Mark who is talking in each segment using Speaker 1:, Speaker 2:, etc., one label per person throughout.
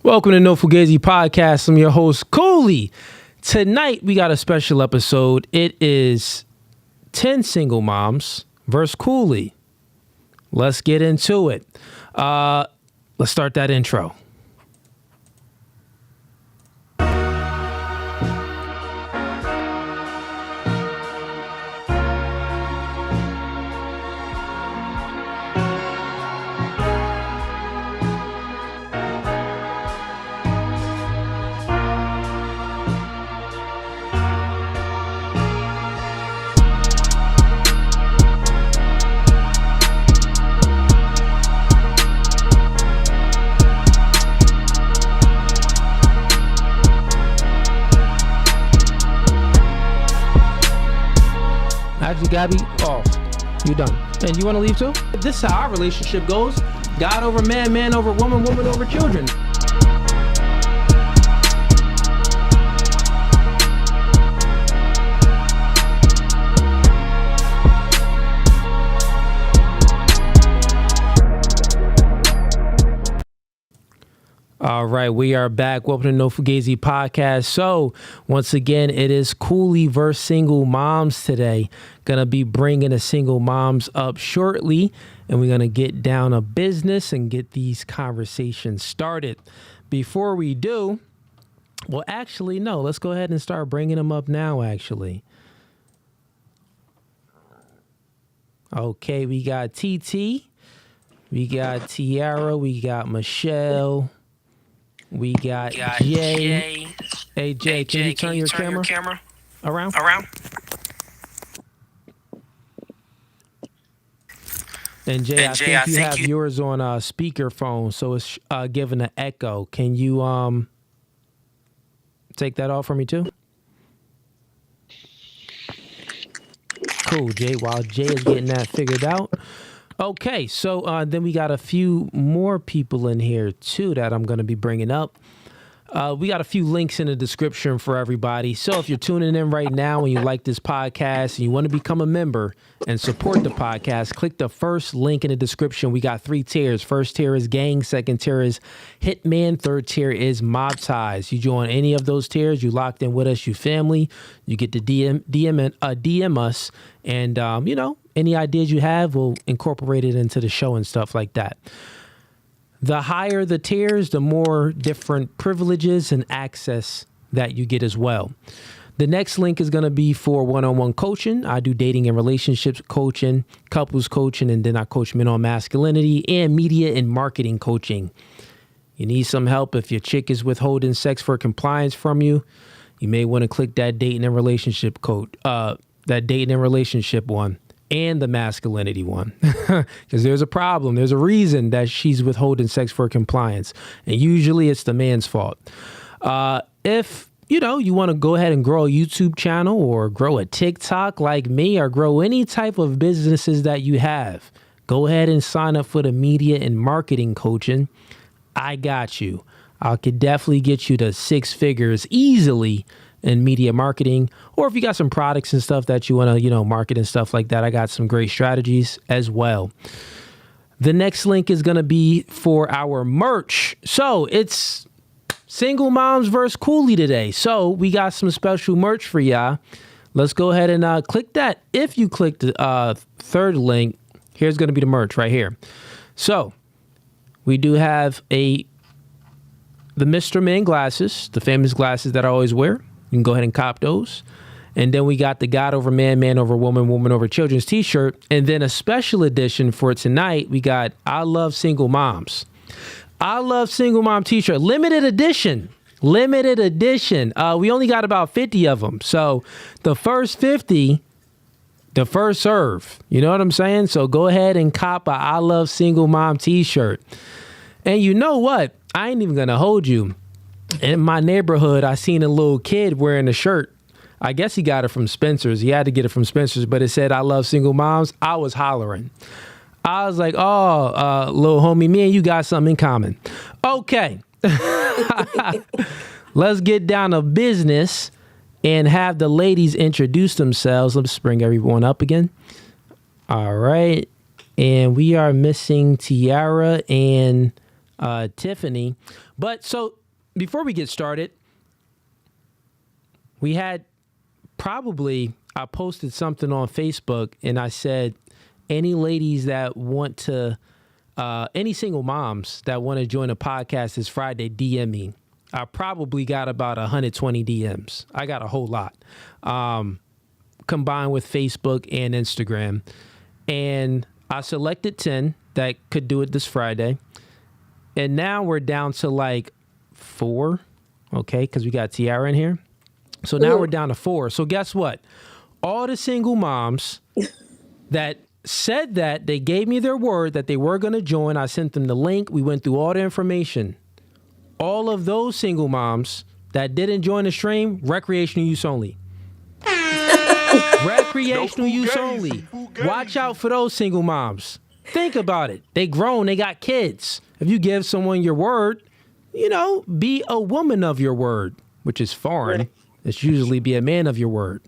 Speaker 1: Welcome to No Fugazee Podcast. I'm your host, Cooley. Tonight, we got a special episode. It is 10 single moms versus Cooley. Let's get into it. Let's start that intro. Actually, Gabby, you done. And you want to leave too? This is how our relationship goes. God over man, man over woman, woman over children. All right, we are back. Welcome to No Fugazee Podcast. So, once again, it is Cooley versus single moms today. Gonna be bringing the single moms up shortly, and we're gonna get down to business and get these conversations started. Before we do, well, actually, no, let's go ahead and start bringing them up now, actually. Okay, we got TT, we got Tiara, we got Michelle. We got Jay. Hey, Jay, can you turn your camera around? And Jay, I think you have yours on speakerphone, so it's giving an echo. Can you take that off for me too? Cool, Jay. While Jay is getting that figured out. Okay, so then we got a few more people in here, too, that I'm going to be bringing up. We got a few links in the description for everybody. So if you're tuning in right now and you like this podcast and you want to become a member and support the podcast, click the first link in the description. We got 3 tiers. First tier is gang. Second tier is hitman. Third tier is mob ties. You join any of those tiers, you locked in with us, you family. You get to DM us. And, any ideas you have, we'll incorporate it into the show and stuff like that. The higher the tiers, the more different privileges and access that you get as well. The next link is going to be for one-on-one coaching. I do dating and relationships coaching, couples coaching, and then I coach men on masculinity and media and marketing coaching. You need some help if your chick is withholding sex for compliance from you. You may want to click that dating and relationship code, that dating and relationship one. And the masculinity one, because there's a problem. There's a reason that she's withholding sex for compliance. And usually it's the man's fault. If, you want to go ahead and grow a YouTube channel or grow a TikTok like me or grow any type of businesses that you have, go ahead and sign up for the media and marketing coaching. I got you. I could definitely get you to 6 figures easily in media marketing, or if you got some products and stuff that you want to, market and stuff like that, I got some great strategies as well. The next link is going to be for our merch. So it's single moms versus Cooley today. So we got some special merch for y'all. Let's go ahead and click that. If you click the third link, here's going to be the merch right here. So we do have the Mr. Men glasses, the famous glasses that I always wear. You can go ahead and cop those. And then we got the God over man, man over woman, woman over children's t-shirt. And then a special edition for tonight, we got I Love Single Moms. I Love Single Mom t-shirt. Limited edition. We only got about 50 of them. So the first 50, the first serve. You know what I'm saying? So go ahead and cop a I Love Single Mom t-shirt. And you know what? I ain't even going to hold you. In my neighborhood, I seen a little kid wearing a shirt. I guess he got it from Spencer's. He had to get it from Spencer's, but it said, I love single moms. I was hollering. I was like, little homie, me and you got something in common. Okay. Let's get down to business and have the ladies introduce themselves. Let's bring everyone up again. All right. And we are missing Tiara and Tiffany. But so before we get started, we had I posted something on Facebook and I said, any ladies that want to, any single moms that want to join a podcast this Friday, DM me. I probably got about 120 DMs. I got a whole lot, combined with Facebook and Instagram. And I selected 10 that could do it this Friday. And now we're down to like 4, okay, because we got Tiara in here. So now we're down to 4. So guess what? All the single moms that said that they gave me their word that they were going to join, I sent them the link. We went through all the information. All of those single moms that didn't join the stream, recreational use only. Recreational use only. Watch out for those single moms. Think about it. They grown. They got kids. If you give someone your word, be a woman of your word, which is foreign. It's usually be a man of your word.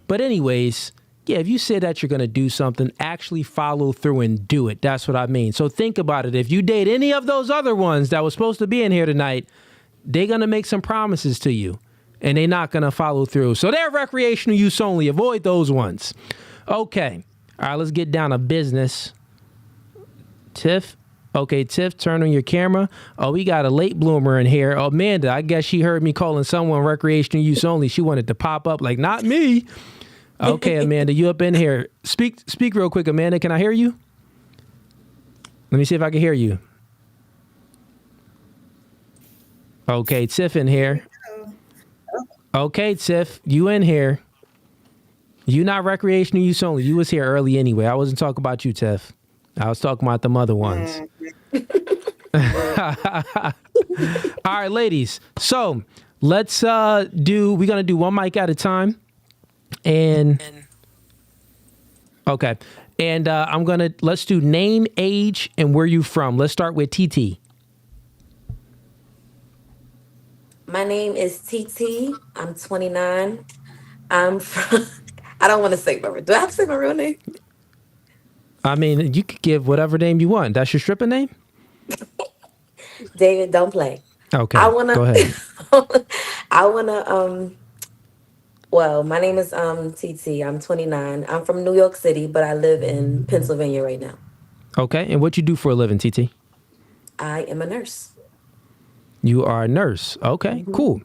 Speaker 1: But anyways, yeah, if you say that you're going to do something, actually follow through and do it. That's what I mean. So think about it. If you date any of those other ones that was supposed to be in here tonight, they're going to make some promises to you and they're not going to follow through. So they're recreational use only. Avoid those ones. Okay. All right, let's get down to business. Tiff. Okay, Tiff, turn on your camera. Oh, we got a late bloomer in here. Oh, Amanda, I guess she heard me calling someone recreational use only. She wanted to pop up like, not me. Okay, Amanda, you up in here. Speak real quick, Amanda. Can I hear you? Let me see if I can hear you. Okay, Tiff in here. Okay, Tiff, you in here. You not recreational use only. You was here early anyway. I wasn't talking about you, Tiff. I was talking about the other ones. All right, ladies. So let's we're going to do one mic at a time. And okay. And let's do name, age, and where you from. Let's start with TT.
Speaker 2: My name is TT. I'm 29. I'm from, I don't want to say my real, do I have to say my real name?
Speaker 1: I mean, you could give whatever name you want. That's your stripper name?
Speaker 2: David, don't play.
Speaker 1: Okay,
Speaker 2: I want
Speaker 1: go
Speaker 2: to,
Speaker 1: ahead.
Speaker 2: I want to, well, my name is TT. I'm 29. I'm from New York City, but I live in Pennsylvania right now.
Speaker 1: Okay, and what you do for a living, TT?
Speaker 2: I am a nurse.
Speaker 1: You are a nurse. Okay, cool.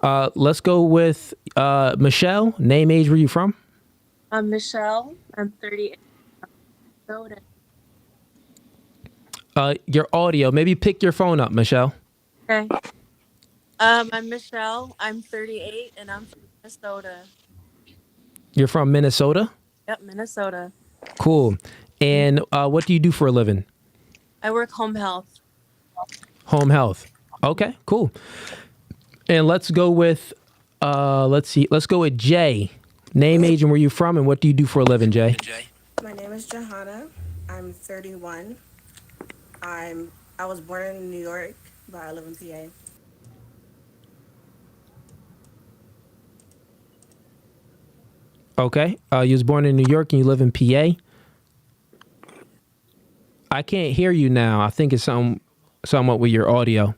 Speaker 1: Let's go with Michelle. Name, age, where you from?
Speaker 3: I'm Michelle. I'm 38.
Speaker 1: Your audio. Maybe pick your phone up, Michelle.
Speaker 3: Okay. I'm Michelle. I'm 38 and I'm from Minnesota.
Speaker 1: You're from Minnesota?
Speaker 3: Yep, Minnesota.
Speaker 1: Cool. And what do you do for a living?
Speaker 3: I work home health.
Speaker 1: Home health. Okay, cool. And let's go with let's go with Jay. Name, age, and where you from, and what do you do for a living, Jay?
Speaker 4: My name is Johanna. I'm 31. I was born in New York, but I live in PA.
Speaker 1: Okay. You was born in New York and you live in PA. I can't hear you now. I think it's somewhat with your audio.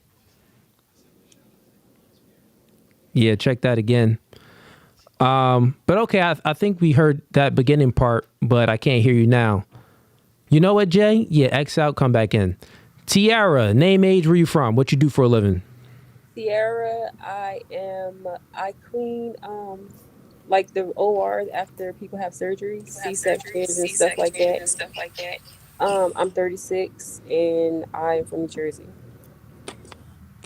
Speaker 1: Yeah, check that again. But okay, I think we heard that beginning part, but I can't hear you now. You know what, Jay? Yeah, X out, come back in. Tiara, name, age, where you from? What you do for a living?
Speaker 5: Tiara, I clean like the OR after people have surgery, C-sections and stuff like that. I'm 36 and I'm from New Jersey.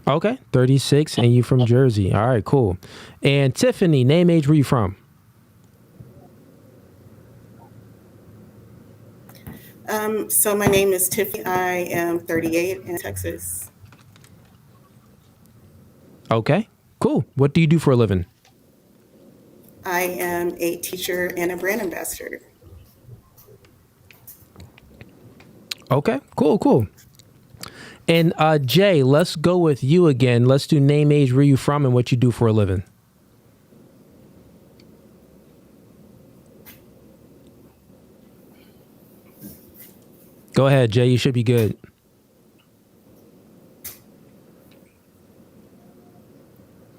Speaker 1: Okay, 36 and you from Jersey. All right, cool. And Tiffany, name, age, where you from?
Speaker 4: So my name is Tiffany. I am 38 in Texas.
Speaker 1: Okay, cool. What do you do for a living?
Speaker 4: I am a teacher and a brand ambassador.
Speaker 1: Okay, cool. And Jay, let's go with you again. Let's do name, age, where you from, and what you do for a living. Go ahead, Jay. You should be good.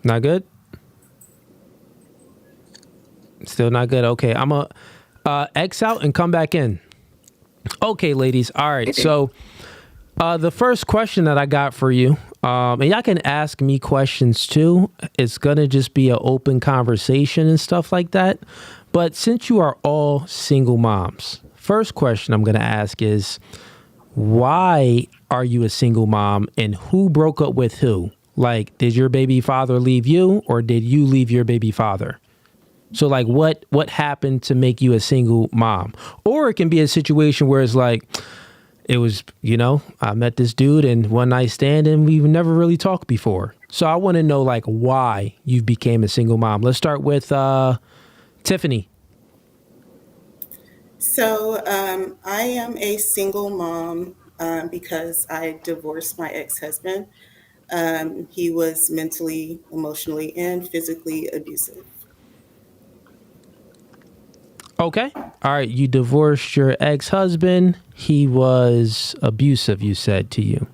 Speaker 1: Not good. Still not good. Okay, I'm a X out and come back in. Okay, ladies. All right. So the first question that I got for you, and y'all can ask me questions too. It's gonna just be an open conversation and stuff like that. But since you are all single moms, first question I'm gonna ask is, why are you a single mom, and who broke up with who? Like, did your baby father leave you, or did you leave your baby father? So like what happened to make you a single mom? Or it can be a situation where it's like, it was, I met this dude and one night stand and we've never really talked before. So I want to know like why you became a single mom. Let's start with Tiffany.
Speaker 4: So I am a single mom because I divorced my ex-husband. He was mentally, emotionally, and physically abusive.
Speaker 1: Okay. All right. You divorced your ex-husband. He was abusive, you said, to you.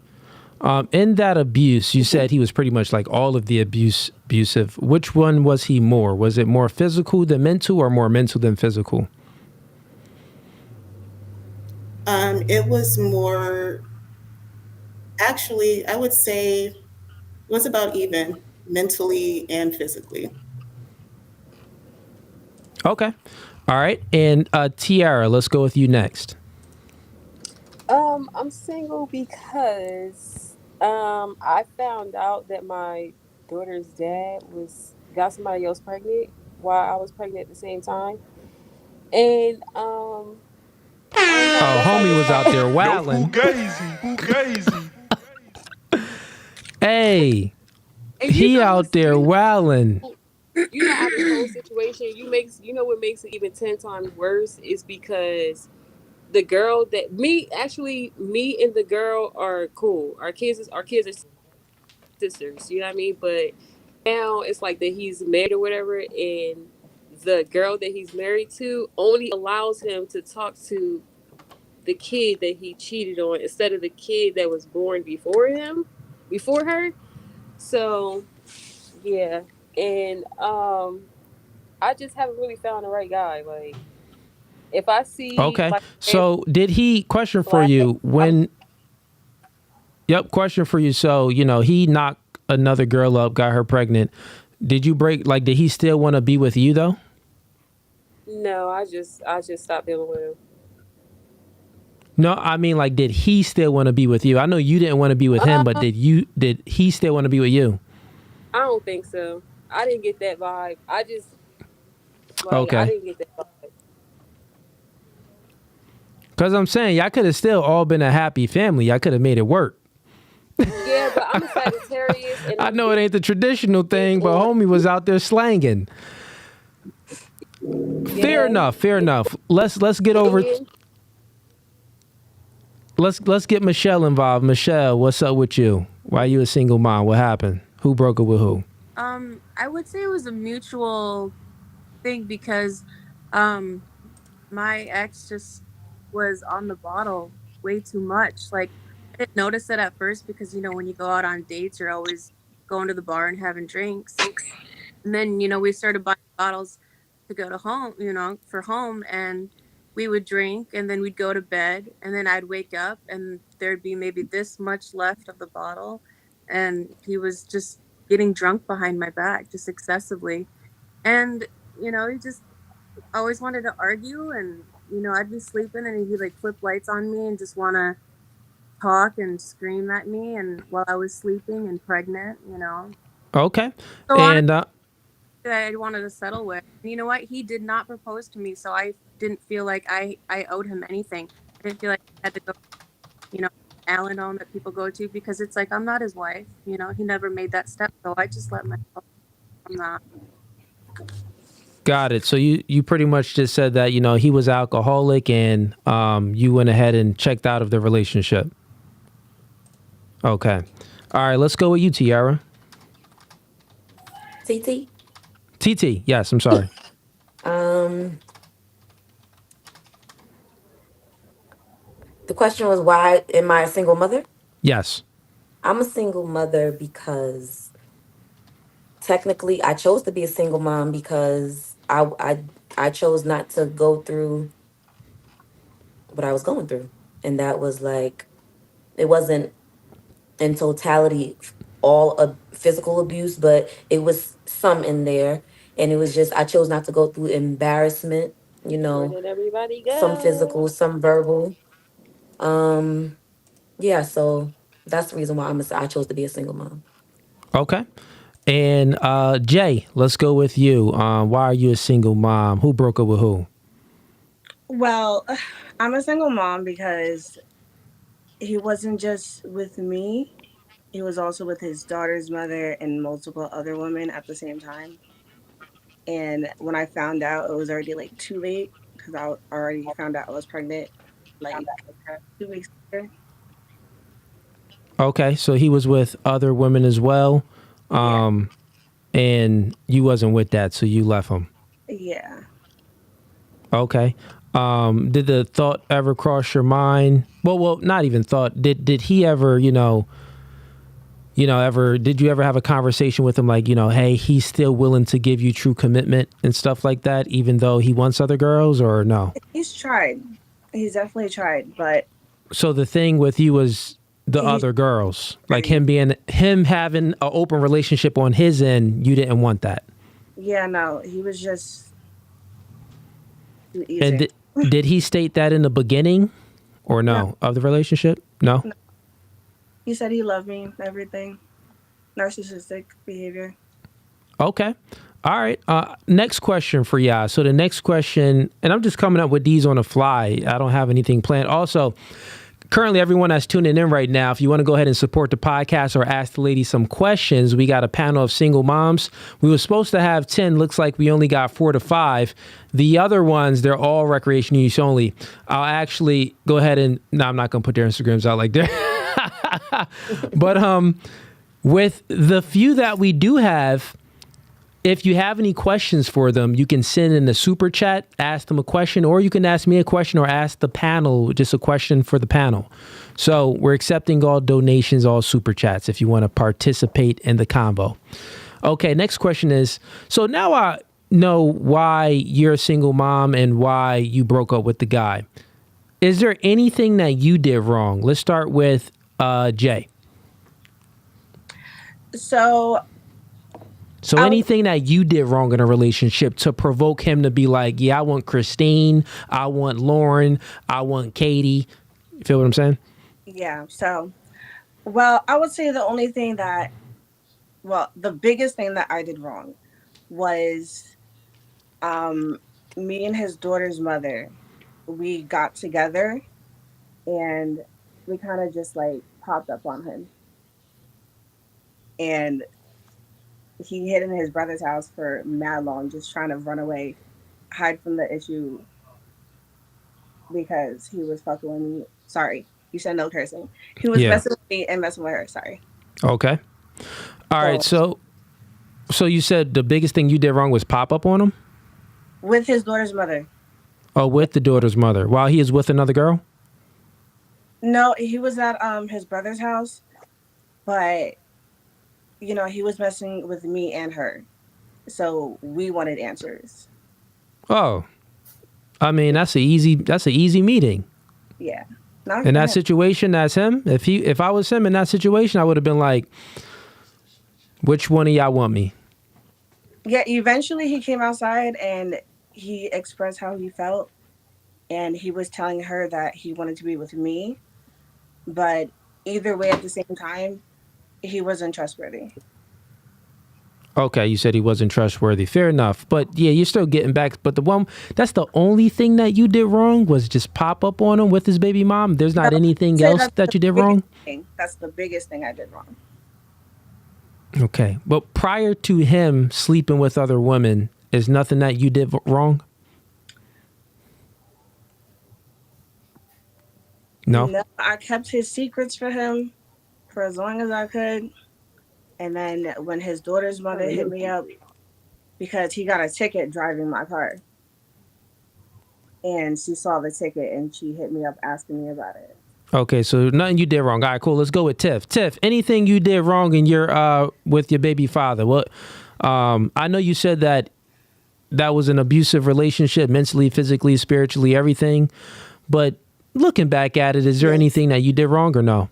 Speaker 1: In that abuse, you said he was pretty much like all of the abusive. Which one was he more? Was it more physical than mental, or more mental than physical?
Speaker 4: It was more, actually, I would say it was about even mentally and physically.
Speaker 1: Okay. All right. And Tiara, let's go with you next.
Speaker 5: I'm single because I found out that my daughter's dad was got somebody else pregnant while I was pregnant at the same time. And I guess I
Speaker 1: Homie
Speaker 5: just
Speaker 1: was
Speaker 5: felt
Speaker 1: out there
Speaker 6: Yo,
Speaker 1: wilding.
Speaker 6: Fugazee, Fugazee.
Speaker 1: Hey,
Speaker 5: and
Speaker 1: he out there wilding.
Speaker 5: out of this whole situation, what makes it even 10 times worse is because the girl that me and the girl are cool. Our kids are sisters, you know what I mean? But now it's like that he's married or whatever, and the girl that he's married to only allows him to talk to the kid that he cheated on instead of the kid that was born before her. So yeah, and I just haven't really found the right guy. Like if I see
Speaker 1: Okay.
Speaker 5: like a red
Speaker 1: So did he, question for
Speaker 5: flag,
Speaker 1: you,
Speaker 5: I'm
Speaker 1: yep, question for you. So, he knocked another girl up, got her pregnant. Did you did he still want to be with you though?
Speaker 5: no, I just stopped dealing with him.
Speaker 1: No, I mean, like, did he still want to be with you? I know you didn't want to be with him, but
Speaker 5: Uh,
Speaker 1: did he still want to be with you?
Speaker 5: I don't think so. I didn't get that vibe. I
Speaker 1: Okay.
Speaker 5: didn't get that vibe.
Speaker 1: Because I'm saying, y'all could have still all been a happy family. Y'all could have made it work.
Speaker 5: Yeah, but I'm a Sagittarius and
Speaker 1: I
Speaker 5: I'm
Speaker 1: know it ain't the traditional
Speaker 5: big
Speaker 1: thing, but
Speaker 5: on
Speaker 1: homie was out there slanging. Fair
Speaker 5: yeah.
Speaker 1: enough. Fair enough. Let's get over.
Speaker 5: Opinion.
Speaker 1: Let's get Michelle involved. Michelle, what's up with you? Why you a single mom? What happened? Who broke up with who?
Speaker 3: I would say it was a mutual thing because um my ex just was on the bottle way too much. Like I didn't notice it at first because when you go out on dates, you're always going to the bar and having drinks. And then, we started buying bottles to go to home, for home. And we would drink and then we'd go to bed. And then I'd wake up and there'd be maybe this much left of the bottle. And he was just getting drunk behind my back, just excessively. And, he just always wanted to argue. And, I'd be sleeping and he'd like flip lights on me and just want to talk and scream at me. And while I was sleeping and pregnant.
Speaker 1: Okay.
Speaker 3: So
Speaker 1: And
Speaker 3: that I wanted to settle with. And you know what? He did not propose to me, so I didn't feel like I owed him anything. I didn't feel like I had to go, you know, Al-Anon that people go to because it's like I'm not his wife. He never made that step, so I just let myself from that.
Speaker 1: got it. So you pretty much just said that he was alcoholic, and you went ahead and checked out of the relationship. Okay. All right. Let's go with you, Tiara.
Speaker 2: TT.
Speaker 1: TT. Yes. I'm sorry.
Speaker 2: Um, the question was, why am I a single mother?
Speaker 1: Yes.
Speaker 2: I'm a single mother because technically I chose to be a single mom because I chose not to go through what I was going through. And that was like, it wasn't in totality all physical abuse, but it was some in there. And it was just, I chose not to go through embarrassment, you
Speaker 5: Where
Speaker 2: know,
Speaker 5: did everybody
Speaker 2: some physical,
Speaker 5: go?
Speaker 2: some verbal. Um, yeah, so that's the reason why I chose to be a single mom.
Speaker 1: Okay. And Jay, let's go with you. Why are you a single mom? Who broke up with who?
Speaker 7: Well, I'm a single mom because he wasn't just with me. He was also with his daughter's mother and multiple other women at the same time. And when I found out, it was already like too late because I already found out I was pregnant like 2 weeks later.
Speaker 1: Okay, so he was with other women as well,
Speaker 7: Yeah.
Speaker 1: and you wasn't with that, so you left him.
Speaker 7: Yeah.
Speaker 1: Okay. Did the thought ever cross your mind? Well, not even thought. Did he ever, did you ever have a conversation with him like, hey, he's still willing to give you true commitment and stuff like that, even though he wants other girls, or no?
Speaker 7: He's tried. He's definitely tried, but
Speaker 1: So the thing with you was the
Speaker 7: he's
Speaker 1: other girls, like him having an open relationship on his end, you didn't want that.
Speaker 7: yeah, no, he was just too
Speaker 1: And
Speaker 7: easy.
Speaker 1: did he state that in the beginning or no of the relationship? No?
Speaker 7: He said he loved me, everything. Narcissistic behavior.
Speaker 1: Okay. All right. Next question for y'all. So the next question, and I'm just coming up with these on the fly. I don't have anything planned. Also, currently, everyone that's tuning in right now, if you want to go ahead and support the podcast or ask the lady some questions, we got a panel of single moms. We were supposed to have 10. Looks like we only got 4 to 5. The other ones, they're all recreational use only. I'll actually go ahead and, no, I'm not going to put their Instagrams out like that. But with the few that we do have, if you have any questions for them, you can send in the super chat, ask them a question, or you can ask me a question or ask the panel just a question for the panel. So we're accepting all donations, all super chats if you want to participate in the convo. Okay, next question is, so now I know why you're a single mom and why you broke up with the guy. Is there anything that you did wrong? Let's start with Jay.
Speaker 7: So
Speaker 1: Anything that you did wrong in a relationship to provoke him to be like, yeah, I want Christine, I want Lauren, I want Katie. You feel what I'm saying?
Speaker 7: yeah, so well, I would say the biggest thing that I did wrong was me and his daughter's mother, we got together and we kind of just like popped up on him. And he hid in his brother's house for mad long, just trying to run away, hide from the issue because he was fucking with me. Sorry, you said no cursing. He was messing with me and messing with her. Sorry.
Speaker 1: Okay. All right. So you said the biggest thing you did wrong was pop up on him?
Speaker 7: With his daughter's mother.
Speaker 1: Oh, with the daughter's mother while he is with another girl?
Speaker 7: No, he was at his brother's house, but he was messing with me and her. So we wanted answers.
Speaker 1: Oh, I mean, that's an easy meeting.
Speaker 7: Yeah.
Speaker 1: In that situation, that's him. If I was him in that situation, I would have been like, which one of y'all want me?
Speaker 7: Yeah, eventually he came outside and he expressed how he felt, and he was telling her that he wanted to be with me, but either way at the same time, he wasn't trustworthy.
Speaker 1: Okay, you said he wasn't trustworthy. Fair enough. But yeah, you're still getting back. But that's the only thing that you did wrong was just pop up on him with his baby mom. There's not anything else that you did wrong?
Speaker 7: That's the biggest thing I did wrong.
Speaker 1: Okay. But prior to him sleeping with other women, is nothing that you did wrong? No?
Speaker 7: I kept his secrets for him for as long as I could. And then when his daughter's mother hit me up because he got a ticket driving my car, and she saw the ticket and she hit me up asking me about it.
Speaker 1: Okay, so nothing you did wrong. All right, cool. Let's go with Tiff. Tiff, anything you did wrong in your with your baby father? What I know you said that was an abusive relationship, mentally, physically, spiritually, everything. But looking back at it, is there
Speaker 4: Yes.
Speaker 1: anything that you did wrong or no?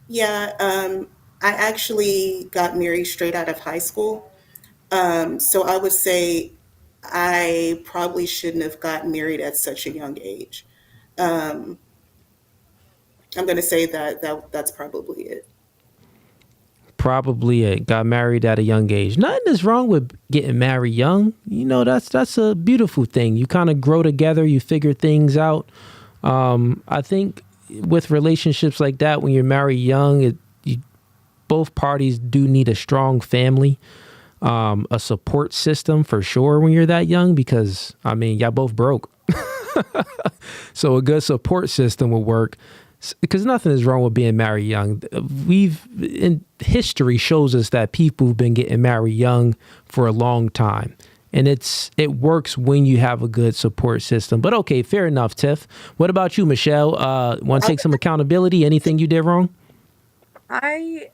Speaker 4: Yeah, I actually got married straight out of high school. So I would say I probably shouldn't have gotten married at such a young age. Um, I'm going to say that's probably it.
Speaker 1: Probably it. Got married at a young age. Nothing is wrong with getting married young. You know, that's a beautiful thing. You kind of grow together. You figure things out. I think with relationships like that, when you're married young, both parties do need a strong family, a support system for sure when you're that young, because I mean, y'all both broke. So a good support system will work, because nothing is wrong with being married young. In history shows us that people have been getting married young for a long time. And it works when you have a good support system. But okay, fair enough, Tiff. What about you, Michelle? Want to take some accountability? Anything you did wrong?
Speaker 3: I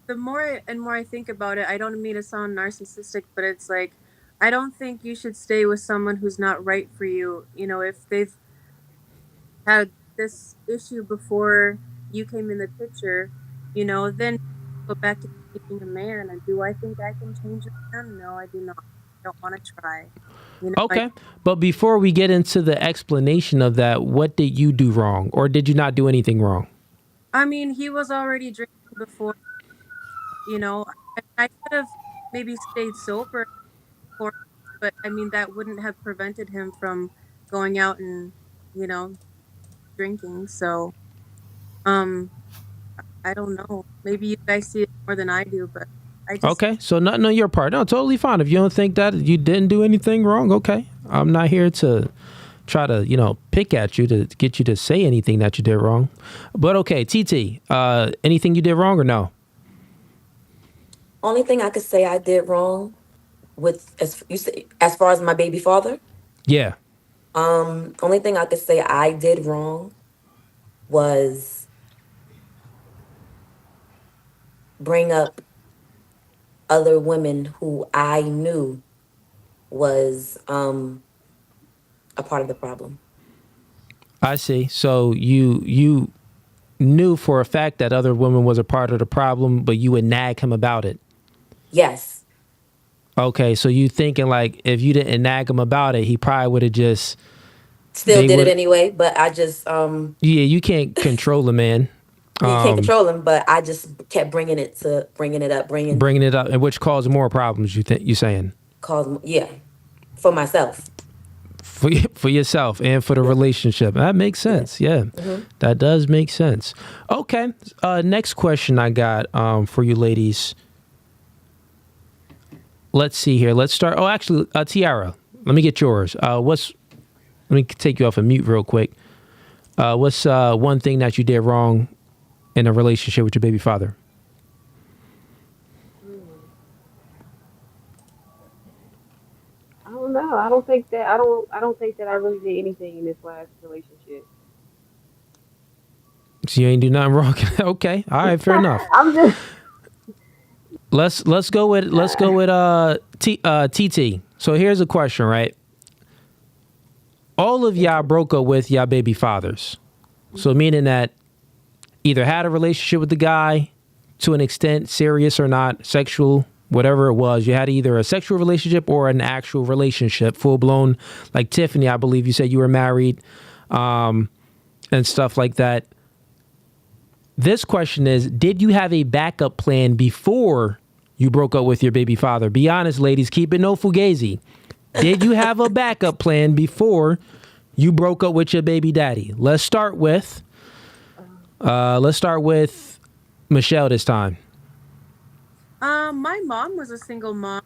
Speaker 3: the more and more I think about it, I don't mean to sound narcissistic, but it's like I don't think you should stay with someone who's not right for you. You know, if they've had this issue before you came in the picture, then go back to being a man. And do I think I can change a man? No, I do not. I don't want to try.
Speaker 1: Okay. But before we get into the explanation of that, what did you do wrong? Or did you not do anything wrong?
Speaker 3: I mean, he was already drinking before, I could have maybe stayed sober for, but I mean, that wouldn't have prevented him from going out and, you know, drinking. So, um, I don't know. Maybe you guys see it more than I do, but I just,
Speaker 1: Okay. So nothing on your part. No, totally fine. If you don't think that you didn't do anything wrong, okay. I'm not here to try to, pick at you to get you to say anything that you did wrong. But okay, TT, anything you did wrong or no?
Speaker 2: Only thing I could say I did wrong with, as you say, as far as my baby father.
Speaker 1: Yeah.
Speaker 2: Only thing I could say I did wrong was bring up other women who I knew was a part of the problem.
Speaker 1: I see. So you knew for a fact that other women was a part of the problem, but you would nag him about it.
Speaker 2: Yes,
Speaker 1: Okay, so you thinking like if you didn't nag him about it, he probably would have just
Speaker 2: still
Speaker 1: they
Speaker 2: did it
Speaker 1: would.
Speaker 2: anyway, but I just
Speaker 1: Yeah, you can't control a man.
Speaker 2: you can't control him, but I just kept bringing it up,
Speaker 1: Bringing it up, and which caused more problems. You saying
Speaker 2: yeah, for myself.
Speaker 1: for yourself and for the
Speaker 2: Yeah.
Speaker 1: relationship. That makes sense. Yeah, that does make sense. Okay, next question I got for you ladies. Let's see here. Let's start. Oh, actually, Tiara, let me get yours. Let me take you off of mute real quick. What's one thing that you did wrong in a relationship with your baby father?
Speaker 5: I don't know. I don't think that I really did anything in this last relationship.
Speaker 1: So you ain't do nothing wrong. Okay, all right, fair enough.
Speaker 5: I'm just
Speaker 1: Let's go with TT. So here's a question, right? All of y'all broke up with y'all baby fathers. So meaning that either had a relationship with the guy to an extent, serious or not, sexual, whatever it was. You had either a sexual relationship or an actual relationship, full blown. Like Tiffany, I believe you said you were married, and stuff like that. This question is, did you have a backup plan before you broke up with your baby father? Be honest, ladies. Keep it no fugazi. Did you have a backup plan before you broke up with your baby daddy? Let's start with Michelle this time.
Speaker 3: My mom was a single mom,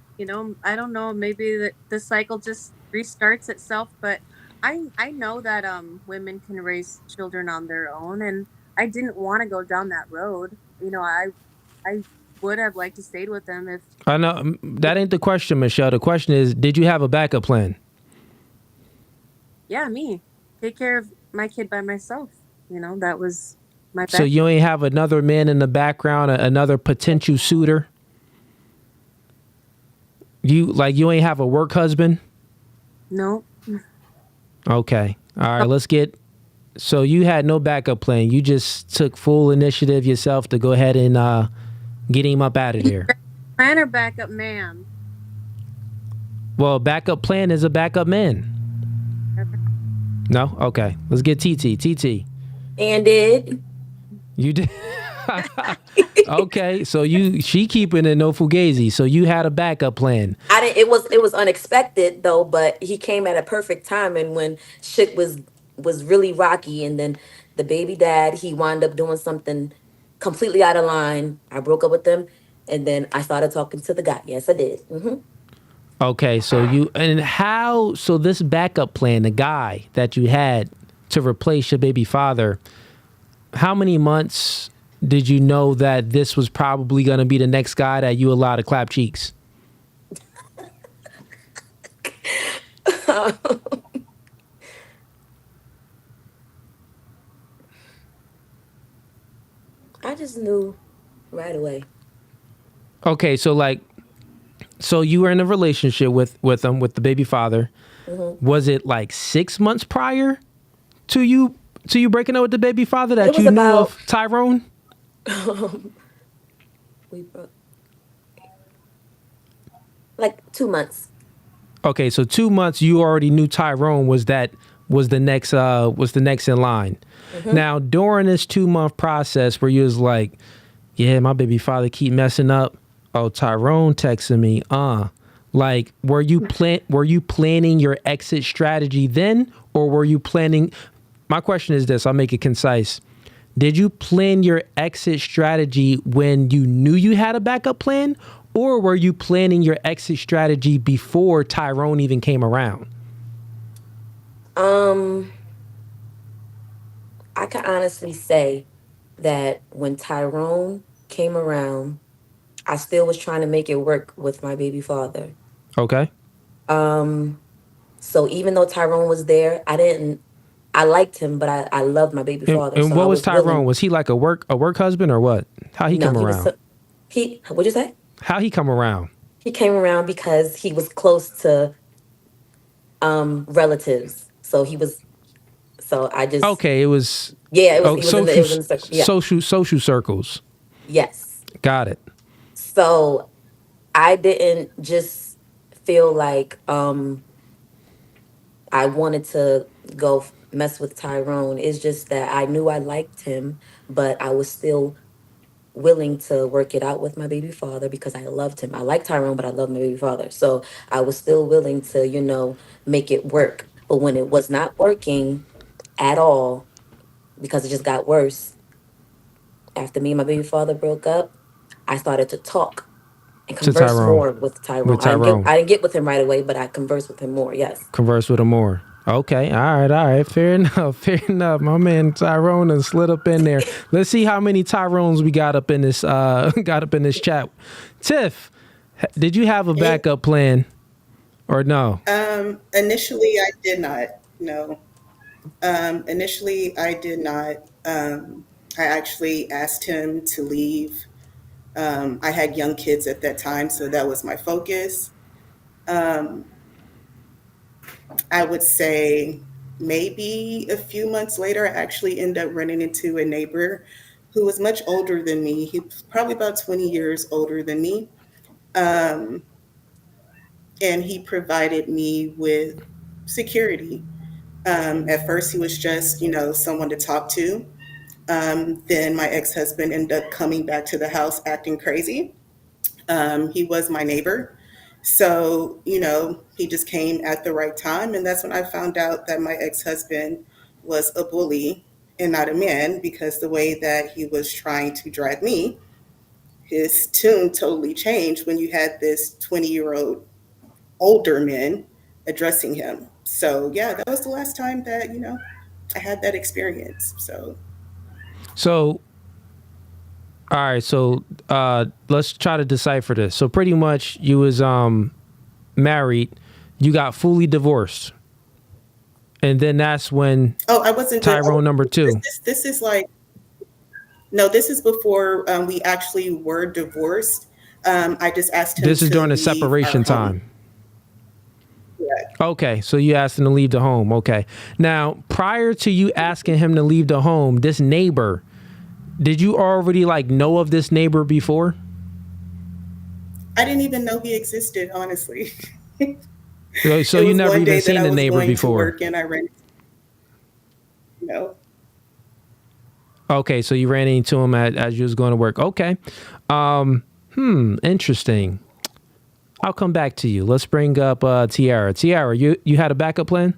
Speaker 3: I don't know, maybe the cycle just restarts itself, but I know that women can raise children on their own, and I didn't want to go down that road. I would have liked to stayed with them if
Speaker 1: I know that ain't the question, Michelle. The question is, did you have a backup plan?
Speaker 3: yeah, me take care of my kid by myself. That was my
Speaker 1: So you ain't have another man in the background, another potential suitor? You ain't have a work husband?
Speaker 3: No.
Speaker 1: Okay. All right, let's get. So you had no backup plan. You just took full initiative yourself to go ahead and get him up out of there.
Speaker 3: Plan or backup man?
Speaker 1: Well, backup plan is a backup man. No? Okay. Let's get TT. TT.
Speaker 2: And did.
Speaker 1: You did. Okay. So she keeping it no Fugazi. So you had a backup plan.
Speaker 2: I didn't. It was unexpected though, but he came at a perfect time, and when shit was really rocky, and then the baby dad he wound up doing something completely out of line. I broke up with him, and then I started talking to the guy. Yes, I did.
Speaker 1: Okay. So this backup plan, the guy that you had to replace your baby father, how many months did you know that this was probably going to be the next guy that you allowed to clap cheeks?
Speaker 2: I just knew right away.
Speaker 1: Okay, so you were in a relationship with him, with the baby father. Was it like 6 months prior to you breaking up with the baby father that
Speaker 2: It was
Speaker 1: you knew
Speaker 2: about-
Speaker 1: of Tyrone?
Speaker 2: We broke like 2 months.
Speaker 1: Okay, so 2 months you already knew Tyrone was the next in line. Now during this 2-month process where you was like, yeah, my baby father keep messing up. Oh, Tyrone texting me. Like, were you planning your exit strategy then, or were you planning? My question is this. I'll make it concise. Did you plan your exit strategy when you knew you had a backup plan, or were you planning your exit strategy before Tyrone even came around?
Speaker 2: I can honestly say that when Tyrone came around, I still was trying to make it work with my baby father.
Speaker 1: Okay.
Speaker 2: So even though Tyrone was there, I liked him, but I loved my baby father.
Speaker 1: And
Speaker 2: So
Speaker 1: what
Speaker 2: I
Speaker 1: was
Speaker 2: was
Speaker 1: Tyrone?
Speaker 2: willing.
Speaker 1: Was he like a work husband or what? How he
Speaker 2: No,
Speaker 1: come
Speaker 2: he was
Speaker 1: around?
Speaker 2: what'd you say?
Speaker 1: How he come around?
Speaker 2: He came around because he was close to relatives. So I just
Speaker 1: Okay, it was
Speaker 2: yeah, it was it
Speaker 1: social
Speaker 2: was in the circle. Yeah.
Speaker 1: social circles.
Speaker 2: Yes.
Speaker 1: Got it.
Speaker 2: So I didn't just feel like I wanted to go mess with Tyrone. It's just that I knew I liked him, but I was still willing to work it out with my baby father because I loved him. I liked Tyrone, but I loved my baby father. So I was still willing to, make it work. But when it was not working at all, because it just got worse, after me and my baby father broke up, I started to talk and
Speaker 1: To
Speaker 2: converse
Speaker 1: Tyrone.
Speaker 2: more with Tyrone.
Speaker 1: With Tyrone.
Speaker 2: I didn't get with him right away, but I conversed with him more. Yes.
Speaker 1: Converse with him more. Okay, all right. Fair enough. Fair enough. My man Tyrone has slid up in there. Let's see how many Tyrones we got up in this chat. Tiff, did you have a backup plan or no?
Speaker 4: Initially, I did not. No. Initially, I did not. I actually asked him to leave. I had young kids at that time, so that was my focus. I would say maybe a few months later, I actually ended up running into a neighbor who was much older than me. He was probably about 20 years older than me. Um, and he provided me with security. At first, he was just, someone to talk to. Then my ex-husband ended up coming back to the house acting crazy. He was my neighbor. So, he just came at the right time. And that's when I found out that my ex-husband was a bully and not a man, because the way that he was trying to drag me, his tune totally changed when you had this 20-year-old older man addressing him. So, yeah, that was the last time that, I had that experience. So,
Speaker 1: So, all right. So, let's try to decipher this. So, pretty much, you was married, you got fully divorced, and then that's when
Speaker 4: I wasn't
Speaker 1: Tyrone number two.
Speaker 4: This is like, no, this is before we actually were divorced. I just asked him
Speaker 1: This is
Speaker 4: to
Speaker 1: during the
Speaker 4: leave our
Speaker 1: separation
Speaker 4: home.
Speaker 1: time.
Speaker 4: Correct.
Speaker 1: Okay, so you asked him to leave the home. Okay. Now, prior to you asking him to leave the home, this neighbor, did you already like know of this neighbor before?
Speaker 4: I didn't even know he existed, honestly.
Speaker 1: So
Speaker 4: It
Speaker 1: you
Speaker 4: was
Speaker 1: never
Speaker 4: one
Speaker 1: even
Speaker 4: day that
Speaker 1: seen
Speaker 4: I
Speaker 1: the
Speaker 4: was
Speaker 1: neighbor
Speaker 4: going to
Speaker 1: before?
Speaker 4: work and I ran, you know,
Speaker 1: Okay, so you ran into him as you was going to work. Okay. Interesting. I'll come back to you. Let's bring up Tiara. Tiara, you had a backup plan?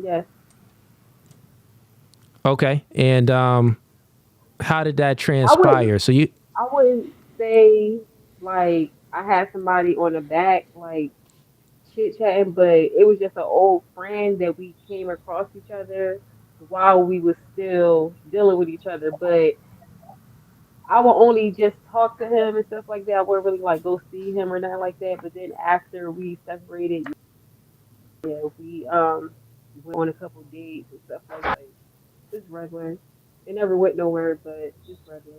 Speaker 5: Yes.
Speaker 1: Okay. And how did that
Speaker 5: I wouldn't
Speaker 1: transpire? So you
Speaker 5: I wouldn't say like I had somebody on the back like chit chatting, but it was just an old friend that we came across each other while we was still dealing with each other. But I would only just talk to him and stuff like that. I wouldn't really like go see him or nothing like that. But then after we separated, yeah, we went on a couple dates and stuff like just regular. It never went nowhere, but just regular.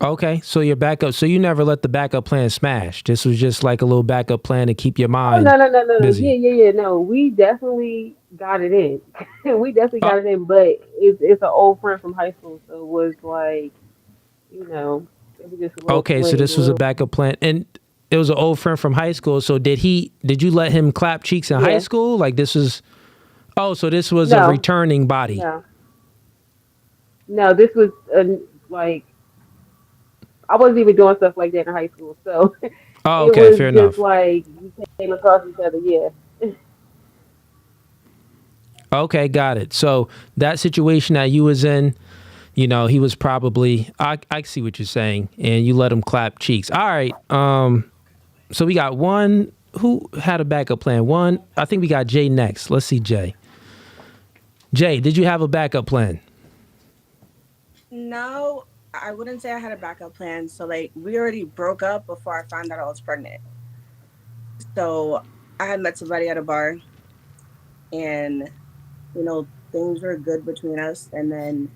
Speaker 1: okay? So your backup. So you never let the backup plan smash. This was just like a little backup plan to keep your
Speaker 5: Oh
Speaker 1: mind
Speaker 5: no. Yeah,
Speaker 1: busy.
Speaker 5: yeah, yeah. No, we definitely got it in. We definitely
Speaker 1: Uh,
Speaker 5: got it in, but it's an old friend from high school, so it was like, you know, it was just a little
Speaker 1: okay, so
Speaker 5: fling,
Speaker 1: this was a
Speaker 5: little
Speaker 1: backup plan, and it was an old friend from high school. So did you let him clap cheeks in high
Speaker 5: yeah.
Speaker 1: school? Like this was. Oh, so this was a
Speaker 5: No,
Speaker 1: returning body.
Speaker 5: no, no. This was like I wasn't even doing stuff like that in high school, so
Speaker 1: Oh,
Speaker 5: it
Speaker 1: okay,
Speaker 5: was
Speaker 1: fair
Speaker 5: just
Speaker 1: enough.
Speaker 5: like we came across each other. Yeah.
Speaker 1: Okay, got it. So that situation that you was in, he was probably I see what you're saying, and you let him clap cheeks. All right. So we got one who had a backup plan. One, I think we got Jay next. Let's see Jay. Jay, did you have a backup plan?
Speaker 7: No, I wouldn't say I had a backup plan. So like we already broke up before I found out I was pregnant. So I had met somebody at a bar and things were good between us. And then,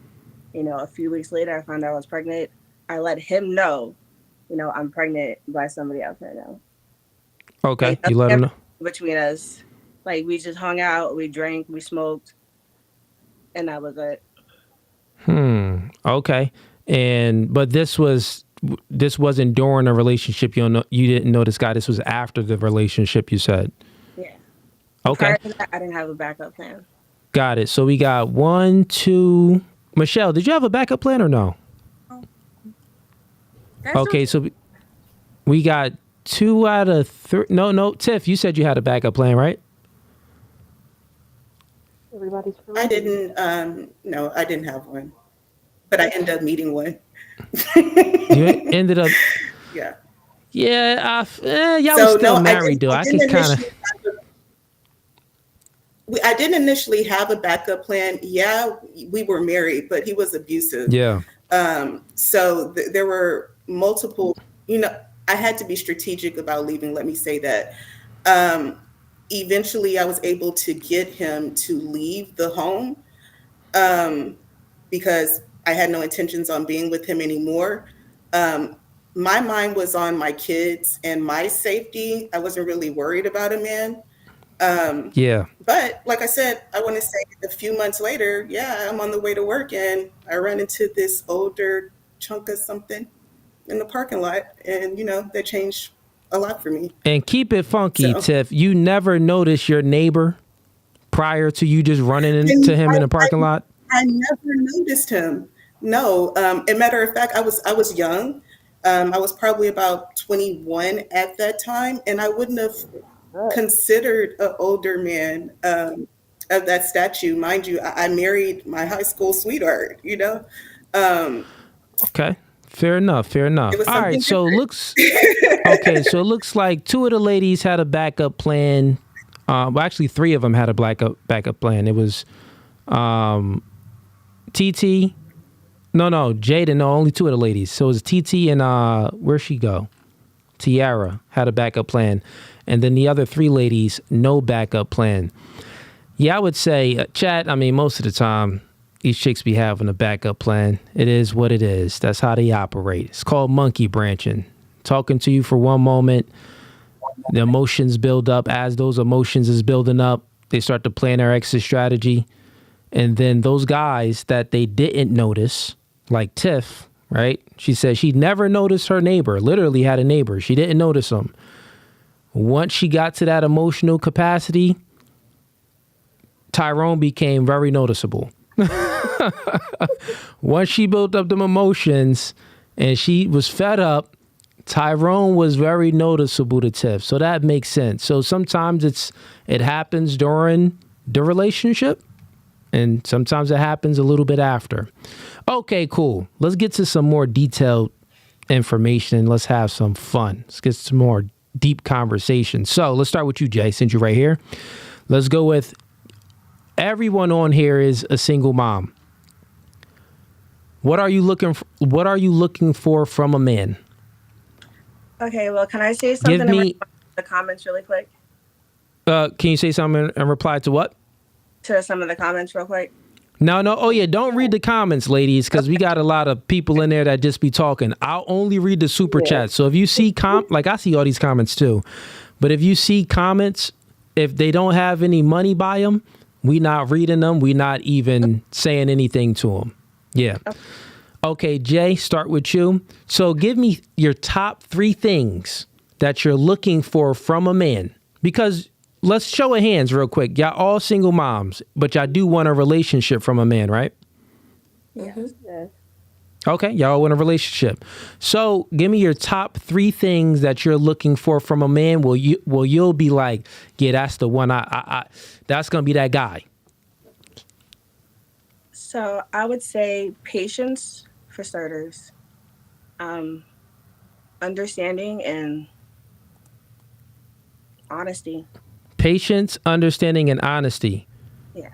Speaker 7: a few weeks later I found out I was pregnant. I let him know, I'm pregnant by somebody else right now.
Speaker 1: Okay,
Speaker 7: Like
Speaker 1: you
Speaker 7: nothing
Speaker 1: let him
Speaker 7: ever
Speaker 1: know.
Speaker 7: between us. Like we just hung out, we drank, we smoked, and that was it.
Speaker 1: Okay, but this wasn't during a relationship. You didn't know this guy. This was after the relationship. You said.
Speaker 7: Yeah.
Speaker 1: Okay.
Speaker 7: Prior to that, I didn't have a backup plan.
Speaker 1: Got it. So we got one, two. Michelle, did you have a backup plan or no?
Speaker 3: Oh, that's
Speaker 1: Okay,
Speaker 3: okay.
Speaker 1: so we got two out of three. No, Tiff, you said you had a backup plan, right?
Speaker 5: Everybody's
Speaker 4: I
Speaker 5: freezing.
Speaker 4: didn't, no, I didn't have one, but I ended up meeting one.
Speaker 1: You ended up,
Speaker 4: Yeah.
Speaker 1: yeah, y'all was
Speaker 4: So
Speaker 1: still
Speaker 4: no,
Speaker 1: married though.
Speaker 4: I
Speaker 1: I
Speaker 4: didn't
Speaker 1: could kind of,
Speaker 4: initially I didn't initially have a backup plan. Yeah, we were married, but he was abusive.
Speaker 1: yeah.
Speaker 4: So there were multiple, I had to be strategic about leaving, let me say that. Um, Eventually, I was able to get him to leave the home um, because I had no intentions on being with him anymore. Um, my mind was on my kids and my safety. I wasn't really worried about a man. Um,
Speaker 1: Yeah.
Speaker 4: but like I said, I want to say a few months later, yeah, I'm on the way to work and I run into this older chunk of something in the parking lot. And, that changed a lot for me.
Speaker 1: And keep it funky,
Speaker 4: So,
Speaker 1: Tiff. You never noticed your neighbor prior to you just running into
Speaker 4: and
Speaker 1: him in the parking lot?
Speaker 4: I never noticed him. No. A matter of fact, I was young. I was probably about 21 at that time, and I wouldn't have
Speaker 5: But
Speaker 4: considered an older man of that statue. Mind you, I married my high school sweetheart. Um,
Speaker 1: Okay. Fair enough. Fair
Speaker 4: it
Speaker 1: enough.
Speaker 4: was
Speaker 1: All right.
Speaker 4: something
Speaker 1: So it looks okay. So it looks like two of the ladies had a backup plan. Well, actually, three of them had a backup plan. It was TT. No, Jada. No, only two of the ladies. So it was TT and where'd she go? Tiara had a backup plan, and then the other three ladies no backup plan. Yeah, I would say, chat. I mean, most of the time, These chicks be having a backup plan. It is what it is. That's how they operate. It's called monkey branching. Talking to you for one moment, the emotions build up. As those emotions is building up, they start to plan their exit strategy. And then those guys that they didn't notice, like Tiff, right? She said she never noticed her neighbor, literally had a neighbor. She didn't notice him. Once she got to that emotional capacity, Tyrone became very noticeable. Once she built up them emotions and she was fed up, Tyrone was very noticeable to Tiff. So that makes sense. So sometimes it happens during the relationship and sometimes it happens a little bit after. Okay, cool. Let's get to some more detailed information and let's have some fun. Let's get some more deep conversation. So let's start with you, Jay, since you're right here. Let's go with everyone on here is a single mom. What are you looking for from a man?
Speaker 7: Okay, well, can I say something
Speaker 1: Give
Speaker 7: in
Speaker 1: me.
Speaker 7: the comments really quick?
Speaker 1: Can you say something and reply to what?
Speaker 7: To some of the comments real quick.
Speaker 1: No. Oh, yeah. Don't read the comments, ladies, because we got a lot of people in there that just be talking. I'll only read the super chat. So if you see like I see all these comments too, but if you see comments, if they don't have any money by them, we not reading them. We not even saying anything to them. Yeah. Okay, Jay, start with you. So give me your top 3 things that you're looking for from a man, because let's show of hands real quick. Y'all all single moms, but y'all do want a relationship from a man, right?
Speaker 5: Yes.
Speaker 1: Okay, y'all want a relationship. So give me your top 3 things that you're looking for from a man. You'll be like, yeah, that's the one. That's gonna be that guy.
Speaker 7: So I would say patience for starters, understanding and honesty.
Speaker 1: Patience, understanding, and honesty.
Speaker 7: Yeah.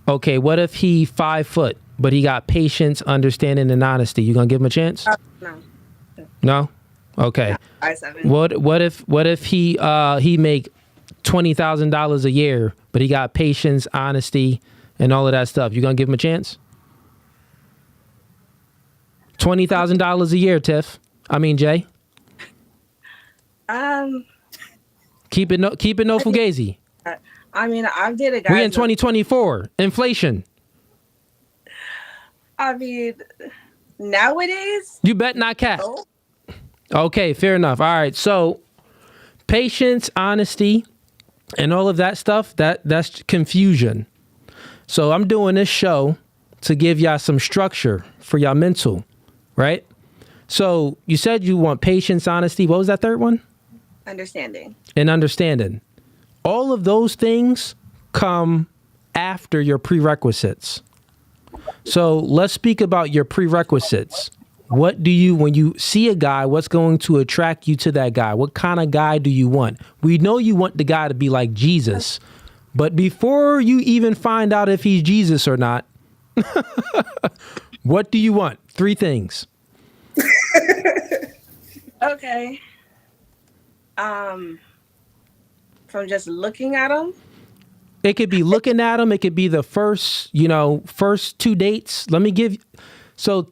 Speaker 1: Okay, what if he 5 foot, but he got patience, understanding, and honesty? You gonna give him a chance?
Speaker 7: No.
Speaker 1: No. Okay.
Speaker 7: No, 5'7".
Speaker 1: What if he make $20,000 a year, but he got patience, honesty, and all of that stuff? You gonna give him a chance? $20,000 a year, Tiff. I mean, Jay. Keep it no Fugazi.
Speaker 7: I mean, I did a guy.
Speaker 1: We in 2024. Inflation.
Speaker 7: I mean, nowadays.
Speaker 1: You bet not cap.
Speaker 7: No.
Speaker 1: Okay, fair enough. All right. So patience, honesty, and all of that stuff, that's confusion. So I'm doing this show to give y'all some structure for y'all mental, right? So you said you want patience, honesty. What was that third one?
Speaker 7: Understanding.
Speaker 1: And understanding. All of those things come after your prerequisites. So let's speak about your prerequisites. What do you, when you see a guy, what's going to attract you to that guy? What kind of guy do you want? We know you want the guy to be like Jesus, but before you even find out if he's Jesus or not, what do you want? 3 things.
Speaker 7: Okay. From just looking at him.
Speaker 1: It could be looking at him. It could be the first 2 dates. So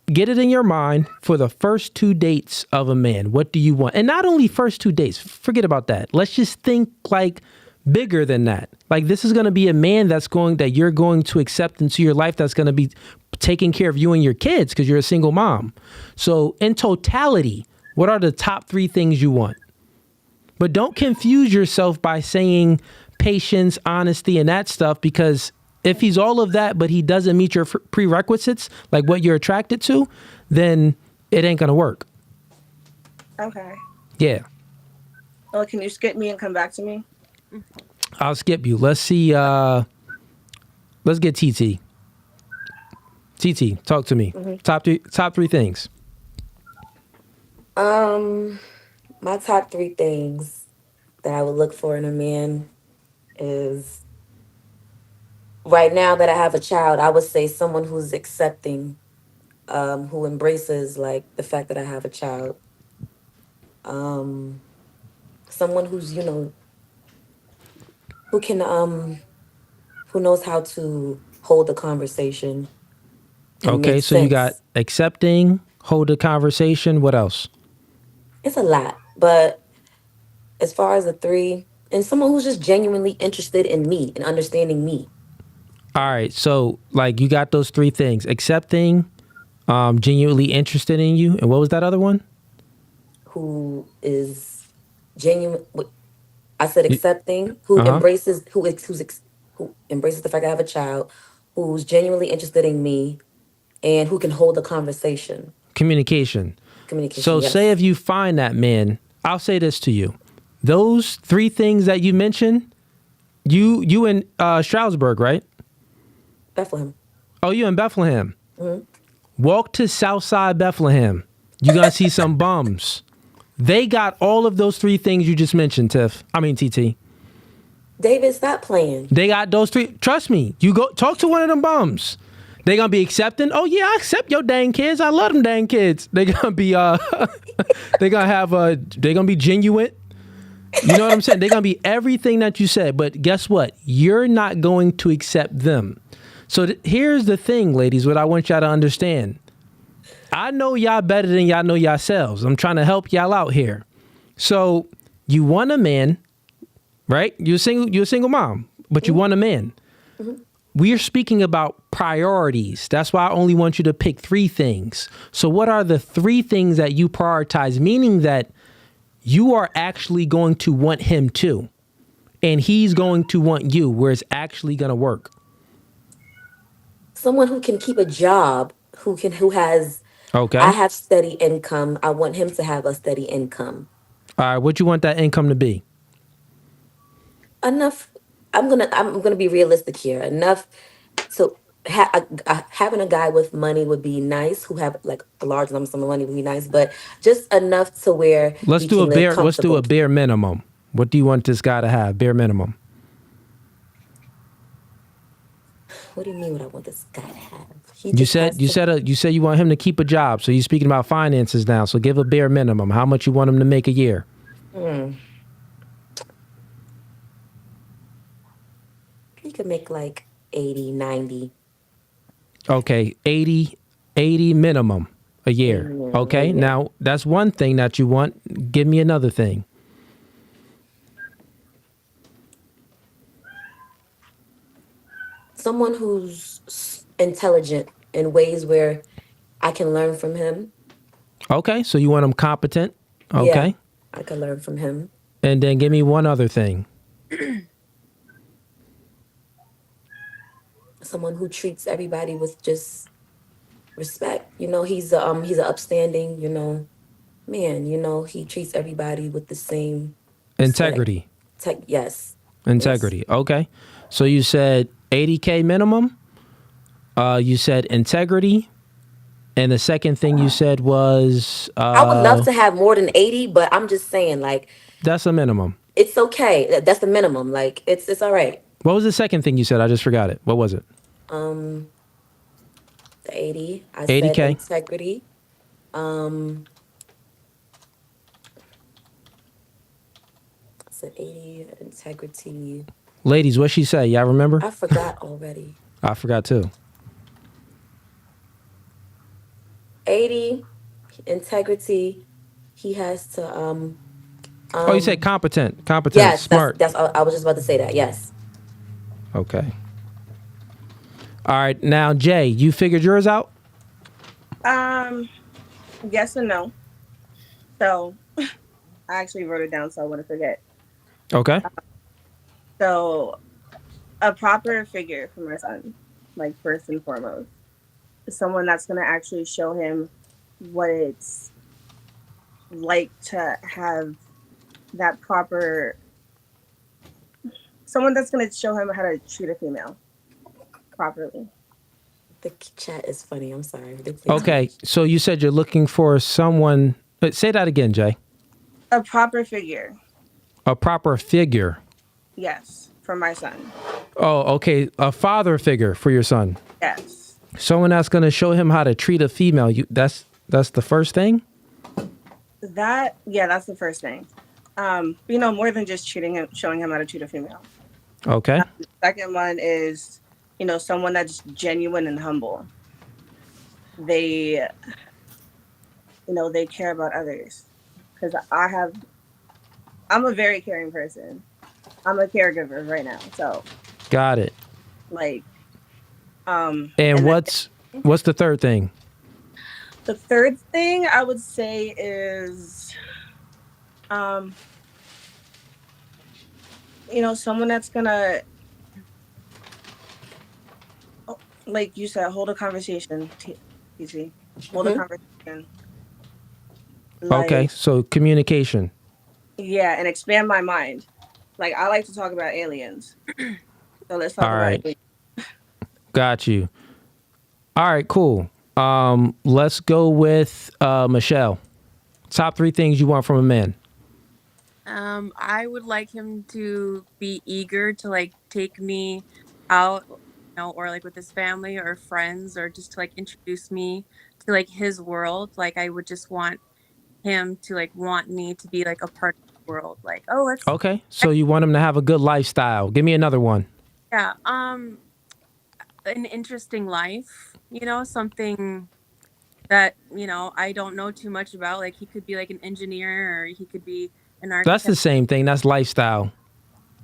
Speaker 1: get it in your mind for the first 2 dates of a man. What do you want? And not only first 2 dates, forget about that. Let's just think like bigger than that. Like this is going to be a man that you're going to accept into your life, that's going to be taking care of you and your kids because you're a single mom. So in totality, what are the top 3 things you want? But don't confuse yourself by saying patience, honesty, and that stuff, because if he's all of that, but he doesn't meet your prerequisites, like what you're attracted to, then it ain't going to work.
Speaker 7: Okay.
Speaker 1: Yeah.
Speaker 7: Well, can you skip me and come back to me?
Speaker 1: I'll skip you. Let's see. Let's get TT. TT, talk to me. Mm-hmm. Top three things.
Speaker 2: My top 3 things that I would look for in a man is, right now that I have a child, I would say someone who's accepting, who embraces like the fact that I have a child. Someone who's, who can, who knows how to hold the conversation and
Speaker 1: Okay,
Speaker 2: make
Speaker 1: so you got
Speaker 2: sense.
Speaker 1: accepting, hold a conversation. What else?
Speaker 2: It's a lot, but as far as the three, and someone who's just genuinely interested in me and understanding me,
Speaker 1: All right, so like you got those three things: accepting, genuinely interested in you, and what was that other one?
Speaker 2: who is genuine. I said
Speaker 1: You,
Speaker 2: accepting, who
Speaker 1: uh huh.
Speaker 2: embraces, who embraces the fact I have a child, who's genuinely interested in me, and who can hold a conversation.
Speaker 1: Communication.
Speaker 2: Communication,
Speaker 1: So say
Speaker 2: yes.
Speaker 1: if you find that man, I'll say this to you: those three things that you mentioned, you in Stroudsburg, right?
Speaker 2: Bethlehem.
Speaker 1: Oh, you in Bethlehem.
Speaker 2: Hmm.
Speaker 1: Walk to Southside Bethlehem. You're gonna see some bums. They got all of those three things you just mentioned, Tiff. I mean, TT.
Speaker 2: David, stop playing.
Speaker 1: They got those three. Trust me. You go talk to one of them bums. They gonna be accepting. Oh yeah, I accept your dang kids. I love them dang kids. They gonna be they gonna have they gonna be genuine. You know what I'm saying? They're gonna be everything that you said. But guess what? You're not going to accept them. So here's the thing, ladies. What I want y'all to understand. I know y'all better than y'all know yourselves. I'm trying to help y'all out here. So you want a man, right? You're a single mom, but you want a man. We are speaking about priorities. That's why I only want you to pick three things. So what are the three things that you prioritize? Meaning that you are actually going to want him too. And he's going to want you, where it's actually going to work.
Speaker 2: Someone who can keep a job, who has, I
Speaker 1: Okay.
Speaker 2: have steady income. I want him to have a steady income.
Speaker 1: All right. What you want that income to be?
Speaker 2: Enough. I'm gonna be realistic here. Enough to having a guy with money would be nice. Who have like a large number of money would be nice, but just enough to where we can live
Speaker 1: Let's do a
Speaker 2: comfortable.
Speaker 1: bare minimum. What do you want this guy to have? Bare minimum.
Speaker 2: What do you mean? What I want this guy to have? He
Speaker 1: You
Speaker 2: just
Speaker 1: said
Speaker 2: has
Speaker 1: you
Speaker 2: to.
Speaker 1: said you said you want him to keep a job. So you're speaking about finances now. So give a bare minimum. How much you want him to make a year?
Speaker 2: Hmm, he could make like 80, 90.
Speaker 1: Okay, 80 minimum a
Speaker 2: 80
Speaker 1: year.
Speaker 2: minimum a
Speaker 1: Okay,
Speaker 2: year.
Speaker 1: now that's one thing that you want. Give me another thing.
Speaker 2: Someone who's intelligent in ways where I can learn from him.
Speaker 1: Okay, so you want him competent.
Speaker 2: Yeah,
Speaker 1: Okay,
Speaker 2: I can learn from him.
Speaker 1: and then give me one other thing.
Speaker 2: Someone who treats everybody with just respect. He's a upstanding, man. He treats everybody with the same respect.
Speaker 1: Integrity.
Speaker 2: Yes. Yes.
Speaker 1: Integrity. Okay, so you said 80K minimum. You said integrity, and the second thing you said was
Speaker 2: I would love to have more than 80, but I'm just saying, like,
Speaker 1: that's a minimum.
Speaker 2: it's okay. That's the minimum. Like, it's all right.
Speaker 1: What was the second thing you said? I just forgot it. What was it?
Speaker 2: Um, the 80. I said
Speaker 1: 80K.
Speaker 2: integrity. Um, I said 80 integrity.
Speaker 1: Ladies, what she say? Y'all remember?
Speaker 2: I forgot already.
Speaker 1: I forgot too.
Speaker 2: 80 integrity. He has to
Speaker 1: Oh, you said competent. Competent.
Speaker 2: yes,
Speaker 1: Smart.
Speaker 2: I was just about to say that. Yes.
Speaker 1: Okay. All right. Now, Jay, you figured yours out?
Speaker 7: Yes and no. So I actually wrote it down so I wouldn't forget.
Speaker 1: Okay.
Speaker 7: So a proper figure for my son, like first and foremost, someone that's going to actually show him what it's like to have that proper, someone that's going to show him how to treat a female properly.
Speaker 2: The chat is funny. I'm sorry. They play too
Speaker 1: Okay.
Speaker 2: much.
Speaker 1: So you said you're looking for someone. Say that again, Jay.
Speaker 7: A proper figure,
Speaker 1: A proper figure.
Speaker 7: yes, for my son.
Speaker 1: Oh, okay. A father figure for your son.
Speaker 7: Yes.
Speaker 1: Someone that's going to show him how to treat a female. That's the first thing?
Speaker 7: That's the first thing. More than just showing him how to treat a female.
Speaker 1: Okay.
Speaker 7: Second one is someone that's genuine and humble. They, they care about others. Because I'm a very caring person. I'm a caregiver right now. So,
Speaker 1: Got it.
Speaker 7: like,
Speaker 1: And
Speaker 7: and then
Speaker 1: what's the third thing?
Speaker 7: the third thing I would say is, um, someone that's gonna, like you said, hold a conversation, TC. Hold a
Speaker 5: Hmm.
Speaker 7: conversation.
Speaker 1: Okay,
Speaker 7: Like,
Speaker 1: so communication.
Speaker 7: yeah, and expand my mind. Like, I like to talk about aliens. So let's talk
Speaker 1: All
Speaker 7: about
Speaker 1: right,
Speaker 7: aliens.
Speaker 1: got you. All right, cool. Let's go with Michelle. Top three things you want from a man.
Speaker 3: I would like him to be eager to like take me out, or like with his family or friends, or just to like introduce me to like his world. Like I would just want him to like want me to be like a part of the world. Like, oh, let's,
Speaker 1: Okay, so you want him to have a good lifestyle. Give me another one.
Speaker 3: yeah, an interesting life, something that, I don't know too much about. Like he could be like an engineer or he could be an
Speaker 1: That's the
Speaker 3: architect.
Speaker 1: same thing. That's lifestyle.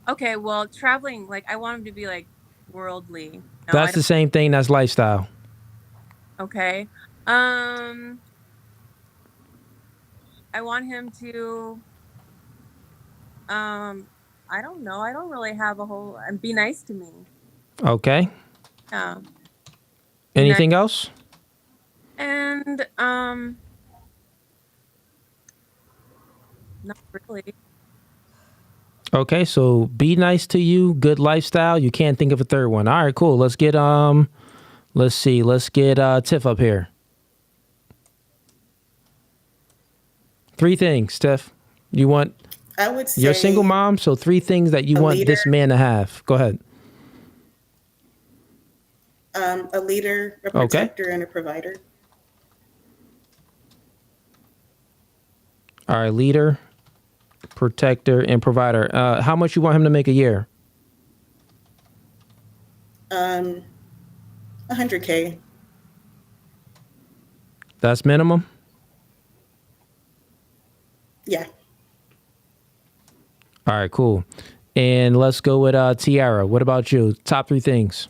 Speaker 3: Okay, well, traveling, like I want him to be like worldly. I
Speaker 1: That's
Speaker 3: don't.
Speaker 1: the same thing. That's lifestyle.
Speaker 3: Okay. I want him to I don't know. I don't really have a whole and be nice to me.
Speaker 1: Okay.
Speaker 3: Yeah. Be nice.
Speaker 1: Anything else?
Speaker 3: And not really.
Speaker 1: Okay, so be nice to you, good lifestyle. You can't think of a third one. All right, cool. Let's see. Let's get Tiff up here. Three things, Tiff. You want
Speaker 4: I would
Speaker 1: you're a single
Speaker 4: say
Speaker 1: mom, so three things that you
Speaker 4: a
Speaker 1: want
Speaker 4: leader,
Speaker 1: this man to have. Go ahead.
Speaker 4: a
Speaker 1: Okay.
Speaker 4: protector, and a provider.
Speaker 1: All right, leader, protector, and provider. How much you want him to make a year?
Speaker 4: Um, 100K.
Speaker 1: That's minimum.
Speaker 4: Yeah.
Speaker 1: All right, cool. And let's go with Tiara. What about you? Top three things.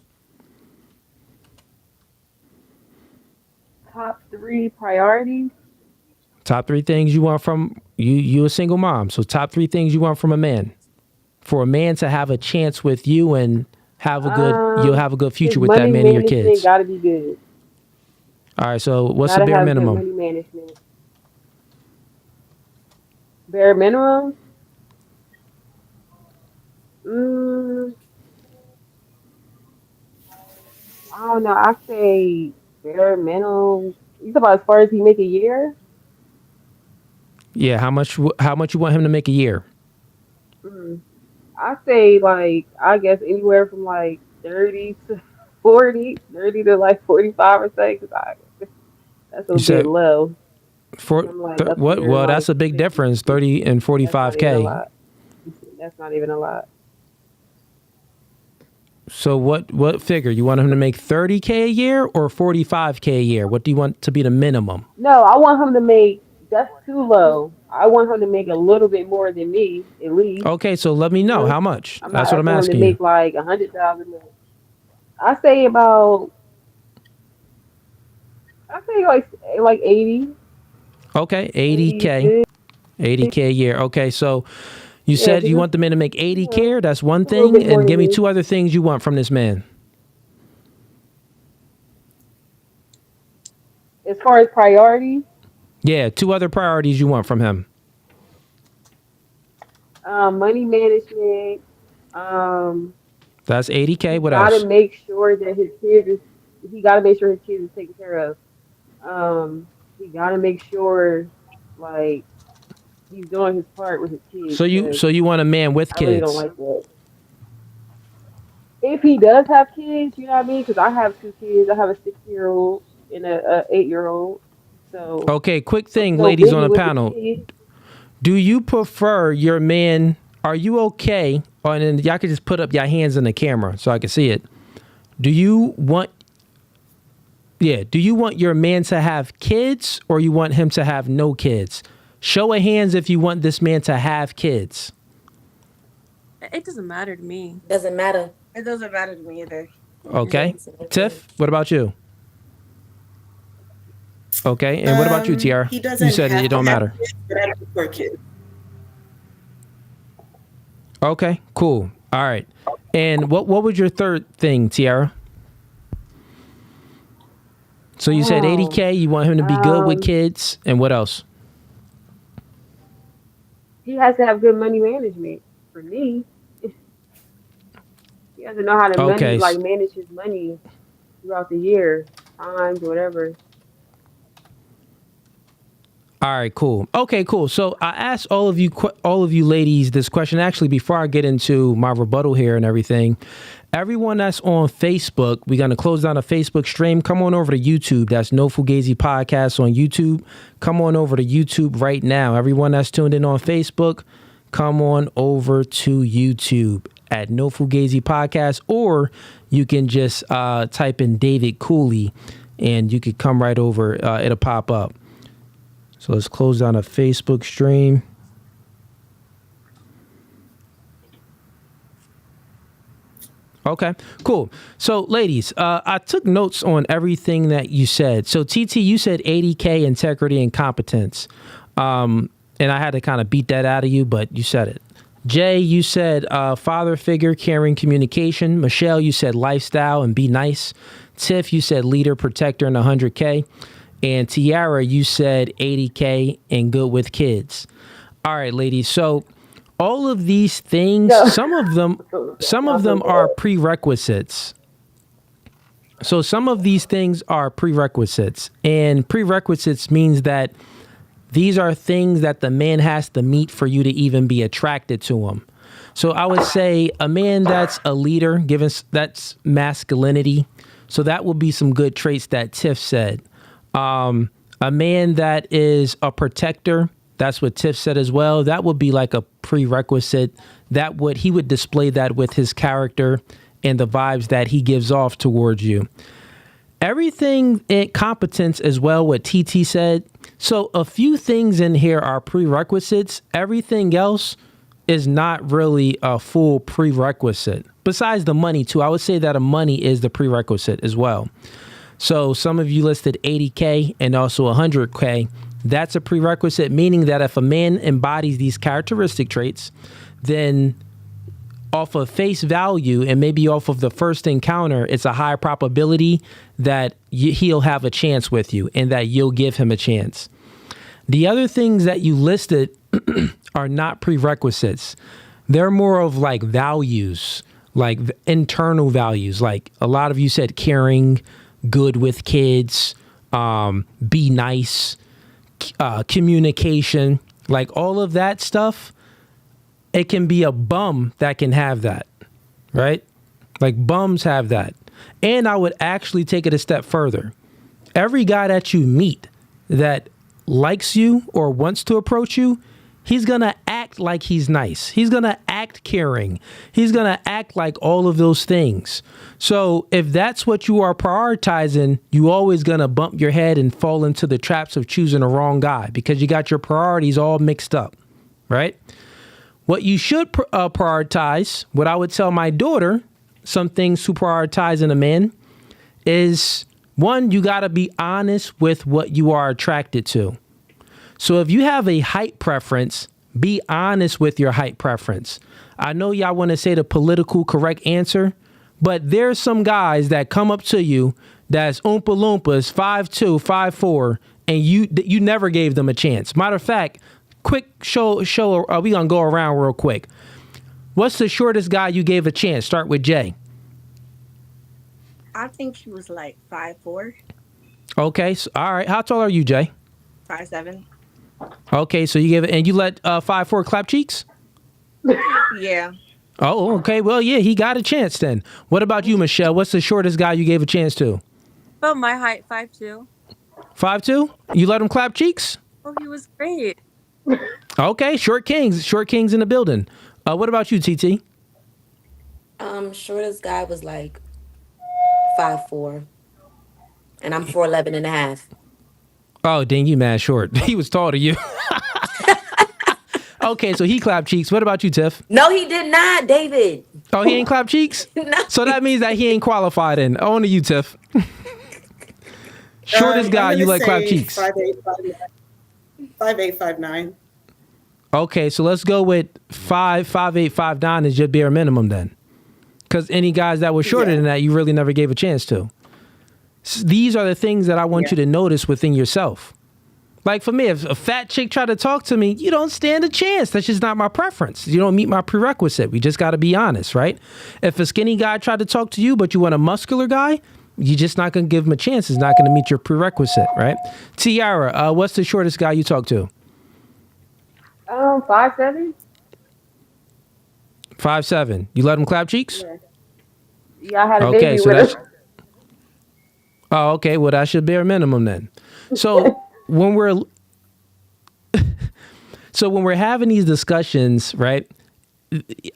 Speaker 5: Top three priorities.
Speaker 1: Top three things you want from you. You a single mom, so top three things you want from a man. For a man to have a chance with you and you'll have a good
Speaker 5: His
Speaker 1: future with that
Speaker 5: money
Speaker 1: man and your
Speaker 5: management
Speaker 1: kids.
Speaker 5: got to be good.
Speaker 1: All right, so what's the
Speaker 5: Got to
Speaker 1: bare
Speaker 5: have good
Speaker 1: minimum?
Speaker 5: money management. Bare minimum. Mm, I don't know. I say bare minimum. You talk about as far as he make a year?
Speaker 1: Yeah, how much you want him to make a year?
Speaker 5: Mm, I say like I guess anywhere from like 30 to 40, 30 to like 45 or say, because that's a
Speaker 1: You
Speaker 5: bit
Speaker 1: said
Speaker 5: low.
Speaker 1: for
Speaker 5: I'm like up
Speaker 1: what?
Speaker 5: here in
Speaker 1: Well, that's
Speaker 5: like
Speaker 1: a big
Speaker 5: 50.
Speaker 1: difference. 30 and
Speaker 5: That's not even a
Speaker 1: 45K.
Speaker 5: lot. That's not even a lot.
Speaker 1: So what figure? You want him to make 30K a year or 45K a year? What do you want to be the minimum?
Speaker 5: No, I want him to make, that's too low. I want him to make a little bit more than me, at least.
Speaker 1: Okay, so let me
Speaker 5: You
Speaker 1: know
Speaker 5: know,
Speaker 1: how much.
Speaker 5: I'm not
Speaker 1: That's what I'm
Speaker 5: asking him to
Speaker 1: asking you.
Speaker 5: make like 100,000. I say about, I say like 80,
Speaker 1: Okay,
Speaker 5: 80,
Speaker 1: 80K. 80K a year. Okay, so you
Speaker 5: yeah,
Speaker 1: said
Speaker 5: because
Speaker 1: you
Speaker 5: it's,
Speaker 1: want the man to make
Speaker 5: you
Speaker 1: 80K.
Speaker 5: know,
Speaker 1: That's one
Speaker 5: a little
Speaker 1: thing.
Speaker 5: bit more
Speaker 1: And
Speaker 5: than
Speaker 1: give me
Speaker 5: me.
Speaker 1: two other things you want from this man.
Speaker 5: As far as priorities,
Speaker 1: Yeah, two other priorities you want from him.
Speaker 5: money management, um,
Speaker 1: That's 80K.
Speaker 5: he
Speaker 1: What
Speaker 5: got to
Speaker 1: else?
Speaker 5: make sure that he got to make sure his kids is taken care of. He got to make sure, like, he's doing his part with his kids, because
Speaker 1: So you want a man with
Speaker 5: I really don't
Speaker 1: kids.
Speaker 5: like that. If he does have kids, you know what I mean? Because I have two kids. I have a 6-year-old and a 8-year-old. So
Speaker 1: Okay, quick
Speaker 5: I'm
Speaker 1: thing,
Speaker 5: so
Speaker 1: ladies on
Speaker 5: busy
Speaker 1: the
Speaker 5: with the
Speaker 1: panel.
Speaker 5: kids.
Speaker 1: Do you prefer your man? Are you okay? Oh, and then y'all could just put up your hands in the camera so I can see it. Do you want do you want your man to have kids or you want him to have no kids? Show of hands if you want this man to have kids.
Speaker 3: It doesn't matter to me.
Speaker 2: Doesn't matter.
Speaker 7: It doesn't matter to me either.
Speaker 1: Okay.
Speaker 2: Kids and
Speaker 1: Tiff,
Speaker 2: kids.
Speaker 1: what about you? Okay. And what about you, Tiara?
Speaker 4: He
Speaker 1: You
Speaker 4: doesn't
Speaker 1: said
Speaker 4: have
Speaker 1: it don't
Speaker 4: to have
Speaker 1: matter.
Speaker 4: kids, but I prefer kids.
Speaker 1: Okay, cool. All right. And what was your third thing, Tiara? So you said
Speaker 5: Oh,
Speaker 1: 80K, you want him to be good with
Speaker 5: um,
Speaker 1: kids, and what else?
Speaker 5: he has to have good money management. For me, he has to know how to
Speaker 1: Okay.
Speaker 5: manage his money throughout the year, times, whatever.
Speaker 1: All right, cool. Okay, cool. So I asked all of you ladies this question. Actually, before I get into my rebuttal here and everything, everyone that's on Facebook, we're gonna close down a Facebook stream. Come on over to YouTube. That's No Fugazi Podcast on YouTube. Come on over to YouTube right now. Everyone that's tuned in on Facebook, come on over to YouTube at No Fugazi Podcast, or you can just type in David Cooley, and you could come right over. It'll pop up. So let's close down a Facebook stream. Okay, cool. So, ladies, I took notes on everything that you said. So, TT, you said 80K, integrity, and competence. And I had to kind of beat that out of you, but you said it. Jay, you said father figure, caring, communication. Michelle, you said lifestyle and be nice. Tiff, you said leader, protector, and 100K. And Tiara, you said 80K and good with kids. All right, ladies. So all of these things,
Speaker 5: No.
Speaker 1: some of them are prerequisites. So some of these things are prerequisites, and prerequisites means that these are things that the man has to meet for you to even be attracted to him. So I would say a man that's a leader, that's masculinity. So that would be some good traits that Tiff said. A man that is a protector, that's what Tiff said as well. That would be like a prerequisite. He would display that with his character and the vibes that he gives off towards you. Everything in competence as well, what TT said. So a few things in here are prerequisites. Everything else is not really a full prerequisite. Besides the money too, I would say that a money is the prerequisite as well. So some of you listed 80K and also 100K. That's a prerequisite, meaning that if a man embodies these characteristic traits, then off of face value and maybe off of the first encounter, it's a high probability that he'll have a chance with you and that you'll give him a chance. The other things that you listed are not prerequisites. They're more of like values, like internal values. Like a lot of you said caring, good with kids, be nice, communication, like all of that stuff. It can be a bum that can have that, right? Like bums have that. And I would actually take it a step further. Every guy that you meet that likes you or wants to approach you, he's going to act like he's nice. He's going to act caring. He's going to act like all of those things. So if that's what you are prioritizing, you always going to bump your head and fall into the traps of choosing the wrong guy because you got your priorities all mixed up, right? What you should prioritize, what I would tell my daughter, some things to prioritize in a man is, one, you got to be honest with what you are attracted to. So if you have a height preference, be honest with your height preference. I know y'all want to say the political correct answer, but there's some guys that come up to you that's Oompa Loompas, 5'2", 5'4", and you never gave them a chance. Matter of fact, quick show. We gonna go around real quick. What's the shortest guy you gave a chance? Start with Jay.
Speaker 7: I think he was like 5'4",
Speaker 1: Okay, so, all right. How tall are you, Jay?
Speaker 7: 5'7".
Speaker 1: Okay, so you gave it, and you let 5'4" clap cheeks.
Speaker 7: Yeah.
Speaker 1: Oh, okay. Well, yeah, he got a chance then. What about you, Michelle? What's the shortest guy you gave a chance to?
Speaker 3: About my height, 5'2".
Speaker 1: 5'2"? You let him clap cheeks?
Speaker 3: Oh, he was great.
Speaker 1: Okay, short kings in the building. What about you, TT?
Speaker 2: Shortest guy was like 5'4", and I'm 4'11" and a half.
Speaker 1: Oh, dang, you mad short. He was taller than you. Okay, so he clapped cheeks. What about you, Tiff?
Speaker 2: No, he did not, David.
Speaker 1: Oh, he ain't clapped cheeks?
Speaker 2: No.
Speaker 1: So that means that he ain't qualified in. On to you, Tiff. Shortest guy, you like clap cheeks.
Speaker 4: 5'8", 5'8", 5'9".
Speaker 1: Okay, so let's go with 5'8", 5'9" is your bare minimum then. Because any guys that were shorter than that, you really never gave a chance to. These are the things that I want you to notice within yourself. Like for me, if a fat chick tried to talk to me, you don't stand a chance. That's just not my preference. You don't meet my prerequisite. We just got to be honest, right? If a skinny guy tried to talk to you, but you want a muscular guy, you're just not going to give him a chance. It's not going to meet your prerequisite, right? Tiara, what's the shortest guy you talk to?
Speaker 5: 5'7".
Speaker 1: 5'7". You let him clap cheeks?
Speaker 5: Yeah, I had a
Speaker 1: Okay,
Speaker 5: baby
Speaker 1: so
Speaker 5: with
Speaker 1: that's...
Speaker 5: him.
Speaker 1: Oh, okay. Well, that's your bare minimum then. So when we're having these discussions, right?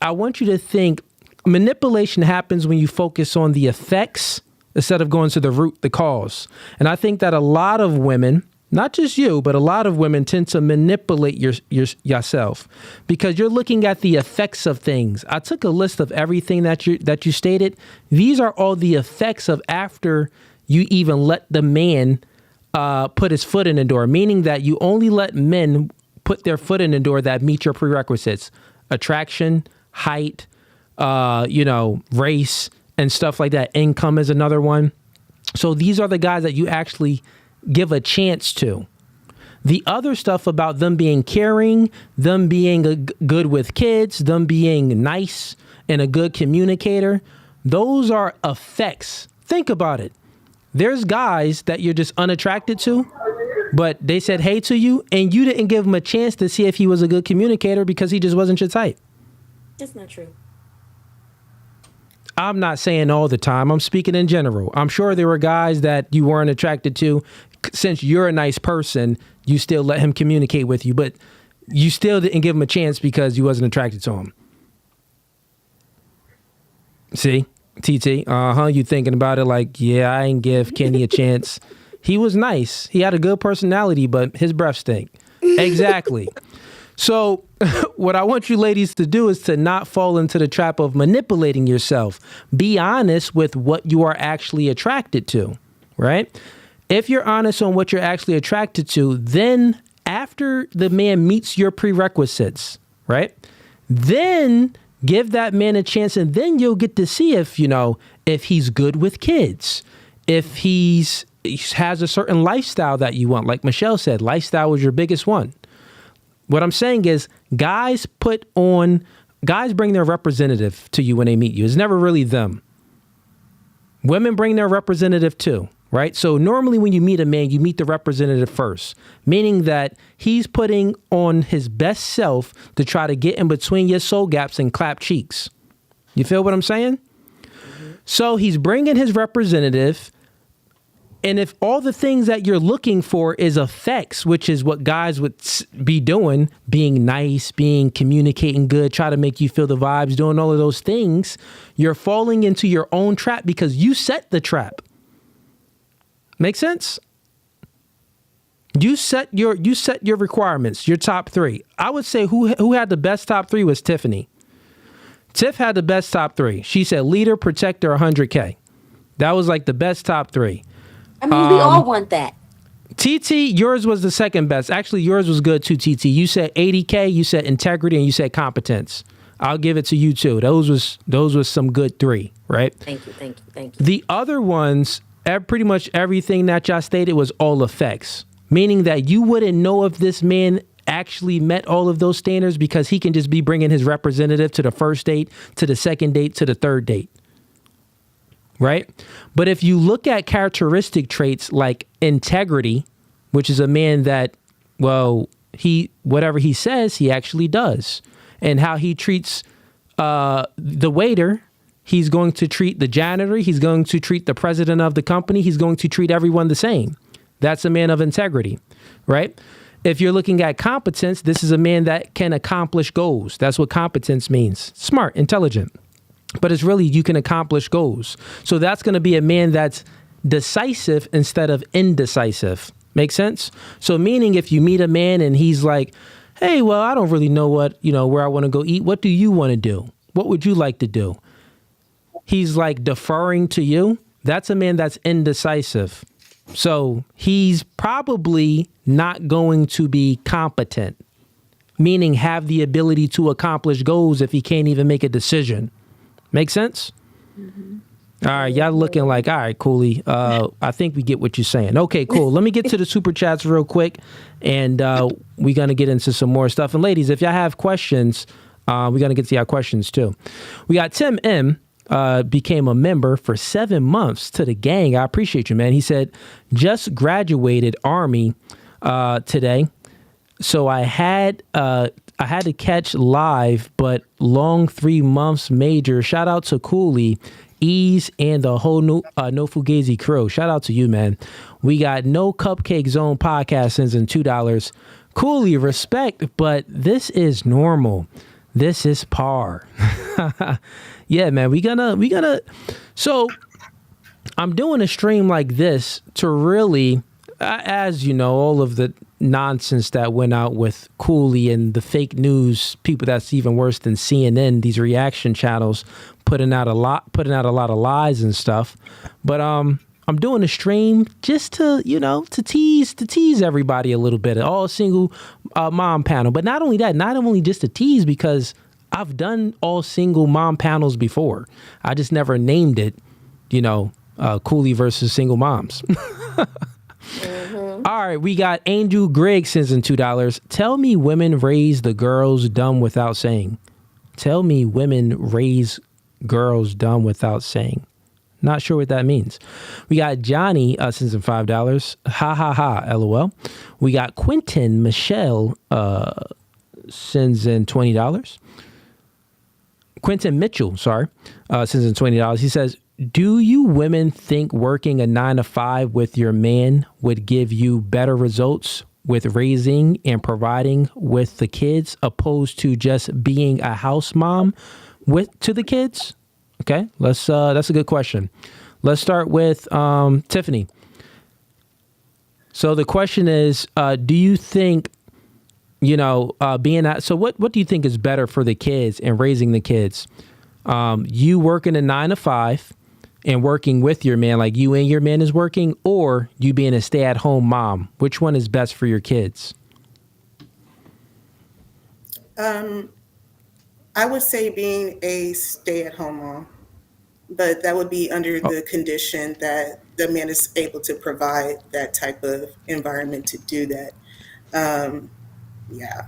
Speaker 1: I want you to think manipulation happens when you focus on the effects instead of going to the root, the cause. And I think that a lot of women, not just you, but a lot of women tend to manipulate yourself because you're looking at the effects of things. I took a list of everything that you stated. These are all the effects of after you even let the man put his foot in the door, meaning that you only let men put their foot in the door that meet your prerequisites: attraction, height, race, and stuff like that. Income is another one. So these are the guys that you actually give a chance to. The other stuff about them being caring, them being good with kids, them being nice and a good communicator, those are effects. Think about it. There's guys that you're just unattracted to, but they said hey to you and you didn't give him a chance to see if he was a good communicator because he just wasn't your type.
Speaker 2: That's not true.
Speaker 1: I'm not saying all the time. I'm speaking in general. I'm sure there were guys that you weren't attracted to. Since you're a nice person, you still let him communicate with you, but you still didn't give him a chance because you wasn't attracted to him. See? TT, you thinking about it like, yeah, I ain't give Kenny a chance. He was nice. He had a good personality, but his breath stink. Exactly. So what I want you ladies to do is to not fall into the trap of manipulating yourself. Be honest with what you are actually attracted to, right? If you're honest on what you're actually attracted to, then after the man meets your prerequisites, right? Then give that man a chance, and then you'll get to see if he's good with kids, if he has a certain lifestyle that you want. Like Michelle said, lifestyle was your biggest one. What I'm saying is guys bring their representative to you when they meet you. It's never really them. Women bring their representative too, right? So normally when you meet a man, you meet the representative first, meaning that he's putting on his best self to try to get in between your soul gaps and clap cheeks. You feel what I'm saying? Mm-hmm. So he's bringing his representative. And if all the things that you're looking for is effects, which is what guys would be doing, being nice, being communicating good, try to make you feel the vibes, doing all of those things, you're falling into your own trap because you set the trap. Make sense? You set your requirements, your top three. I would say who had the best top three was Tiffany. Tiff had the best top three. She said leader, protector, 100K. That was like the best top three.
Speaker 2: I mean, we all want that.
Speaker 1: TT, yours was the second best. Actually, yours was good too, TT. You said 80K, you said integrity, and you said competence. I'll give it to you too. Those was some good three, right?
Speaker 2: Thank you.
Speaker 1: The other ones, pretty much everything that y'all stated was all effects, meaning that you wouldn't know if this man actually met all of those standards because he can just be bringing his representative to the first date, to the second date, to the third date. Right? But if you look at characteristic traits like integrity, which is a man that, whatever he says, he actually does. And how he treats the waiter, he's going to treat the janitor, he's going to treat the president of the company, he's going to treat everyone the same. That's a man of integrity, right? If you're looking at competence, this is a man that can accomplish goals. That's what competence means. Smart, intelligent. but it's really you can accomplish goals. So that's going to be a man that's decisive instead of indecisive. Make sense? So meaning if you meet a man and he's like, hey, well, I don't really know where I want to go eat. What do you want to do? What would you like to do? He's like deferring to you. That's a man that's indecisive. So he's probably not going to be competent, meaning have the ability to accomplish goals if he can't even make a decision. Make sense? Mm-hmm. All right, y'all looking like, all right, Cooley. I think we get what you're saying. Okay, cool. Let me get to the super chats real quick, and we're going to get into some more stuff. And ladies, if y'all have questions, we're going to get to y'all questions too. We got Tim M. Became a member for 7 months to the gang. I appreciate you, man. He said, just graduated Army today, so I had to catch live, but long 3 months major. Shout out to Cooley, Ease, and the whole No Fugazee crew. Shout out to you, man. We got No Cupcake Zone podcast sends in $2. Cooley, respect, but this is normal. This is par. Yeah, man, we gonna. So I'm doing a stream like this to really, as you know, all of the nonsense that went out with Cooley and the fake news people that's even worse than CNN, these reaction channels putting out a lot of lies and stuff. But I'm doing a stream just to tease everybody a little bit, all single mom panel. But not only that, not only just to tease, because I've done all single mom panels before. I just never named it, Cooley versus single moms. All right, we got Angel Greg sends in $2. Tell me women raise the girls dumb without saying. Tell me women raise girls dumb without saying. Not sure what that means. We got Johnny sends in $5. Ha ha ha, LOL. We got Quentin Michelle sends in $20. Quentin Mitchell, sends in $20. He says, do you women think working a 9 to 5 with your man would give you better results with raising and providing with the kids opposed to just being a house mom to the kids? Okay, that's a good question. Let's start with Tiffany. So the question is, do you think, being that, so what do you think is better for the kids and raising the kids? You working a 9 to 5 and working with your man, like you and your man is working, or you being a stay-at-home mom? Which one is best for your kids?
Speaker 4: I would say being a stay-at-home mom, but that would be under the condition that the man is able to provide that type of environment to do that. Yeah.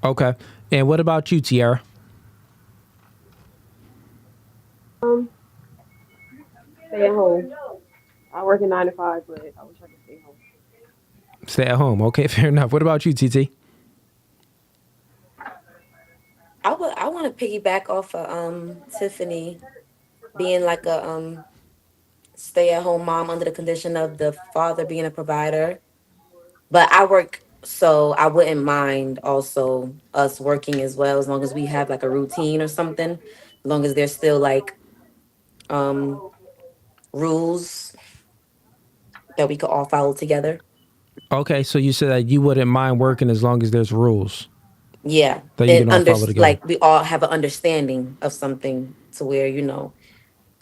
Speaker 1: Okay. And what about you, Tiara?
Speaker 5: Stay at home. I work a 9 to 5, but I wish I could stay home.
Speaker 1: Stay at home. Okay, fair enough. What about you, TT?
Speaker 2: I want to piggyback off of Tiffany being like a stay-at-home mom under the condition of the father being a provider. But I work, so I wouldn't mind also us working as well, as long as we have like a routine or something, as long as there's still like rules that we could all follow together.
Speaker 1: Okay, so you said that you wouldn't mind working as long as there's rules.
Speaker 2: Yeah,
Speaker 1: that you can all follow together.
Speaker 2: like we all have an understanding of something to where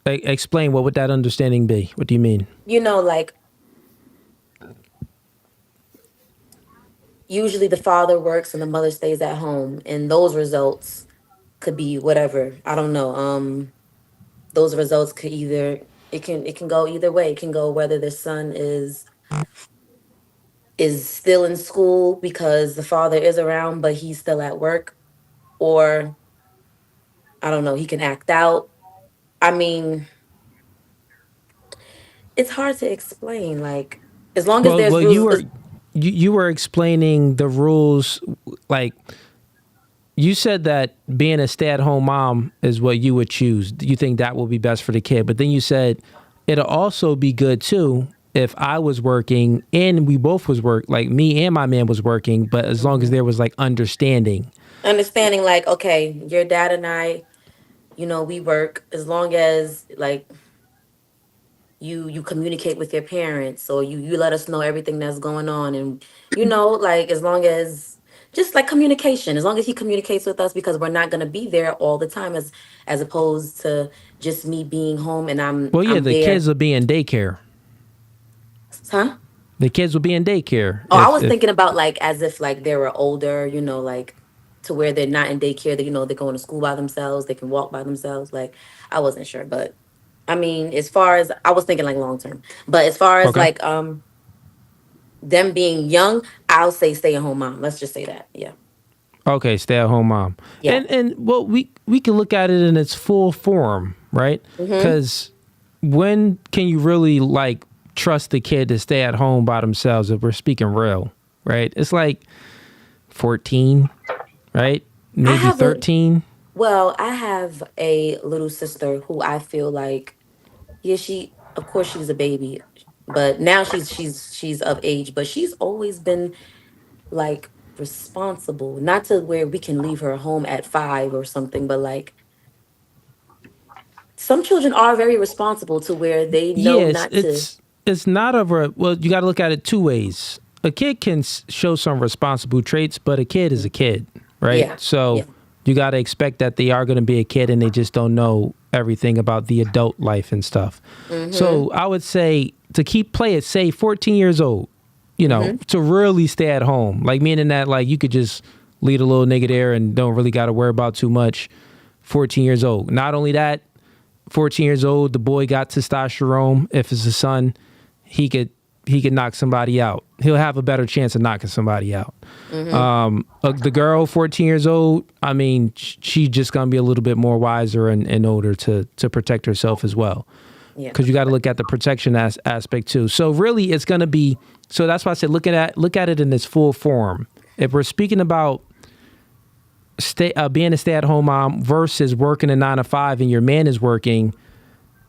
Speaker 1: Explain, what would that understanding be? What do you mean?
Speaker 2: Like usually the father works and the mother stays at home, and those results could be whatever. I don't know. Those results could it can go either way. It can go whether the son is still in school because the father is around but he's still at work, or I don't know, he can act out. I mean, it's hard to explain, like, as long as there's
Speaker 1: Well,
Speaker 2: rules.
Speaker 1: you were explaining the rules, like you said that being a stay-at-home mom is what you would choose. You think that will be best for the kid, but then you said it'll also be good too if I was working and we both was like me and my man was working, but as long as there was like understanding,
Speaker 2: Like, okay, your dad and I we work as long as like you communicate with your parents, or you let us know everything that's going on, and like as long as just like communication, as long as he communicates with us, because we're not going to be there all the time, as opposed to just me being home and i'm
Speaker 1: Well, yeah,
Speaker 2: i'm
Speaker 1: the
Speaker 2: there.
Speaker 1: kids will be in daycare.
Speaker 2: Huh?
Speaker 1: The kids will be in daycare
Speaker 2: Oh, I was
Speaker 1: if
Speaker 2: thinking about like as if like they were older, like to where they're not in daycare, that they're going to school by themselves, they can walk by themselves. Like I wasn't sure, but I mean, as far as I was thinking like long term, but as far as
Speaker 1: okay.
Speaker 2: like them being young, I'll say stay at home mom. Let's just say that. Yeah.
Speaker 1: Okay, stay at home mom.
Speaker 2: Yeah.
Speaker 1: And well, we can look at it in its full form, right?
Speaker 2: Mm-hmm.
Speaker 1: Cuz when can you really like trust the kid to stay at home by themselves if we're speaking real, right? It's like 14, right?
Speaker 2: I
Speaker 1: Maybe
Speaker 2: have a
Speaker 1: 13.
Speaker 2: well, I have a little sister who I feel like, yeah, she of course she's a baby, but now she's of age, but she's always been like responsible, not to where we can leave her home at 5 or something, but like some children are very responsible to where they know
Speaker 1: Yes,
Speaker 2: not to.
Speaker 1: it's not well, you got to look at it two ways. A kid can show some responsible traits, but a kid is a kid, right?
Speaker 2: Yeah.
Speaker 1: So
Speaker 2: Yeah.
Speaker 1: you got to expect that they are going to be a kid and they just don't know everything about the adult life and stuff.
Speaker 2: Mm-hmm.
Speaker 1: So I would say to play it safe, 14 years old,
Speaker 2: Mm-hmm.
Speaker 1: to really stay at home, like meaning that like you could just lead a little nigga there and don't really got to worry about too much. 14 years old. Not only that, 14 years old, the boy got testosterone. If it's a son, he could knock somebody out. He'll have a better chance of knocking somebody out.
Speaker 2: Mm-hmm.
Speaker 1: The girl, 14 years old, I mean, she's just gonna be a little bit more wiser and older to protect herself as well.
Speaker 2: Yeah.
Speaker 1: Because you got to look at the protection aspect too. So really, it's gonna be. So that's why I said look at it in its full form. If we're speaking about being a stay-at-home mom versus working a 9 to 5 and your man is working,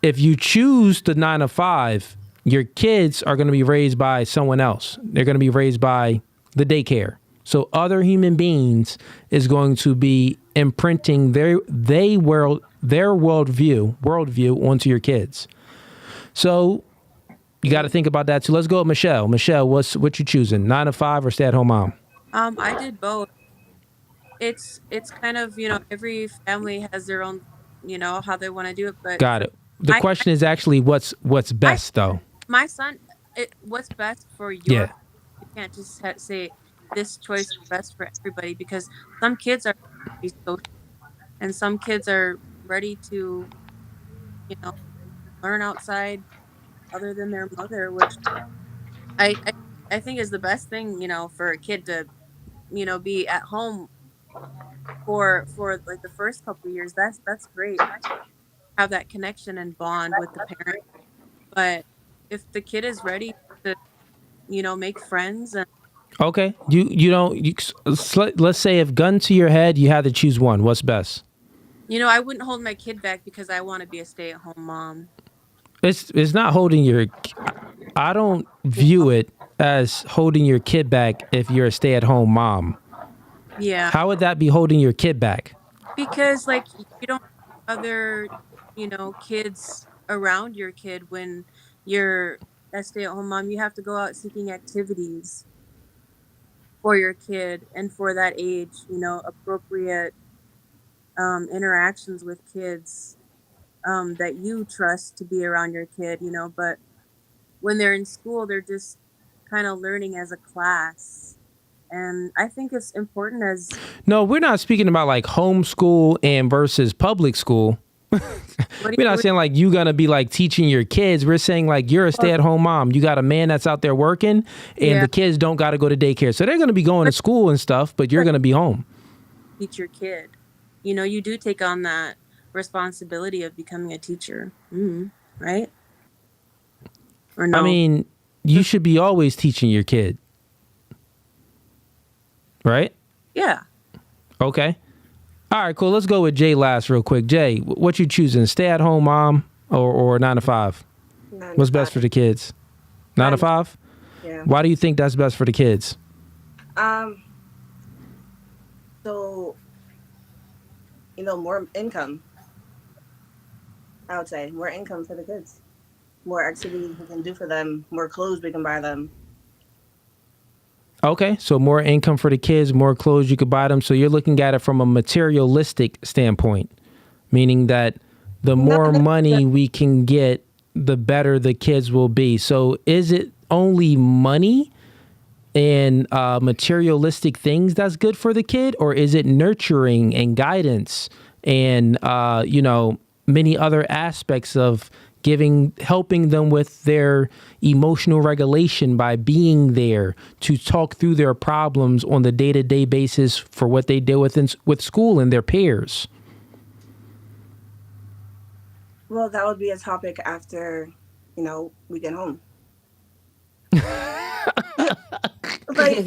Speaker 1: if you choose the 9 to 5, your kids are going to be raised by someone else. They're going to be raised by the daycare. So other human beings is going to be imprinting their worldview onto your kids. So you got to think about that too. Let's go with Michelle. Michelle, what you choosing? 9 to 5 or stay-at-home mom?
Speaker 3: I did both. It's kind of, every family has their own, how they want to do it. But
Speaker 1: Got
Speaker 3: for
Speaker 1: it. The
Speaker 3: my
Speaker 1: question is actually what's
Speaker 3: my
Speaker 1: best though.
Speaker 3: my son, what's best for your,
Speaker 1: Yeah.
Speaker 3: you can't just say this choice is best for everybody, because some kids are very social and some kids are ready to, you know, learn outside other than their mother, which I I, I think is the best thing, for a kid to, be at home for like the first couple of years. That's great. Have that connection and bond with the parent. But if the kid is ready to, make friends and
Speaker 1: Okay. You don't. Let's say if gun to your head, you had to choose one. What's best?
Speaker 3: I wouldn't hold my kid back because I want to be a stay-at-home mom.
Speaker 1: It's not holding your. I don't view it as holding your kid back if you're a stay-at-home mom.
Speaker 3: Yeah,
Speaker 1: How would that be holding your kid back?
Speaker 3: because like you don't have other, kids around your kid when you're a stay-at-home mom. You have to go out seeking activities for your kid and for that age, appropriate interactions with kids that you trust to be around your kid, but when they're in school, they're just kind of learning as a class. And I think it's important as
Speaker 1: No, we're not speaking about like homeschool and versus public school.
Speaker 3: what do
Speaker 1: We're not
Speaker 3: you
Speaker 1: saying like you gonna be like teaching your kids. We're saying like you're a
Speaker 3: well,
Speaker 1: stay-at-home mom. You got a man that's out there working, and
Speaker 3: yeah,
Speaker 1: the kids don't got to go to daycare. So they're gonna be going to
Speaker 3: but
Speaker 1: school and stuff, but you're
Speaker 3: but
Speaker 1: gonna be home.
Speaker 3: teach your kid. You do take on that responsibility of becoming a teacher, right? Or
Speaker 1: I
Speaker 3: no?
Speaker 1: mean, you should be always teaching your kid, right?
Speaker 3: Yeah.
Speaker 1: Okay. All right, cool. Let's go with Jay last real quick. Jay, what you choosing? Stay-at-home mom or 9 to 5?
Speaker 7: 9 to
Speaker 1: What's best
Speaker 7: 5.
Speaker 1: for the kids? Nine to
Speaker 7: 9 to 5.
Speaker 1: five?
Speaker 7: Yeah.
Speaker 1: Why do you think that's best for the kids?
Speaker 7: Um. So more income. I would say more income for the kids, more activities we can do for them, more clothes we can buy them.
Speaker 1: Okay, so more income for the kids, more clothes you could buy them. So you're looking at it from a materialistic standpoint, meaning that the
Speaker 7: Not
Speaker 1: more
Speaker 7: necessarily.
Speaker 1: money we can get, the better the kids will be. So is it only money and materialistic things that's good for the kid, or is it nurturing and guidance and many other aspects of helping them with their emotional regulation by being there to talk through their problems on the day-to-day basis for what they deal with school and their peers?
Speaker 7: Well, that would be a topic after, we get home. Like,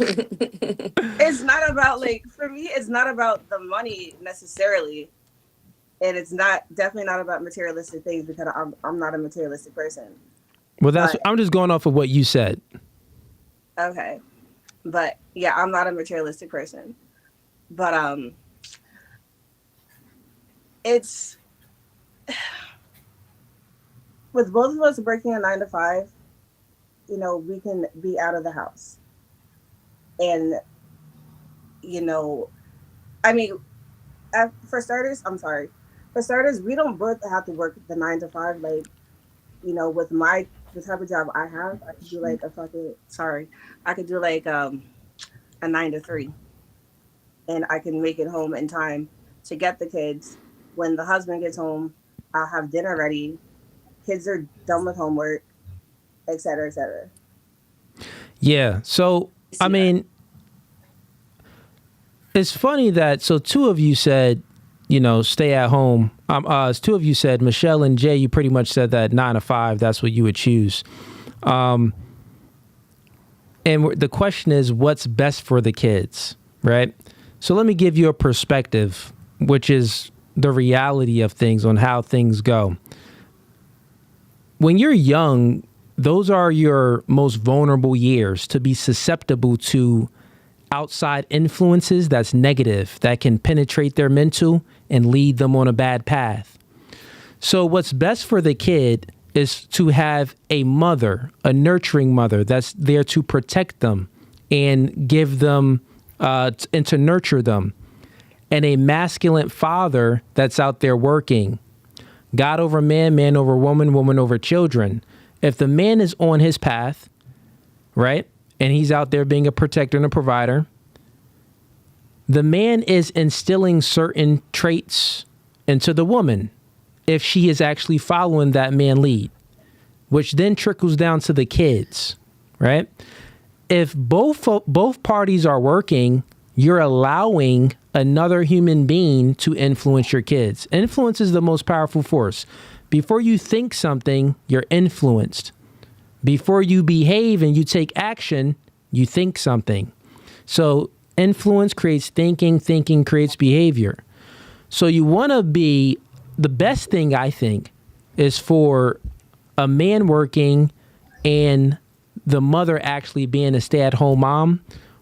Speaker 7: it's not about, like, for me, it's not about the money necessarily. And it's not definitely not about materialistic things because I'm not a materialistic person.
Speaker 1: Well,
Speaker 7: But
Speaker 1: I'm just going off of what you said.
Speaker 7: okay. But yeah, I'm not a materialistic person. But it's with both of us working a 9 to 5, we can be out of the house. And I mean, for starters, I'm sorry. For starters, we don't both have to work the 9 to 5. Like, with the type of job I have, I could do like I could do like a 9 to 3, and I can make it home in time to get the kids. When the husband gets home, I'll have dinner ready. Kids are done with homework, et cetera, et cetera.
Speaker 1: Yeah. So, I
Speaker 2: See that.
Speaker 1: mean, it's funny that two of you said, stay at home. Two of you said, Michelle and Jay, you pretty much said that 9 to 5, that's what you would choose. And the question is, what's best for the kids, right? So let me give you a perspective, which is the reality of things on how things go. When you're young, those are your most vulnerable years to be susceptible to outside influences that's negative, that can penetrate their mental and lead them on a bad path. So what's best for the kid is to have a mother, a nurturing mother that's there to protect them and give them and to nurture them, and a masculine father that's out there working. God over man, man over woman, woman over children. If the man is on his path, right, and he's out there being a protector and a provider, the man is instilling certain traits into the woman if she is actually following that man lead, which then trickles down to the kids, right? If both parties are working, you're allowing another human being to influence your kids. Influence is the most powerful force. Before you think something, you're influenced. Before you behave and you take action, you think something. So influence creates thinking, thinking creates behavior. So you want to be, the best thing I think is for a man working and the mother actually being a stay-at-home mom,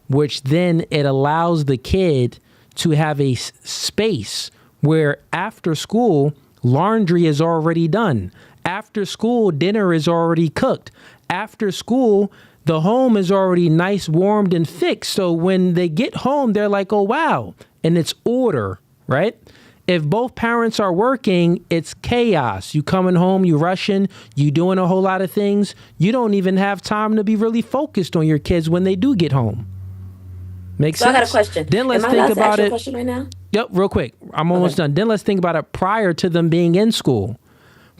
Speaker 1: which then it allows the kid to have a space where after school, laundry is already done. After school, dinner is already cooked. After school, the home is already nice, warmed, and fixed. So when they get home, they're like, oh, wow. And it's order, right? If both parents are working, it's chaos. You coming home, you rushing, you doing a whole lot of things. You don't even have time to be really focused on your kids when they do get home. Makes
Speaker 2: So I got a
Speaker 1: sense?
Speaker 2: question.
Speaker 1: Then let's
Speaker 2: Am I
Speaker 1: think
Speaker 2: allowed to ask
Speaker 1: about
Speaker 2: you a
Speaker 1: it.
Speaker 2: question right now?
Speaker 1: Yep, real quick. I'm almost
Speaker 2: Okay.
Speaker 1: done. Then let's think about it prior to them being in school.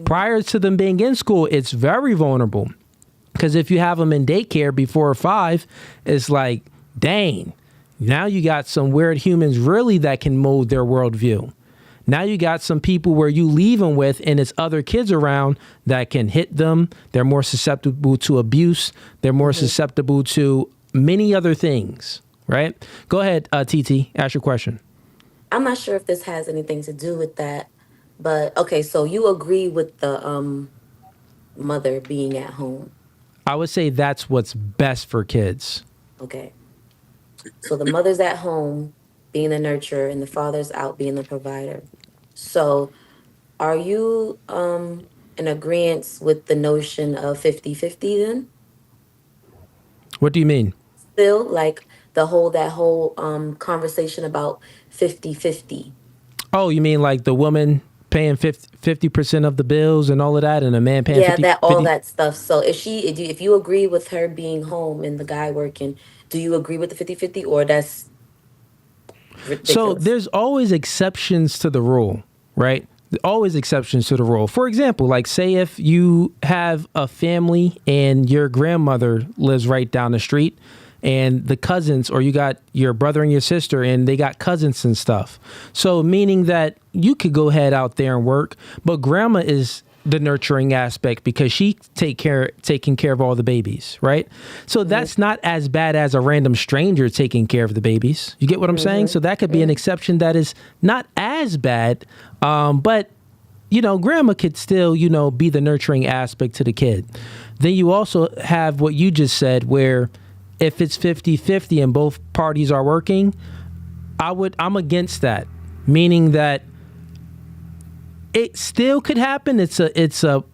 Speaker 1: Prior to them being in school, it's very vulnerable. Because if you have them in daycare before 5, it's like, dang, now you got some weird humans really that can mold their worldview. Now you got some people where you leave them with and it's other kids around that can hit them. They're more susceptible to abuse. They're more susceptible to many other things, right? Go ahead, TT, ask your question.
Speaker 2: I'm not sure if this has anything to do with that, but okay, so you agree with the mother being at home.
Speaker 1: I would say that's what's best for kids.
Speaker 2: Okay. So the mother's at home being the nurturer and the father's out being the provider. So Are you in agreement with the notion of 50-50 then?
Speaker 1: What do you mean?
Speaker 2: Still, like that whole conversation about 50-50.
Speaker 1: Oh, you mean like the woman paying 50% of the bills and all of that, and a man paying
Speaker 2: Yeah,
Speaker 1: 50
Speaker 2: that all
Speaker 1: 50?
Speaker 2: that stuff. So if you agree with her being home and the guy working, do you agree with the 50-50, or that's
Speaker 1: So
Speaker 2: ridiculous?
Speaker 1: there's always exceptions to the rule, right? Always exceptions to the rule. For example, like say if you have a family and your grandmother lives right down the street, and the cousins, or you got your brother and your sister and they got cousins and stuff. So meaning that you could go ahead out there and work, but grandma is the nurturing aspect because she taking care of all the babies, right? So that's not as bad as a random stranger taking care of the babies. You get what I'm saying? So that could be an exception that is not as bad, but grandma could still, be the nurturing aspect to the kid. Then you also have what you just said, where if it's 50-50 and both parties are working, I'm against that. Meaning that it still could happen. It's a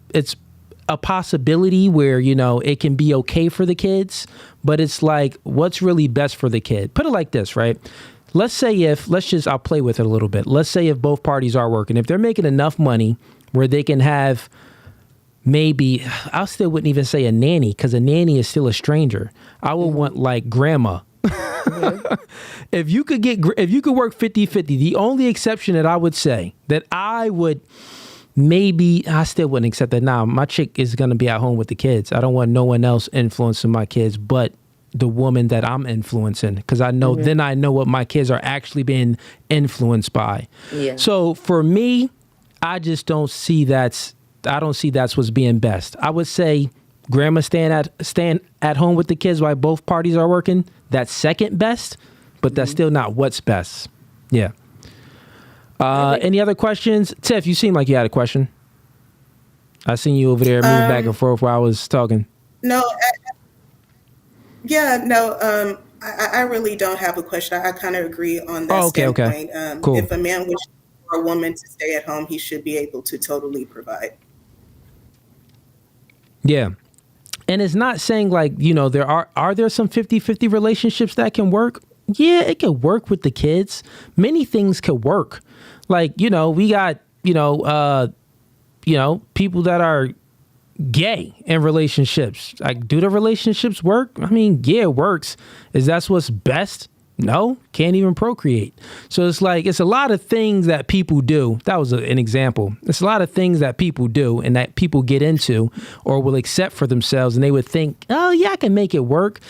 Speaker 1: possibility where, it can be okay for the kids, but it's like, what's really best for the kid? Put it like this, right? I'll play with it a little bit. Let's say if both parties are working, if they're making enough money where they can have maybe, I still wouldn't even say a nanny, because a nanny is still a stranger. I would want like grandma. If you could work 50-50, the only exception that I would say that I still wouldn't accept that. Nah, my chick is going to be at home with the kids. I don't want no one else influencing my kids but the woman that I'm influencing, because I know then I know what my kids are actually being influenced by.
Speaker 2: Yeah.
Speaker 1: So for me, I just don't see that's what's being best. I would say grandma staying at home with the kids while both parties are working. That's second best, but that's still not what's best. Yeah. Any other questions? Tiff, you seem like you had a question. I seen you over there move back and forth while I was talking.
Speaker 4: No, yeah, no, I really don't have a question. I kind of agree on that
Speaker 1: Oh, okay.
Speaker 4: standpoint.
Speaker 1: Cool.
Speaker 4: If a man wishes for a woman to stay at home, he should be able to totally provide.
Speaker 1: Yeah. And it's not saying like, are there some 50-50 relationships that can work? Yeah, it could work with the kids. Many things could work. Like, we got, people that are gay in relationships. Like, do the relationships work? I mean, yeah, it works. Is that what's best? No, can't even procreate. So it's like, it's a lot of things that people do. That was an example. It's a lot of things that people do and that people get into or will accept for themselves. And they would think, oh yeah, I can make it work.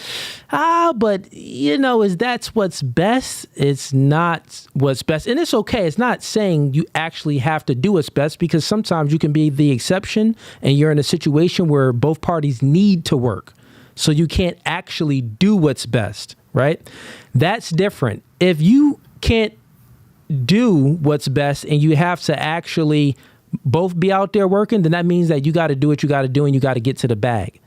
Speaker 1: But is that's what's best? It's not what's best. And it's okay. It's not saying you actually have to do what's best, because sometimes you can be the exception and you're in a situation where both parties need to work. So you can't actually do what's best, right? That's different. If you can't do what's best and you have to actually both be out there working, then that means that you got to do what you got to do and you got to get to the bag.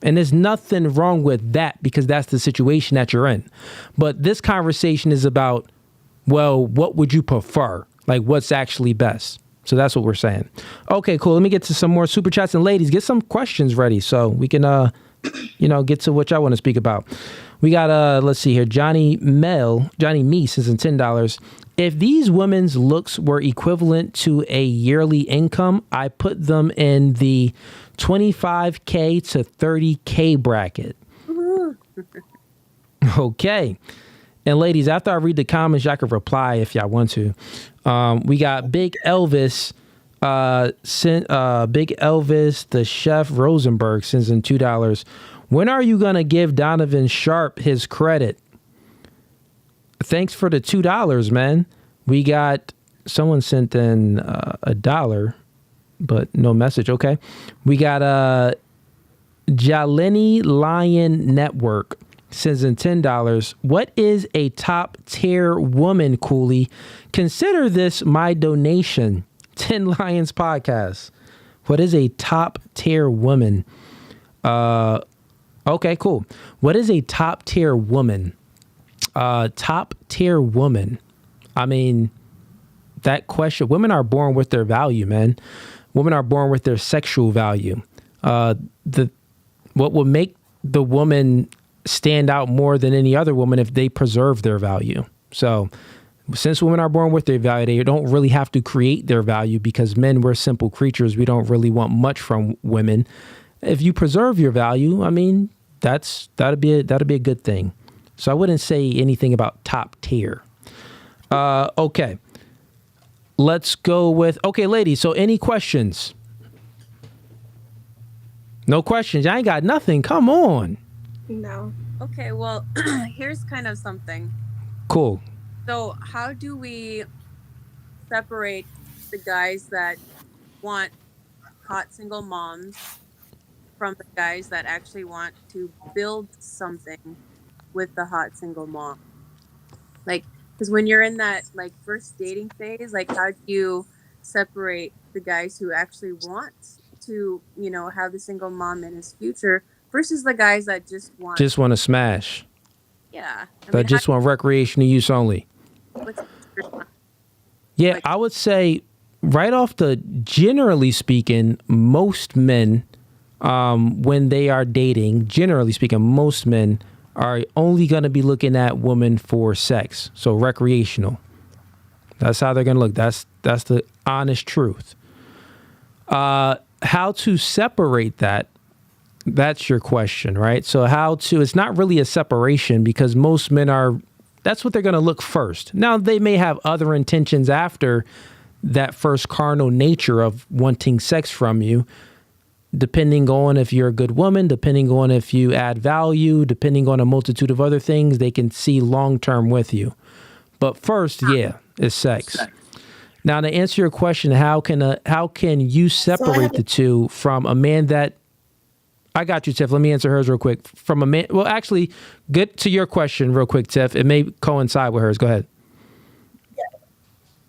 Speaker 1: And there's nothing wrong with that, because that's the situation that you're in. But this conversation is about, well, what would you prefer? Like, what's actually best? So that's what we're saying. Okay, cool. Let me get to some more super chats. And ladies, get some questions ready so we can get to what y'all want to speak about. We got, let's see here, Johnny Me says in $10. If these women's looks were equivalent to a yearly income, I put them in the $25K to $30K bracket. Okay. And ladies, after I read the comments, y'all can reply if y'all want to. We got Big Elvis. Big Elvis, the chef Rosenberg, sends in $2. When are you going to give Donovan Sharp his credit? Thanks for the $2, man. We got someone sent in $1, but no message. Okay. We got Jalini Lion Network sends in $10. What is a top tier woman, Cooley? Consider this my donation. 10 Lions Podcast. What is a top tier woman? Okay, cool. What is a top tier woman? Top tier woman. I mean, that question, women are born with their value, man. Women are born with their sexual value. The what will make the woman stand out more than any other woman if they preserve their value. So since women are born with their value, they don't really have to create their value because men, we're simple creatures. We don't really want much from women. If you preserve your value, I mean, that'd be a good thing. So I wouldn't say anything about top tier. Okay. Let's go with, okay, ladies. So any questions? No questions. I ain't got nothing. Come on.
Speaker 7: No.
Speaker 3: Okay, well, here's kind of something.
Speaker 1: Cool.
Speaker 3: So, how do we separate the guys that want hot single moms from the guys that actually want to build something with the hot single mom? Like, because when you're in that like first dating phase, like, how do you separate the guys who actually want to, have the single mom in his future versus the guys that just want
Speaker 1: to smash.
Speaker 3: Yeah.
Speaker 1: That just want recreational use only.
Speaker 3: What's
Speaker 1: Yeah,
Speaker 3: like,
Speaker 1: I would say right off the, generally speaking, most men, when they are dating, generally speaking, most men are only going to be looking at women for sex. So recreational. That's how they're going to look. That's the honest truth. How to separate that? That's your question, right? So it's not really a separation because most men that's what they're going to look first. Now, they may have other intentions after that first carnal nature of wanting sex from you, depending on if you're a good woman, depending on if you add value, depending on a multitude of other things, they can see long-term with you. But first, it's sex. Now, to answer your question, how can you separate the two from a man that, I got you, Tiff. Let me answer hers real quick. From a man, well, actually, get to your question real quick, Tiff. It may coincide with hers. Go ahead.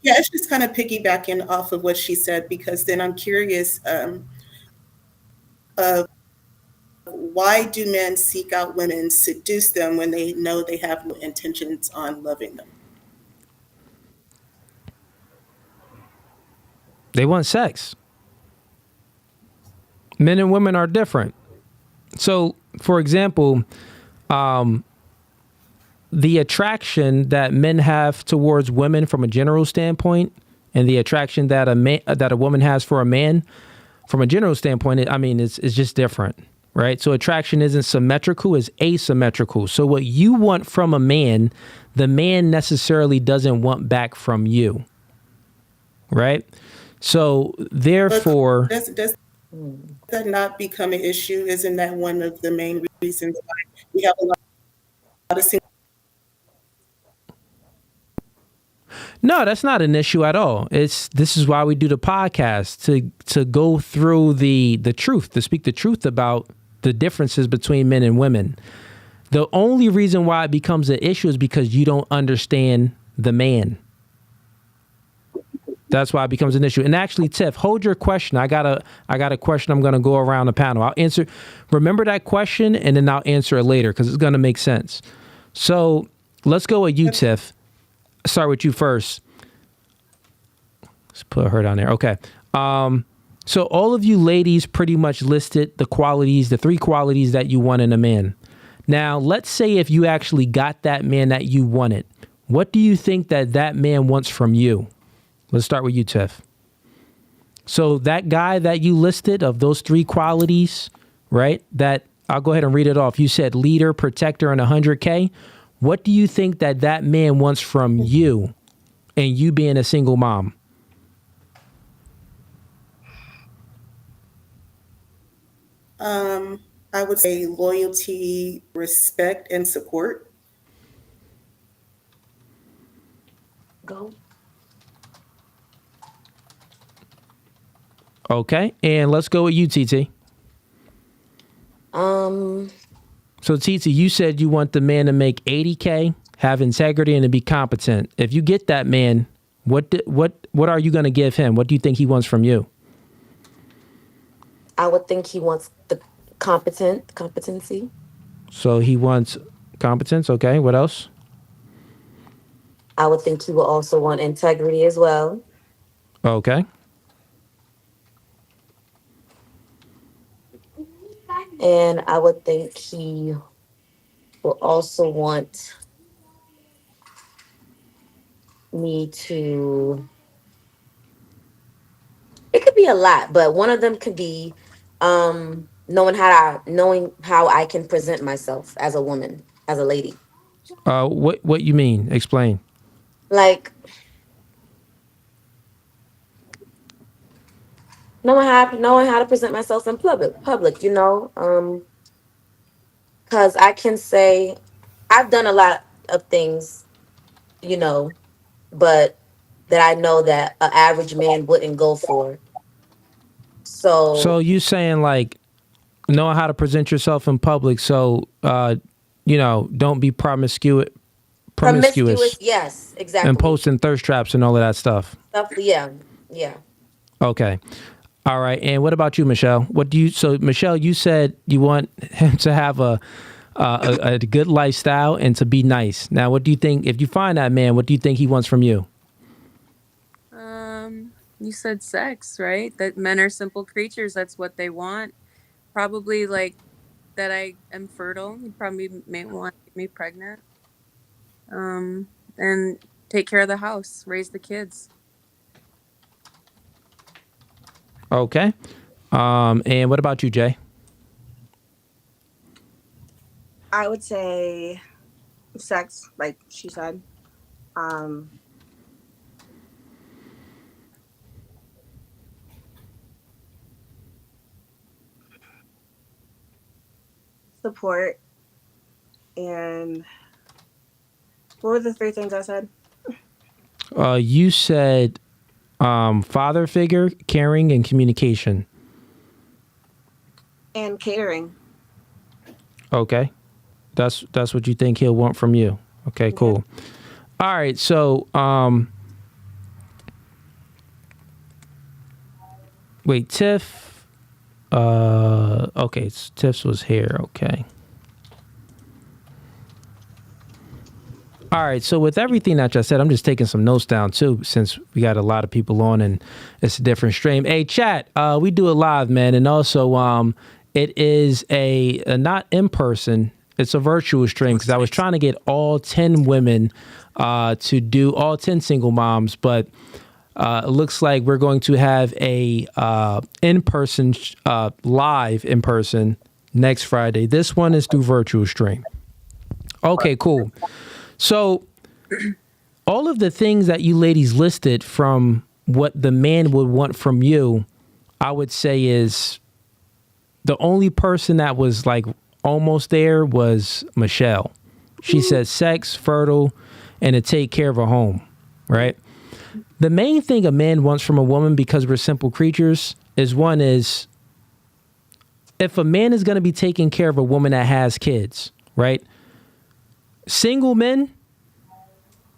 Speaker 4: Yeah, it's just kind of piggybacking off of what she said, because then I'm curious of why do men seek out women, seduce them when they know they have no intentions on loving them?
Speaker 1: They want sex. Men and women are different. So, for example, the attraction that men have towards women from a general standpoint, and the attraction that a woman has for a man from a general standpoint, it's just different, right? So attraction isn't symmetrical; it's asymmetrical. So what you want from a man, the man necessarily doesn't want back from you, right? So therefore,
Speaker 4: does that not become an issue? Isn't that one of the main reasons why we have a lot of single?
Speaker 1: No, that's not an issue at all. This is why we do the podcast, to go through the truth, to speak the truth about the differences between men and women. The only reason why it becomes an issue is because you don't understand the man. That's why it becomes an issue. And actually, Tiff, hold your question. I got a question. I'm going to go around the panel. I'll answer. Remember that question, and then I'll answer it later because it's going to make sense. So let's go with you, Tiff. Start with you first. Let's put her down there. Okay. So all of you ladies pretty much listed the three qualities that you want in a man. Now, let's say if you actually got that man that you wanted, what do you think that man wants from you? Let's start with you, Tiff. So that guy that you listed of those three qualities, right? That I'll go ahead and read it off. You said leader, protector, and 100K. What do you think that man wants from you, and you being a single mom?
Speaker 4: I would say loyalty, respect, and support.
Speaker 2: Go.
Speaker 1: Okay, and let's go with you, TT. So TT, you said you want the man to make 80K, have integrity, and to be competent. If you get that man, what are you going to give him? What do you think he wants from you?
Speaker 2: I would think he wants the competency.
Speaker 1: So he wants competence. Okay, what else?
Speaker 2: I would think he will also want integrity as well.
Speaker 1: Okay.
Speaker 2: And I would think he will also want me to, it could be a lot, but one of them could be knowing how I can present myself as a woman, as a lady.
Speaker 1: What you mean? Explain.
Speaker 2: Like knowing how to present myself in public, cuz I can say I've done a lot of things, you know, but that I know that an average man wouldn't go for.
Speaker 1: So
Speaker 2: So
Speaker 1: you saying like knowing how to present yourself in public. So don't be promiscuous
Speaker 2: promiscuous, yes,
Speaker 1: and
Speaker 2: exactly.
Speaker 1: posting thirst traps and all of that stuff.
Speaker 2: Stuff, yeah, yeah.
Speaker 1: Okay. All right. And what about you, Michelle? What do you? So Michelle, you said you want him to have a good lifestyle and to be nice. Now, what do you think? If you find that man, what do you think he wants from you?
Speaker 3: You said sex, right? That men are simple creatures. That's what they want. Probably like that I am fertile. He probably may want to get me pregnant. And take care of the house, raise the kids.
Speaker 1: Okay. And what about you, Jay?
Speaker 7: I would say sex, like she said. Um, Support, and what were the three things I said?
Speaker 1: You said father figure, caring, and communication.
Speaker 7: And catering.
Speaker 1: Okay. That's what you think he'll want from you. Okay, cool. All right, so wait, Tiff. Okay, Tiff's was here. Okay. All right, so with everything that I said, I'm just taking some notes down too, since we got a lot of people on and it's a different stream. Hey, chat, we do it live, man, and also it is a not in person. It's a virtual stream because I was trying to get all 10 women to do all 10 single moms, but it looks like we're going to have a in-person live in person next Friday. This one is through virtual stream. Okay, cool. So all of the things that you ladies listed from what the man would want from you, I would say is the only person that was like almost there was Michelle. She said sex, fertile, and to take care of a home, right? The main thing a man wants from a woman, because we're simple creatures, is if a man is going to be taking care of a woman that has kids, right? Single men,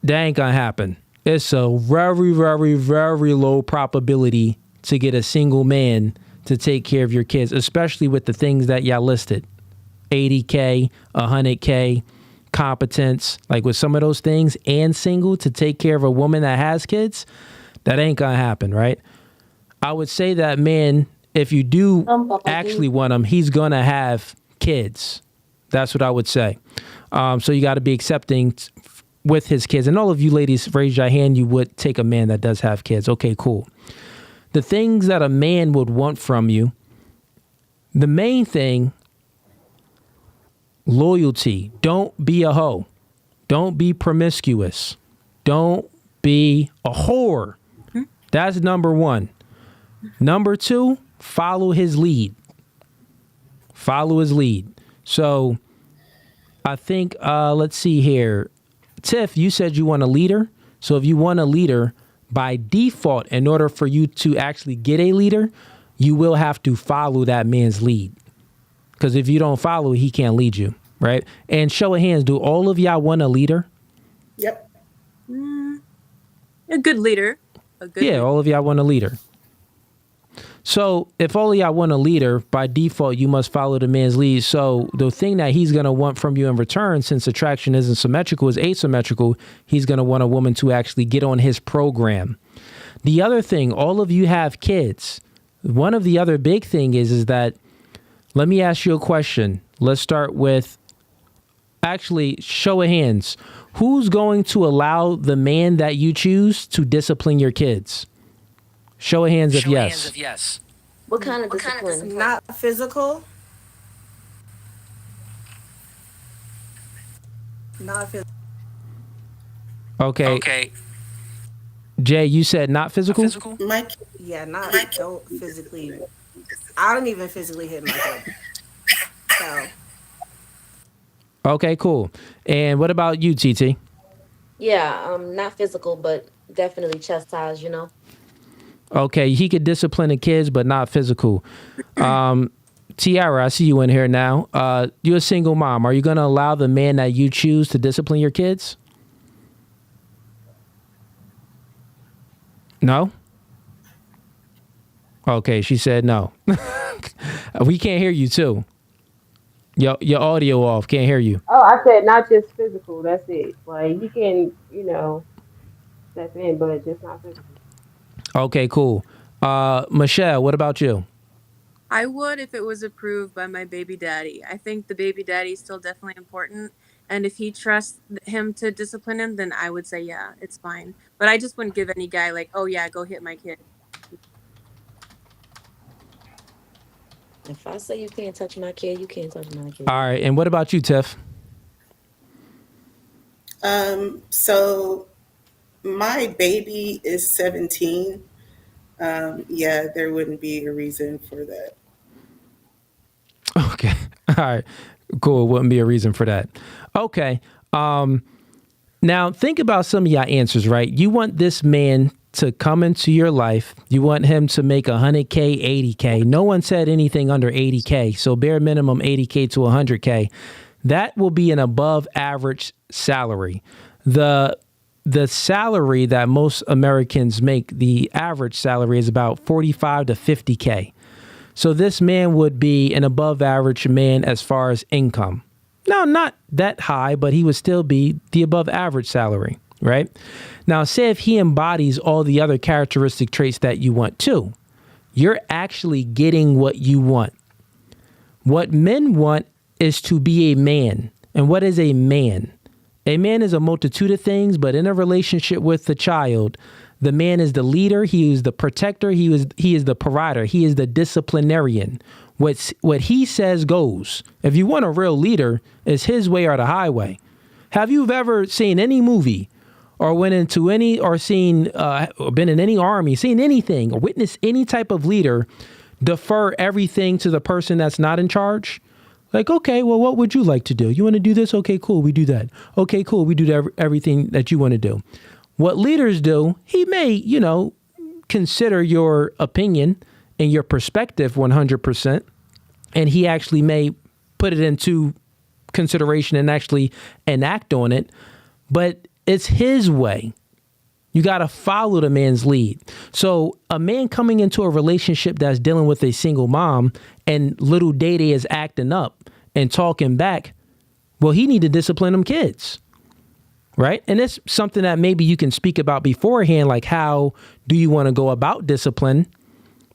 Speaker 1: that ain't gonna happen. It's a very, very, very low probability to get a single man to take care of your kids, especially with the things that y'all listed. 80K, 100K, competence, like with some of those things, and single to take care of a woman that has kids, that ain't gonna happen, right? I would say that man, if you do actually want him, he's gonna have kids. That's what I would say. So you got to be accepting with his kids. And all of you ladies, raise your hand. You would take a man that does have kids. Okay, cool. The things that a man would want from you, the main thing, loyalty. Don't be a hoe. Don't be promiscuous. Don't be a whore. That's number one. Number two, follow his lead. Follow his lead. So I think, let's see here. Tiff, you said you want a leader. So if you want a leader, by default, in order for you to actually get a leader, you will have to follow that man's lead. Because if you don't follow, he can't lead you, right? And show of hands, do all of y'all want a leader?
Speaker 4: Yep.
Speaker 3: A good leader.
Speaker 1: All of y'all want a leader. So if only I want a leader, by default, you must follow the man's lead. So the thing that he's going to want from you in return, since attraction isn't symmetrical, is asymmetrical, he's going to want a woman to actually get on his program. The other thing, all of you have kids. One of the other big thing is that, let me ask you a question. Let's start with, actually, show of hands. Who's going to allow the man that you choose to discipline your kids? Show of hands if yes.
Speaker 2: What kind of discipline?
Speaker 7: Not physical. Not physical.
Speaker 1: Okay. Jay, you said not physical?
Speaker 4: My kid,
Speaker 7: Yeah, don't physically. I don't even physically hit my kid. So
Speaker 1: Okay, cool. And what about you, TT?
Speaker 2: Yeah, not physical, but definitely chastise, you know.
Speaker 1: Okay, he could discipline the kids, but not physical. Tiara, I see you in here now. You're a single mom. Are you going to allow the man that you choose to discipline your kids? No? Okay, she said no. We can't hear you too. Your audio off. Can't hear you.
Speaker 5: Oh, I said not just physical. That's it. Like he can, step in, but just not physical.
Speaker 1: Okay, cool. Michelle, what about you?
Speaker 3: I would if it was approved by my baby daddy. I think the baby daddy is still definitely important. And if he trusts him to discipline him, then I would say, yeah, it's fine. But I just wouldn't give any guy like, oh, yeah, go hit my kid.
Speaker 2: If I say you can't touch my kid, you can't touch my kid.
Speaker 1: All right. And what about you, Tiff?
Speaker 4: So my baby is 17. Yeah, there wouldn't be a reason for that.
Speaker 1: Okay. All right. Cool. Wouldn't be a reason for that. Okay. Now think about some of your answers, right? You want this man to come into your life. You want him to make 100K, 80K. No one said anything under 80K. So bare minimum 80K to 100K. That will be an above average salary. The salary that most Americans make, the average salary is about 45 to 50K. So this man would be an above average man as far as income. Now, not that high, but he would still be the above average salary, right? Now, say if he embodies all the other characteristic traits that you want too, you're actually getting what you want. What men want is to be a man. And what is a man? A man is a multitude of things, but in a relationship with the child, the man is the leader, he is the protector, he is the provider, he is the disciplinarian. What he says goes. If you want a real leader, it's his way or the highway. Have you ever seen any movie or went into any or seen or been in any army, seen anything or witnessed any type of leader defer everything to the person that's not in charge? Like, okay, well, what would you like to do? You want to do this? Okay, cool. We do that. Okay, cool. We do everything that you want to do. What leaders do, he may, consider your opinion and your perspective 100%. And he actually may put it into consideration and actually enact on it. But it's his way. You got to follow the man's lead. So a man coming into a relationship that's dealing with a single mom and little Day-Day is acting up and talking back, well, he need to discipline them kids, right? And it's something that maybe you can speak about beforehand, like how do you want to go about discipline?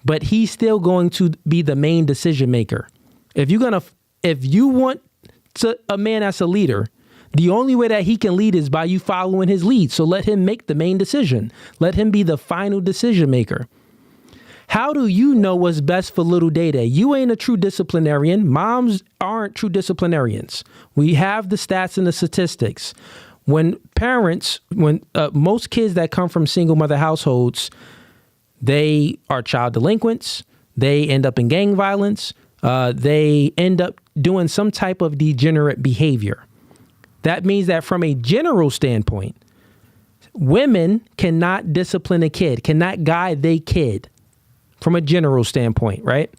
Speaker 1: But he's still going to be the main decision maker. If you want a man that's a leader, the only way that he can lead is by you following his lead. So let him make the main decision. Let him be the final decision maker. How do you know what's best for little Day-Day? You ain't a true disciplinarian. Moms aren't true disciplinarians. We have the stats and the statistics. When most kids that come from single mother households, they are child delinquents. They end up in gang violence. They end up doing some type of degenerate behavior. That means that from a general standpoint, women cannot discipline a kid, cannot guide their kid from a general standpoint, right?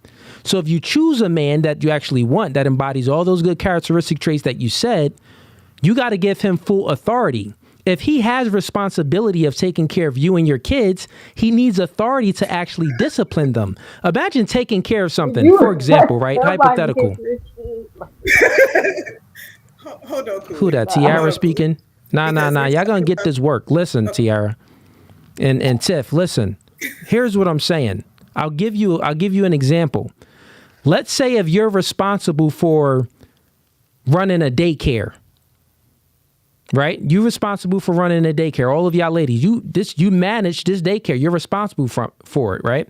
Speaker 1: So if you choose a man that you actually want, that embodies all those good characteristic traits that you said, you got to give him full authority. if he has responsibility of taking care of you and your kids, he needs authority to actually discipline them. Imagine taking care of something, for example, right? Hypothetical.
Speaker 4: Hold on, Cooley.
Speaker 1: Who that? Tiara speaking? Nah. Y'all gonna get this work. Listen, Tiara and Tiff, listen. Here's what I'm saying. I'll give you an example. Let's say if you're responsible for running a daycare, right? You're responsible for running a daycare. All of y'all ladies, you manage this daycare. You're responsible for it, right?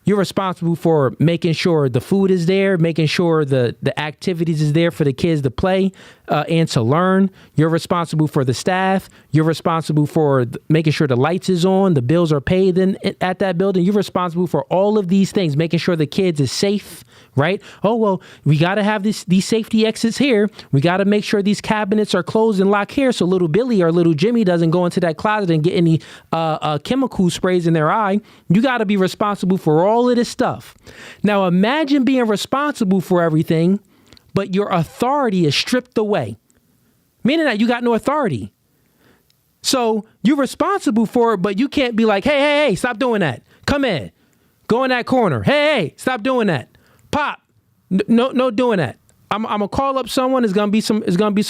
Speaker 1: You're responsible for making sure the food is there, making sure the activities is there for the kids to play and to learn. You're responsible for the staff. You're responsible for making sure the lights is on, the bills are paid at that building. You're responsible for all of these things, making sure the kids is safe, right? Oh, well, we got to have these safety exits here. We got to make sure these cabinets are closed and locked here so little Billy or little Jimmy doesn't go into that closet and get any chemical sprays in their eye. You got to be responsible for all of this stuff. Now, imagine being responsible for everything, but your authority is stripped away, meaning that you got no authority. So you're responsible for it, but you can't be like, hey, stop doing that. Come in, go in that corner. Hey, stop doing that. Pop, no doing that. I'm gonna call up someone. It's gonna be some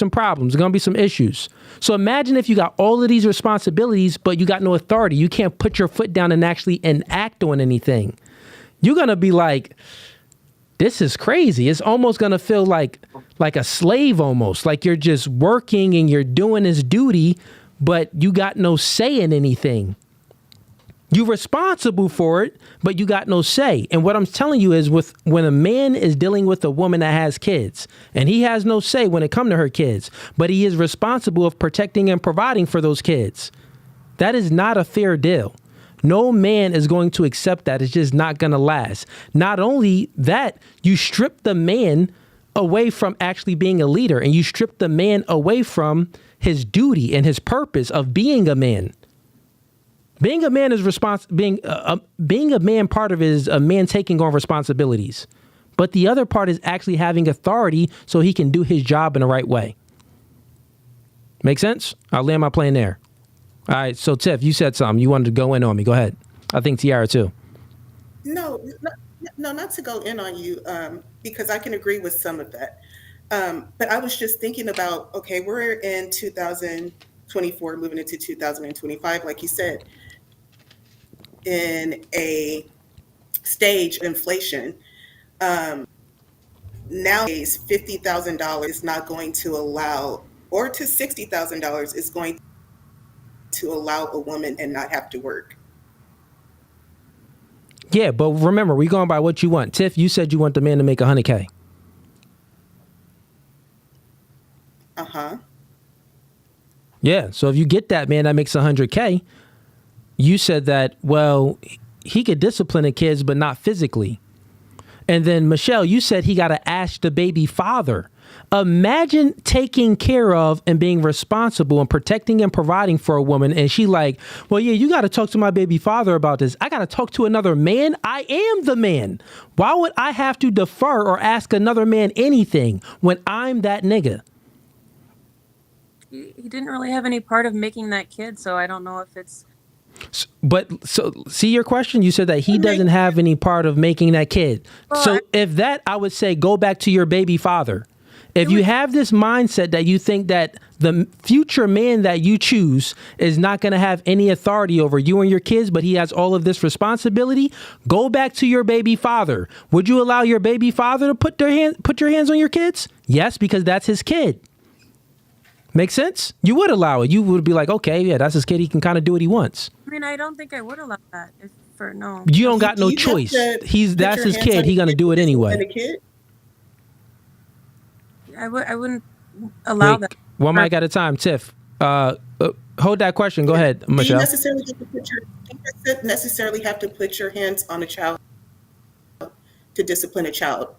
Speaker 1: problems. There's gonna be some issues. So imagine if you got all of these responsibilities, but you got no authority. You can't put your foot down and actually enact on anything. You're gonna be like, this is crazy. It's almost gonna feel like a slave, almost like you're just working and you're doing this duty, but you got no say in anything. You're responsible for it, but you got no say. And what I'm telling you is when a man is dealing with a woman that has kids, and he has no say when it comes to her kids, but he is responsible of protecting and providing for those kids. That is not a fair deal. No man is going to accept that. It's just not going to last. Not only that, you strip the man away from actually being a leader, and you strip the man away from his duty and his purpose of being a man. Being a man is being a man. Part of it is a man taking on responsibilities, but the other part is actually having authority so he can do his job in the right way. Make sense? I'll land my plane there. All right. So Tiff, you said something. You wanted to go in on me. Go ahead. I think Tiara too.
Speaker 4: No, not to go in on you, because I can agree with some of that. But I was just thinking about, okay, we're in 2024, moving into 2025, like you said, in a stage of inflation. Nowadays, $50,000 is not going to allow, or to $60,000 is going to allow a woman and not have to work.
Speaker 1: Yeah, but remember, we're going by what you want. Tiff, you said you want the man to make $100K.
Speaker 4: Uh-huh.
Speaker 1: Yeah, so if you get that man that makes $100K, you said that, well, he could discipline the kids, but not physically. And then, Michelle, you said he got to ask the baby father. Imagine taking care of and being responsible and protecting and providing for a woman. And she like, well, yeah, you got to talk to my baby father about this. I got to talk to another man. I am the man. Why would I have to defer or ask another man anything when I'm that nigga?
Speaker 3: He didn't really have any part of making that kid, so I don't know if it's...
Speaker 1: But so see your question, you said that he doesn't have any part of making that kid.
Speaker 3: Well,
Speaker 1: So if that, I would say go back to your baby father. If you have this mindset that you think that the future man that you choose is not going to have any authority over you and your kids, but he has all of this responsibility, go back to your baby father. Would you allow your baby father to put your hands on your kids? Yes, because that's his kid. Make sense? You would allow it. You would be like, okay, yeah, that's his kid. He can kind of do what he wants.
Speaker 3: I mean, I don't think I would allow that. No.
Speaker 1: You don't got no
Speaker 4: You have
Speaker 1: choice.
Speaker 4: to
Speaker 1: That's
Speaker 4: put
Speaker 1: his
Speaker 4: your hands
Speaker 1: kid.
Speaker 4: on
Speaker 1: He gonna
Speaker 4: your
Speaker 1: do it
Speaker 4: kid
Speaker 1: anyway.
Speaker 4: and a kid?
Speaker 3: I wouldn't allow that.
Speaker 1: One mic at a time. Tiff, hold that question. Go ahead,
Speaker 4: Do you
Speaker 1: Michelle.
Speaker 4: necessarily have to put your hands on a child to discipline a child?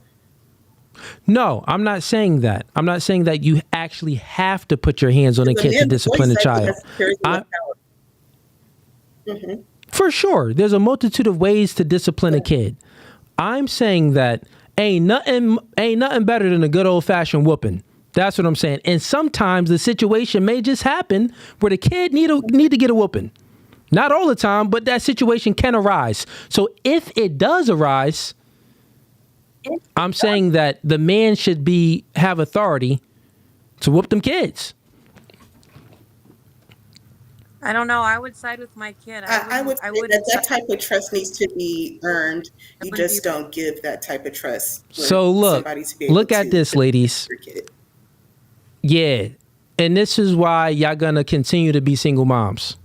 Speaker 1: No, I'm not saying that. I'm not saying that you actually have to put your hands on a kid to discipline a child.
Speaker 4: Mm-hmm.
Speaker 1: For sure, there's a multitude of ways to discipline a kid. I'm saying that ain't nothing better than a good old fashioned whooping. That's what I'm saying. And sometimes the situation may just happen where the kid need to get a whooping. Not all the time, but that situation can arise. So if it does arise, I'm saying that the man should have authority to whoop them kids.
Speaker 3: I don't know. I would side with my kid.
Speaker 4: I would say that type of trust needs to be earned. You just don't give that type of trust.
Speaker 1: So look at this, ladies. Yeah. And this is why y'all gonna continue to be single moms.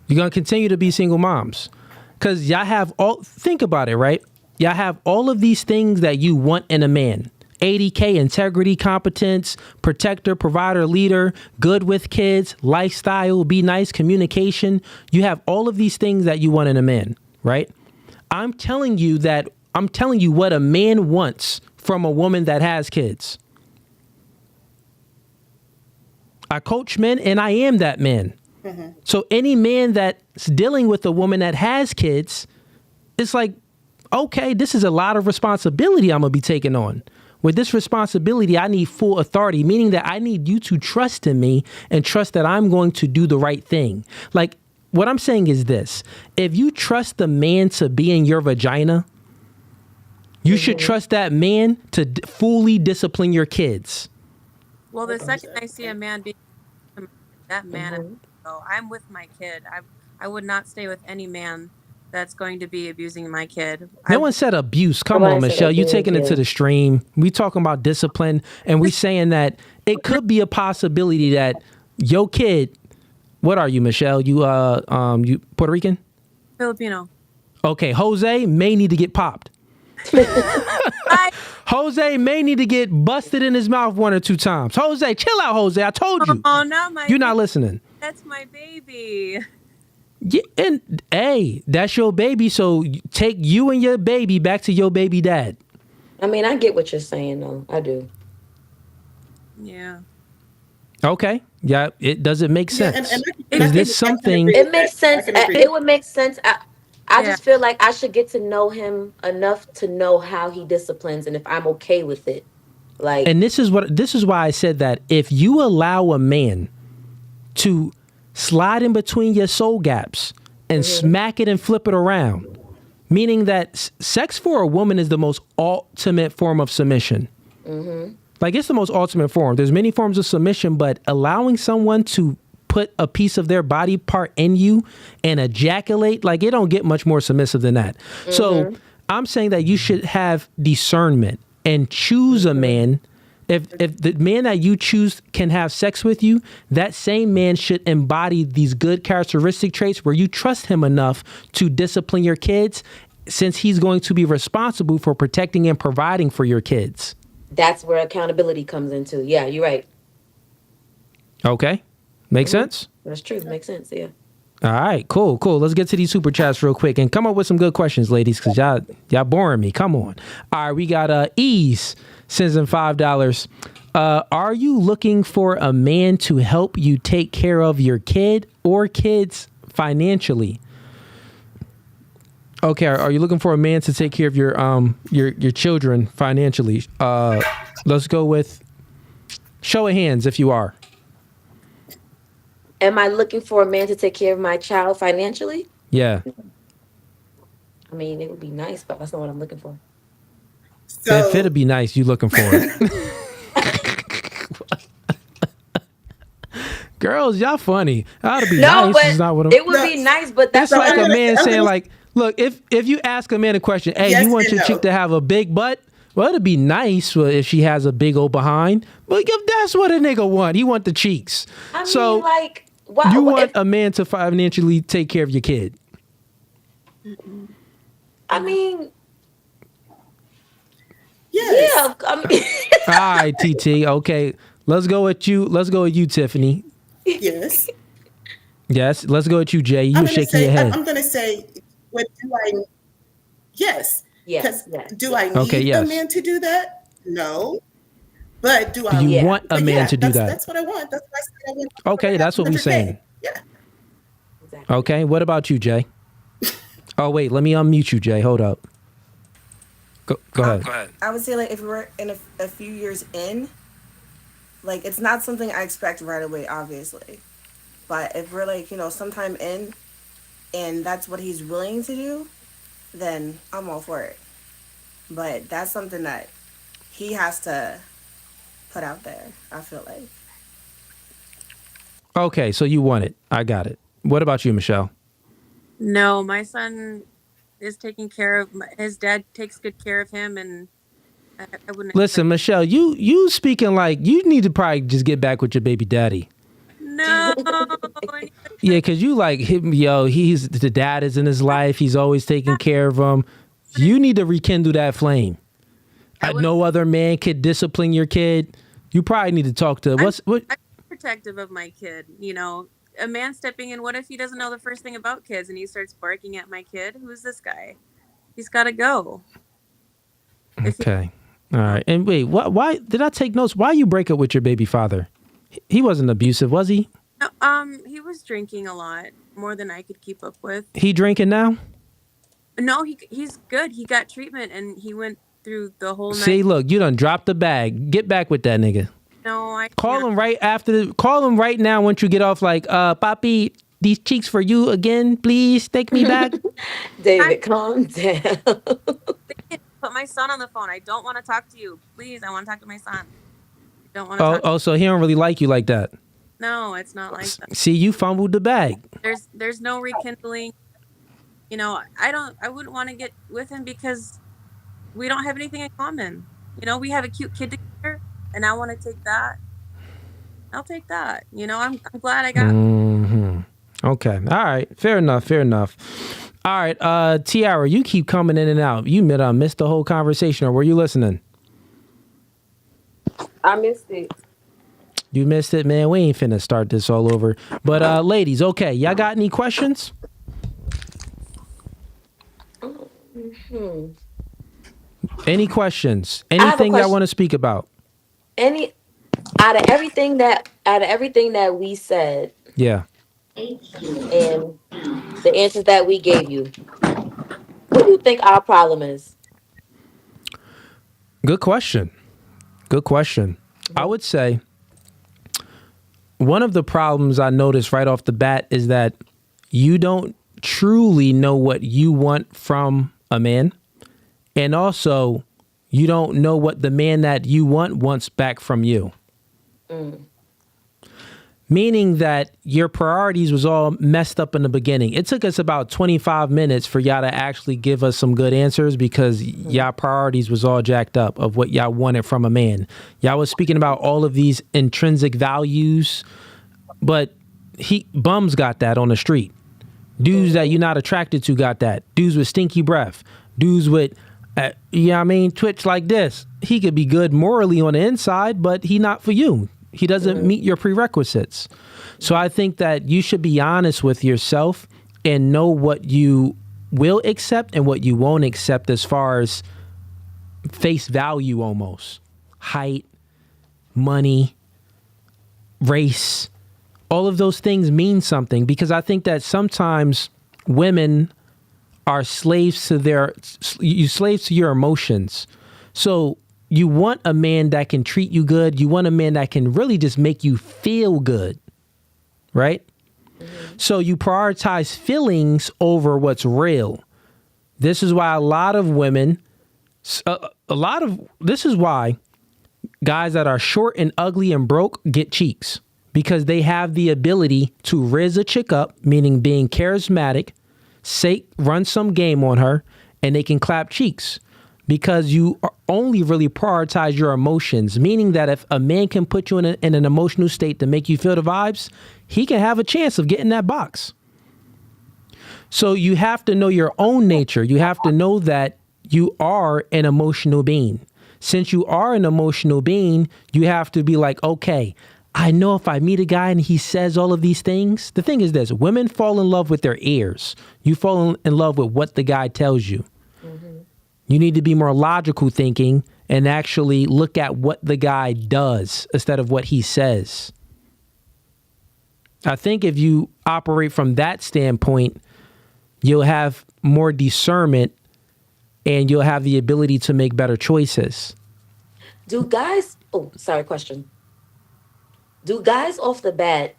Speaker 1: You're gonna continue to be single moms. Cause y'all have think about it, right? Y'all have all of these things that you want in a man. 80K, integrity, competence, protector, provider, leader, good with kids, lifestyle, be nice, communication. You have all of these things that you want in a man, right? I'm telling you what a man wants from a woman that has kids. I coach men and I am that man. Mm-hmm. So any man that's dealing with a woman that has kids, it's like, okay, this is a lot of responsibility I'm going to be taking on. With this responsibility, I need full authority, meaning that I need you to trust in me and trust that I'm going to do the right thing. Like, what I'm saying is this. If you trust the man to be in your vagina, you should trust that man to fully discipline your kids.
Speaker 3: Well, the second I see a man being that man, so I'm with my kid. I would not stay with any man that's going to be abusing my kid.
Speaker 1: No one said abuse. Come on, Michelle. You taking it to the extreme. We talking about discipline, and we saying that it could be a possibility that your kid. What are you, Michelle? You Puerto Rican?
Speaker 3: Filipino.
Speaker 1: Okay, Jose may need to get popped. Jose may need to get busted in his mouth 1 or 2 times. Jose, chill out, Jose. I told you.
Speaker 3: Oh, not my.
Speaker 1: You're not listening.
Speaker 3: That's my baby.
Speaker 1: Yeah, and hey, that's your baby. So take you and your baby back to your baby dad.
Speaker 2: I mean, I get what you're saying, though. I do.
Speaker 3: Yeah.
Speaker 1: Okay. Yeah. Does it make sense?
Speaker 2: And
Speaker 1: is this something?
Speaker 2: It makes sense. It would make sense. I just feel like I should get to know him enough to know how he disciplines and if I'm okay with it. Like,
Speaker 1: and this is why I said that if you allow a man to slide in between your soul gaps and smack it and flip it around, meaning that sex for a woman is the most ultimate form of submission. Mm-hmm. Like, it's the most ultimate form. There's many forms of submission, but allowing someone to put a piece of their body part in you and ejaculate, like, it don't get much more submissive than that. Mm-hmm. So I'm saying that you should have discernment and choose a man. If the man that you choose can have sex with you, that same man should embody these good characteristic traits where you trust him enough to discipline your kids, since he's going to be responsible for protecting and providing for your kids.
Speaker 2: That's where accountability comes into. Yeah, you're right.
Speaker 1: Okay. Makes sense?
Speaker 2: That's true. Makes sense, yeah.
Speaker 1: All right, cool. Let's get to these super chats real quick and come up with some good questions, ladies, because y'all boring me. Come on. All right, we got Ease sends in $5. Are you looking for a man to help you take care of your kid or kids financially? Okay, are you looking for a man to take care of your children financially? Let's go with show of hands if you are.
Speaker 2: Am I looking for a man to take care of my child financially?
Speaker 1: Yeah.
Speaker 2: I mean, it would be nice, but that's not what I'm looking for.
Speaker 1: So, if it'd be nice, you looking for it. Girls, y'all funny. That'd be nice.
Speaker 2: But
Speaker 1: it's not what
Speaker 2: it would be nice, but that's
Speaker 1: like a man saying, like, look, if you ask a man a question, hey, yes, you want your chick to have a big butt? Well, it'd be nice if she has a big old behind. But if that's what a nigga want, he want the cheeks.
Speaker 2: I mean, like, wow,
Speaker 1: you want a man to financially take care of your kid.
Speaker 2: I mean,
Speaker 4: yes.
Speaker 2: Yeah. I mean,
Speaker 1: all right, TT. Okay, let's go with you. Let's go with you, Tiffany.
Speaker 4: Yes.
Speaker 1: Yes. Let's go with you, Jay. You shaking your head.
Speaker 4: I'm going to say, what do I? Yes.
Speaker 2: Yes.
Speaker 4: Do I need a man to do that? No. But do I?
Speaker 1: You want a man to do that?
Speaker 4: That's what I want. That's what I said I want.
Speaker 1: Okay, that's what we're saying.
Speaker 4: Yeah.
Speaker 2: Exactly.
Speaker 1: Okay. What about you, Jay? Oh wait, let me unmute you, Jay. Hold up. Go ahead.
Speaker 7: I would say like if we're in a few years in, like it's not something I expect right away, obviously. But if we're like, sometime in and that's what he's willing to do, then I'm all for it. But that's something that he has to put out there, I feel like.
Speaker 1: Okay, so you want it. I got it. What about you, Michelle?
Speaker 3: No, my son is taking care of his dad takes good care of him, and I wouldn't
Speaker 1: Listen, Michelle, you speaking like you need to probably just get back with your baby daddy.
Speaker 3: No.
Speaker 1: Yeah, because you like him, yo, the dad is in his life. He's always taking care of him. You need to rekindle that flame. No other man could discipline your kid. You probably need to talk to
Speaker 3: I'm protective of my kid. A man stepping in. What if he doesn't know the first thing about kids and he starts barking at my kid? Who's this guy? He's got to go.
Speaker 1: Okay. All right. And wait, why did I take notes? Why you break up with your baby father? He wasn't abusive, was he?
Speaker 3: He was drinking a lot, more than I could keep up with.
Speaker 1: He drinking now?
Speaker 3: No, he's good. He got treatment and he went through the whole night.
Speaker 1: See, look, you done dropped the bag. Get back with that nigga.
Speaker 3: No, I
Speaker 1: call him right after. Call him right now once you get off. Like, Papi, these cheeks for you again, please. Take me back.
Speaker 2: David, calm down.
Speaker 3: Put my son on the phone. I don't want to talk to you. Please, I want to talk to my son. I don't want to talk.
Speaker 1: Oh, so he don't really like you like that.
Speaker 3: No, it's not like that.
Speaker 1: See, you fumbled the bag.
Speaker 3: There's no rekindling. I wouldn't want to get with him because we don't have anything in common. We have a cute kid together, and I want to take that. I'll take that. I'm glad I got.
Speaker 1: Mm-hmm. Okay. All right. Fair enough. All right. Tiara, you keep coming in and out. You missed the whole conversation, or were you listening?
Speaker 5: I missed it.
Speaker 1: You missed it, man. We ain't finna start this all over. But ladies, okay, y'all got any questions? Any questions? Anything y'all want to speak about?
Speaker 2: Out of everything that we said,
Speaker 1: Yeah.
Speaker 2: and the answers that we gave you, what do you think our problem is?
Speaker 1: Good question. I would say one of the problems I noticed right off the bat is that you don't truly know what you want from a man. And also, you don't know what the man that you want wants back from you. Meaning that your priorities was all messed up in the beginning. It took us about 25 minutes for y'all to actually give us some good answers because y'all priorities was all jacked up of what y'all wanted from a man. Y'all was speaking about all of these intrinsic values, but bums got that on the street. Dudes that you're not attracted to got that. Dudes with stinky breath. Dudes with, twitch like this. He could be good morally on the inside, but he not for you. He doesn't meet your prerequisites. So I think that you should be honest with yourself and know what you will accept and what you won't accept as far as face value almost. Height, money, race, all of those things mean something because I think that sometimes women are slaves to your emotions. So you want a man that can treat you good. You want a man that can really just make you feel good, right? So you prioritize feelings over what's real. This is why a lot of women, this is why guys that are short and ugly and broke get cheeks because they have the ability to riz a chick up, meaning being charismatic, run some game on her, and they can clap cheeks. Because you only really prioritize your emotions, meaning that if a man can put you in an emotional state to make you feel the vibes, he can have a chance of getting that box. So you have to know your own nature. You have to know that you are an emotional being. Since you are an emotional being, you have to be like, okay, I know if I meet a guy and he says all of these things, the thing is this, women fall in love with their ears. You fall in love with what the guy tells you. You need to be more logical thinking and actually look at what the guy does instead of what he says. I think if you operate from that standpoint, you'll have more discernment and you'll have the ability to make better choices.
Speaker 2: Do guys? Oh, sorry. Question. Do guys off the bat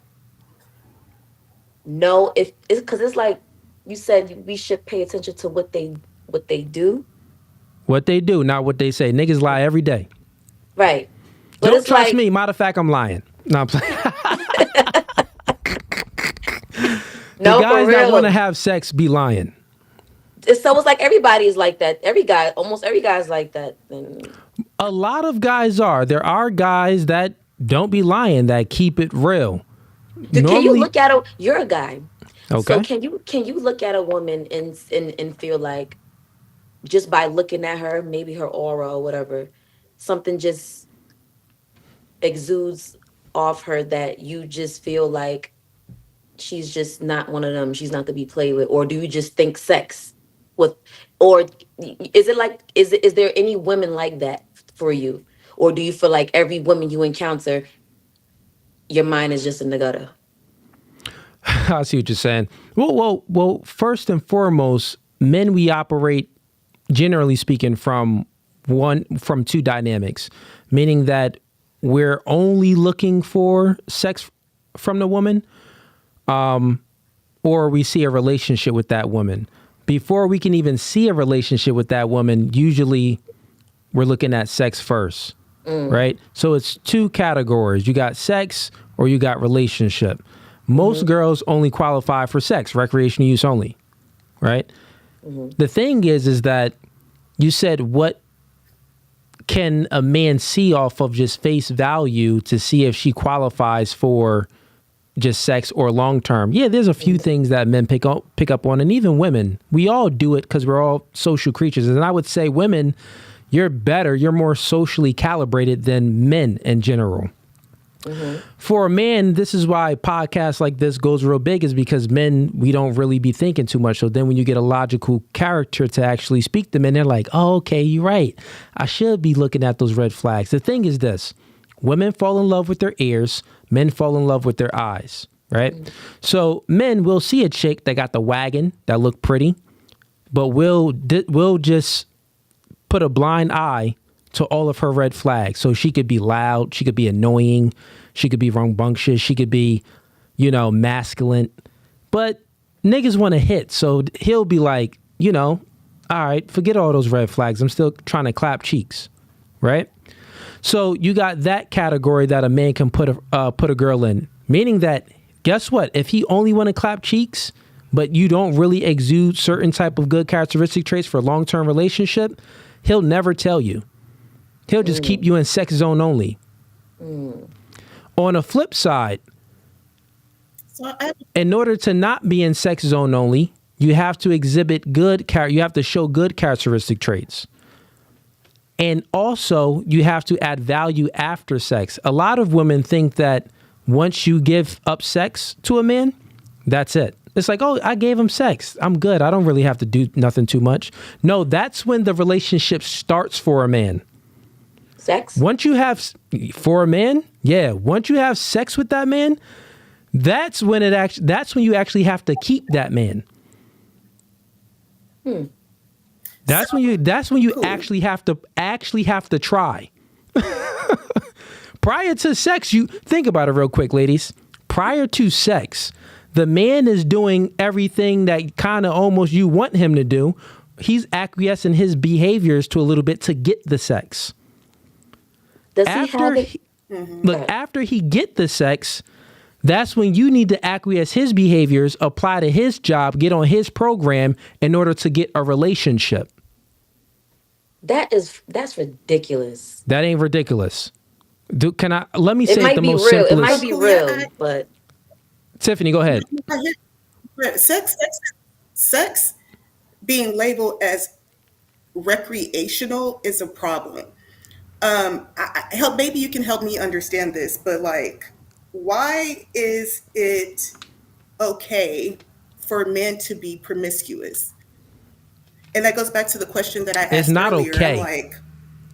Speaker 2: know if it's because it's like you said we should pay attention to what they do,
Speaker 1: What they do, not what they say. Niggas lie every day.
Speaker 2: right? But
Speaker 1: Don't
Speaker 2: it's
Speaker 1: trust
Speaker 2: like
Speaker 1: me. Matter of fact, I'm lying. No, I'm playing. The
Speaker 2: no,
Speaker 1: guys
Speaker 2: for
Speaker 1: that want to
Speaker 2: real.
Speaker 1: have sex be lying.
Speaker 2: So it's like everybody's like that. Every guy, almost every guy's like that. And
Speaker 1: A lot of guys are. There are guys that don't be lying, that keep it real.
Speaker 2: can you
Speaker 1: Normally,
Speaker 2: look at a? You're a guy, so
Speaker 1: okay.
Speaker 2: can you look at a woman and feel like just by looking at her, maybe her aura or whatever, something just exudes off her that you just feel like she's just not one of them. She's not to be played with, or do you just think sex with, or is it like is there any women like that for you, or do you feel like every woman you encounter, your mind is just in the gutter?
Speaker 1: I see what you're saying. Well. First and foremost, men, we operate, generally speaking, from two dynamics, meaning that we're only looking for sex from the woman, or we see a relationship with that woman. Before we can even see a relationship with that woman, usually we're looking at sex first, right? So it's two categories. You got sex or you got relationship. Most girls only qualify for sex, recreational use only, right? The thing is that you said, what can a man see off of just face value to see if she qualifies for just sex or long term? Yeah, there's a few things that men pick up on, and even women. We all do it because we're all social creatures. And I would say women, you're more socially calibrated than men in general. For a man, this is why podcasts like this goes real big, is because men, we don't really be thinking too much. So then when you get a logical character to actually speak to men, they're like, oh, okay, you're right. I should be looking at those red flags. The thing is this: women fall in love with their ears, men fall in love with their eyes, right? So men will see a chick that got the wagon, that look pretty, but we'll just put a blind eye to all of her red flags. So she could be loud, she could be annoying, she could be rambunctious, she could be, masculine. But niggas want to hit. So he'll be like, all right, forget all those red flags. I'm still trying to clap cheeks, right? So you got that category that a man can put a girl in, meaning that, guess what? If he only want to clap cheeks, but you don't really exude certain type of good characteristic traits for a long-term relationship, he'll never tell you. He'll just keep you in sex zone only. On the flip side,
Speaker 4: So
Speaker 1: in order to not be in sex zone only, you have to exhibit you have to show good characteristic traits. And also, you have to add value after sex. A lot of women think that once you give up sex to a man, that's it. It's like, oh, I gave him sex, I'm good, I don't really have to do nothing too much. No, that's when the relationship starts for a man.
Speaker 2: Sex?
Speaker 1: Once you have, for a man, once you have sex with that man, that's when you actually have to keep that man. That's when you
Speaker 4: Cool.
Speaker 1: actually have to try. Prior to sex, you think about it real quick, ladies. Prior to sex, the man is doing everything that kind of almost you want him to do. He's acquiescing his behaviors to a little bit to get the sex.
Speaker 2: Does he have it?
Speaker 1: After he get the sex, that's when you need to acquiesce his behaviors, apply to his job, get on his program in order to get a relationship.
Speaker 2: That's ridiculous.
Speaker 1: That ain't ridiculous. Let me
Speaker 2: It
Speaker 1: say it
Speaker 2: might
Speaker 1: the
Speaker 2: be
Speaker 1: most
Speaker 2: real. It
Speaker 1: simplest.
Speaker 2: might be real, but
Speaker 1: Tiffany, go ahead.
Speaker 4: Sex being labeled as recreational is a problem. Maybe you can help me understand this, but like, why is it okay for men to be promiscuous? And that goes back to the question that I
Speaker 1: It's
Speaker 4: asked
Speaker 1: not
Speaker 4: earlier. I'm
Speaker 1: okay.
Speaker 4: like,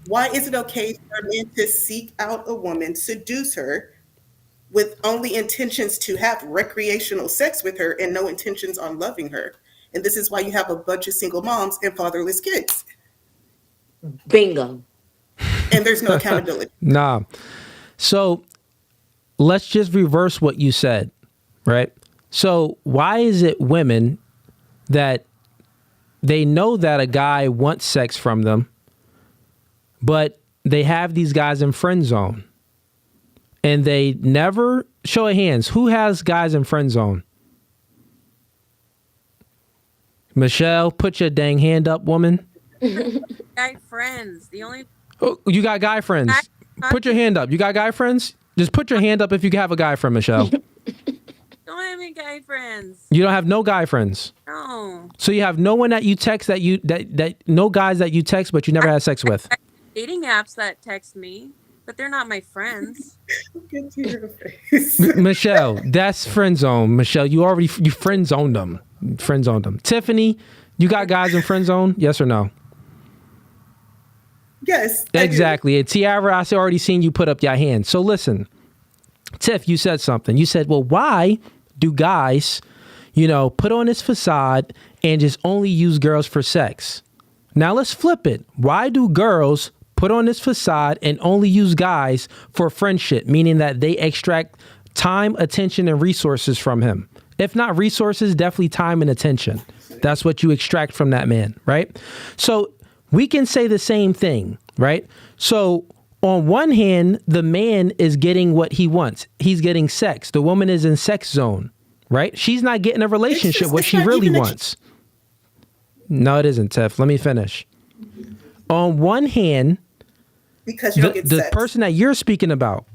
Speaker 4: why is it okay for men to seek out a woman, seduce her with only intentions to have recreational sex with her and no intentions on loving her? And this is why you have a bunch of single moms and fatherless kids.
Speaker 2: Bingo.
Speaker 4: And there's no accountability.
Speaker 1: Nah. So let's just reverse what you said, right? So why is it women that they know that a guy wants sex from them, but they have these guys in friend zone and they never show of hands? Who has guys in friend zone? Michelle, put your dang hand up, woman.
Speaker 3: Guy friends. The only
Speaker 1: Oh, you got guy friends. Put your hand up. You got guy friends? Just put your hand up if you have a guy friend, Michelle.
Speaker 3: don't have any guy friends.
Speaker 1: You don't have no guy friends.
Speaker 3: No.
Speaker 1: So you have no one that you text that no guys that you text but you never had sex with.
Speaker 3: Dating apps that text me, but they're not my friends.
Speaker 4: Look into your face.
Speaker 1: Michelle, that's friend zone. Michelle, you friend zoned them. Friend zoned them. Tiffany, you got guys in friend zone? Yes or no?
Speaker 4: Yes. I do.
Speaker 1: Exactly. And Tiara, I already seen you put up your hand. So listen, Tiff, you said something. You said, well, why do guys, put on this facade and just only use girls for sex? Now let's flip it. Why do girls put on this facade and only use guys for friendship, meaning that they extract time, attention, and resources from him? If not resources, definitely time and attention. That's what you extract from that man, right? So we can say the same thing, right? So on one hand, the man is getting what he wants. He's getting sex. The woman is in sex zone, right? She's not getting a relationship, what she really wants. No, it isn't, Tiff. Let me finish. On one hand,
Speaker 4: because you don't get
Speaker 1: the
Speaker 4: sex.
Speaker 1: person that you're speaking about,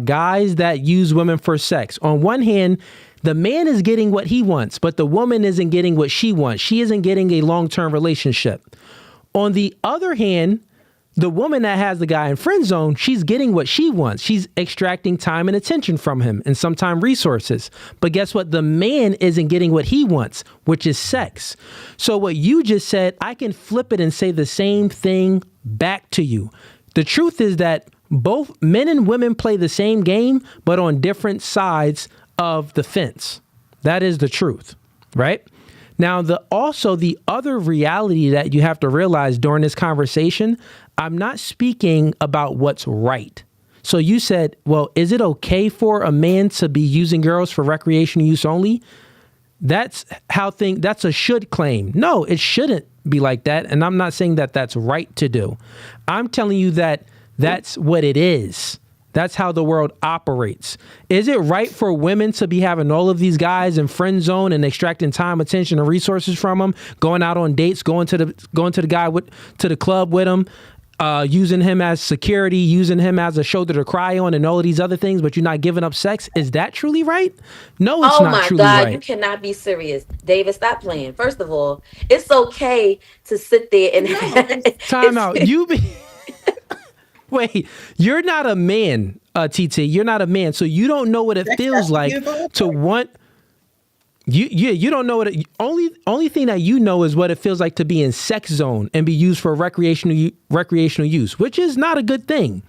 Speaker 1: guys that use women for sex. On one hand, the man is getting what he wants, but the woman isn't getting what she wants. She isn't getting a long-term relationship. On the other hand, the woman that has the guy in friend zone, she's getting what she wants. She's extracting time and attention from him and sometimes resources. But guess what? The man isn't getting what he wants, which is sex. So what you just said, I can flip it and say the same thing back to you. The truth is that both men and women play the same game, but on different sides of the fence. That is the truth, right? Now, the other reality that you have to realize during this conversation, I'm not speaking about what's right. So you said, well, is it okay for a man to be using girls for recreational use only? That's a should claim. No, it shouldn't be like that. And I'm not saying that that's right to do. I'm telling you that that's what it is. That's how the world operates. Is it right for women to be having all of these guys in friend zone and extracting time, attention, and resources from them, going out on dates, going to the guy to the club with him, using him as security, using him as a shoulder to cry on, and all of these other things, but you're not giving up sex? Is that truly right? No, it's not truly right.
Speaker 2: Oh my God, you cannot be serious. David, stop playing. First of all, it's okay to sit there and
Speaker 1: Time out. Wait, you're not a man, TT. You're not a man, so you don't know what it feels like to want. You don't know what only thing that you know is what it feels like to be in sex zone and be used for recreational use, which is not a good thing.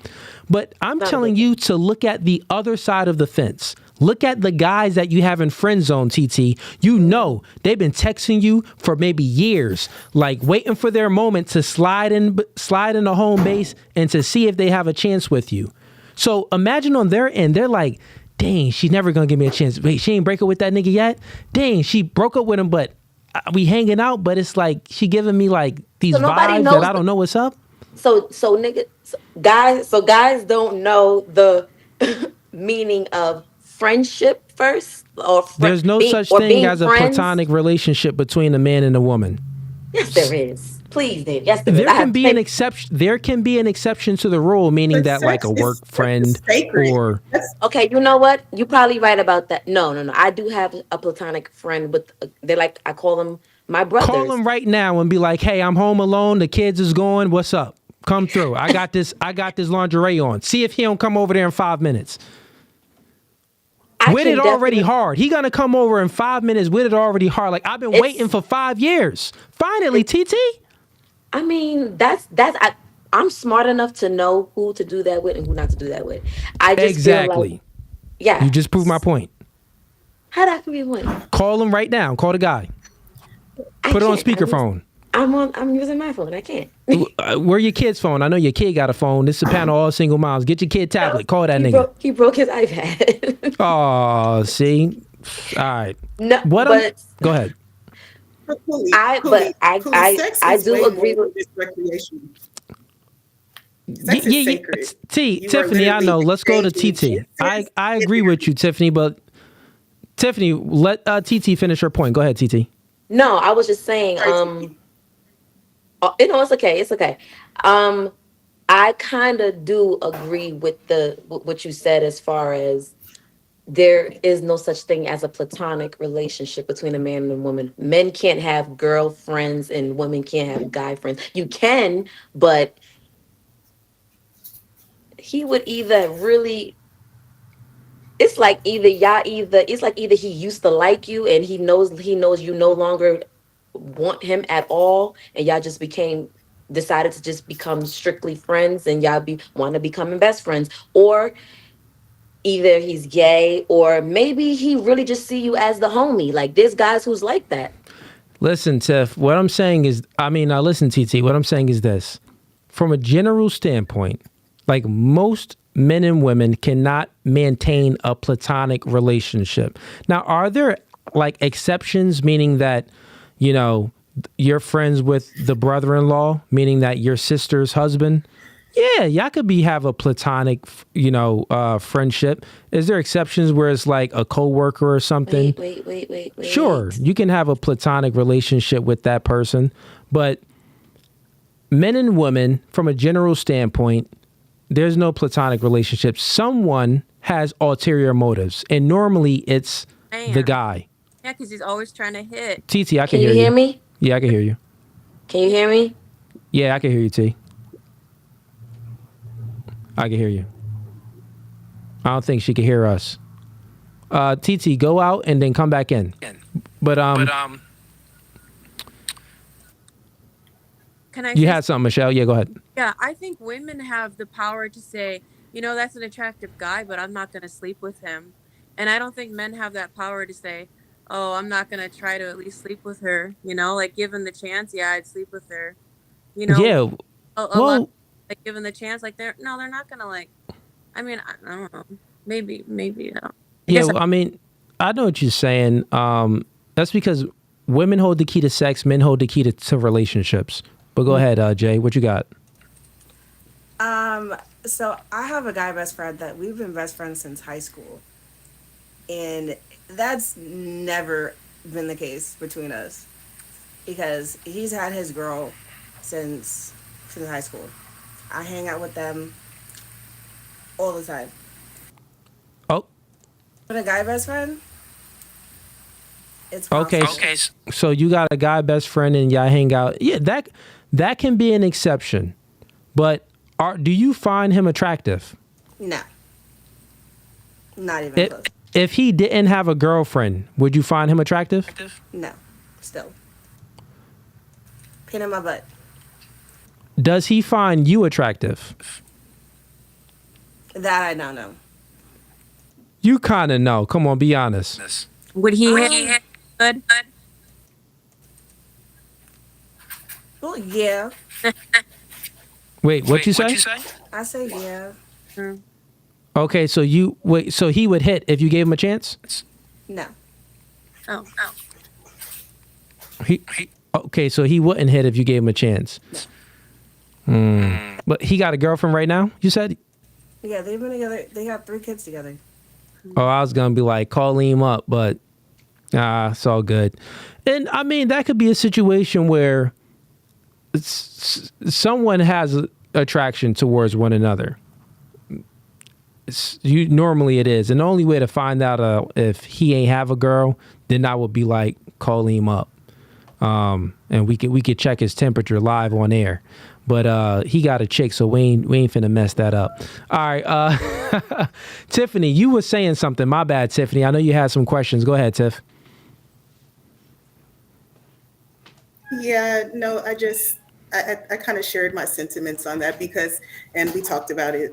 Speaker 1: But I'm telling you to look at the other side of the fence. Look at the guys that you have in friend zone, TT. You know they've been texting you for maybe years, like waiting for their moment to slide in the home base and to see if they have a chance with you. So imagine on their end, they're like, dang, she's never going to give me a chance. Wait, she ain't break up with that nigga yet? Dang, she broke up with him, but we hanging out, but it's like she giving me like these vibes that I don't know what's up.
Speaker 2: So guys don't know the meaning of friendship first, or
Speaker 1: there's no such thing as a platonic relationship between a man and a woman.
Speaker 2: Yes, there is. Please, Dave. Yes, there is.
Speaker 1: There can be an exception. There can be an exception to the rule, meaning that like a work friend or.
Speaker 2: Okay, you know what? You're probably right about that. No. I do have a platonic friend with. They're like, I call them my brothers.
Speaker 1: Call them right now and be like, "Hey, I'm home alone. The kids is gone. What's up? Come through. I got this lingerie on. See if he don't come over there in 5 minutes." With it already hard. He gonna come over in 5 minutes with it already hard. Like I've been waiting for 5 years. Finally, TT.
Speaker 2: I mean, I'm smart enough to know who to do that with and who not to do that with. I just feel like, yeah.
Speaker 1: You just proved my point.
Speaker 2: How'd I prove your point?
Speaker 1: Call him right now. Call the guy. Put it on speakerphone.
Speaker 2: I'm using my phone. I can't.
Speaker 1: Where your kid's phone? I know your kid got a phone. This is a panel all single moms. Get your kid tablet. Call that nigga.
Speaker 2: He broke his iPad.
Speaker 1: Oh, see. All right.
Speaker 2: No,
Speaker 1: What I'm.
Speaker 2: but
Speaker 1: Go ahead.
Speaker 4: But Cooley,
Speaker 2: I but
Speaker 4: Cooley,
Speaker 2: I
Speaker 4: Cooley,
Speaker 2: I
Speaker 4: sex
Speaker 2: I
Speaker 4: is
Speaker 2: do
Speaker 4: way more
Speaker 2: agree with
Speaker 4: than just recreation. Sex is
Speaker 1: Yeah.
Speaker 4: sacred. You are
Speaker 1: Tiffany, I
Speaker 4: literally
Speaker 1: know. Let's go to
Speaker 4: exchanging
Speaker 1: TT. I
Speaker 4: juices
Speaker 1: I
Speaker 4: and
Speaker 1: agree with you, Tiffany. But Tiffany, let TT finish her point. Go ahead, TT.
Speaker 2: no. I was just saying.
Speaker 4: energy.
Speaker 2: It's okay. It's okay. Um, I kind of do agree with what you said as far as there is no such thing as a platonic relationship between a man and a woman. Men can't have girlfriends and women can't have guy friends. You can, but he would either really it's like either he used to like you and he knows you no longer want him at all and y'all just became decided to just become strictly friends and y'all be want to becoming best friends, or either he's gay or maybe he really just see you as the homie. Like there's guys who's like that.
Speaker 1: Listen, Tiff. What I'm saying is, listen, TT. What I'm saying is this: from a general standpoint, like most men and women cannot maintain a platonic relationship. Now, are there like exceptions, meaning that, you know, you're friends with the brother-in-law, meaning that your sister's husband? Yeah, y'all could have a platonic, friendship. Is there exceptions where it's like a coworker or something? Sure,
Speaker 2: Wait.
Speaker 1: you can have a platonic relationship with that person, but men and women, from a general standpoint, there's no platonic relationship. Someone has ulterior motives, and normally it's the
Speaker 3: Man.
Speaker 1: guy.
Speaker 3: Yeah, because he's always trying to hit.
Speaker 1: TT, I can
Speaker 2: Can you
Speaker 1: hear
Speaker 2: hear
Speaker 1: you.
Speaker 2: me?
Speaker 1: Yeah, I can hear you.
Speaker 2: Can you hear me?
Speaker 1: Yeah, I can hear you, T. I can hear you. I don't think she can hear us. TT, go out and then come back in. But
Speaker 3: Can I
Speaker 1: you
Speaker 3: say?
Speaker 1: had something, Michelle. Yeah, go ahead.
Speaker 3: Yeah, I think women have the power to say, that's an attractive guy, but I'm not going to sleep with him. And I don't think men have that power to say, oh, I'm not going to try to at least sleep with her. Like given the chance, yeah, I'd sleep with her. You know,
Speaker 1: Yeah.
Speaker 3: a lot
Speaker 1: Well,
Speaker 3: like given the chance, like they're not going to like, I don't know. Maybe, I
Speaker 1: yeah.
Speaker 3: guess
Speaker 1: I know what you're saying. That's because women hold the key to sex, men hold the key to relationships. But go ahead, Jay. What you got?
Speaker 7: So I have a guy best friend that we've been best friends since high school. And that's never been the case between us. Because he's had his girl since high school. I hang out with them all the time.
Speaker 1: Oh,
Speaker 7: But a guy best friend, it's
Speaker 1: okay.
Speaker 7: possible.
Speaker 1: So you got a guy best friend and y'all hang out. Yeah, that can be an exception. But do you find him attractive?
Speaker 7: No. Not even close.
Speaker 1: If he didn't have a girlfriend, would you find him attractive?
Speaker 7: No. Still. Pain in my butt.
Speaker 1: Does he find you attractive?
Speaker 7: That I don't know.
Speaker 1: You kind of know. Come on, be honest.
Speaker 3: would he hit good?
Speaker 7: Well, yeah.
Speaker 1: Wait, what you say?
Speaker 7: I say yeah.
Speaker 1: Okay, so so he would hit if you gave him a chance?
Speaker 7: No.
Speaker 3: Oh.
Speaker 1: Okay, so he wouldn't hit if you gave him a chance. But he got a girlfriend right now, you said?
Speaker 7: Yeah, they've been together. They got 3 kids together.
Speaker 1: Oh, I was going to be like, call him up, but it's all good. And that could be a situation where someone has attraction towards one another. Normally it is. And the only way to find out if he ain't have a girl, then I would be like, call him up. And we could check his temperature live on air. But he got a chick, so we ain't finna mess that up. All right, Tiffany, you were saying something. My bad, Tiffany. I know you had some questions. Go ahead, Tiff.
Speaker 4: Yeah, no, I kind of shared my sentiments on that and we talked about it.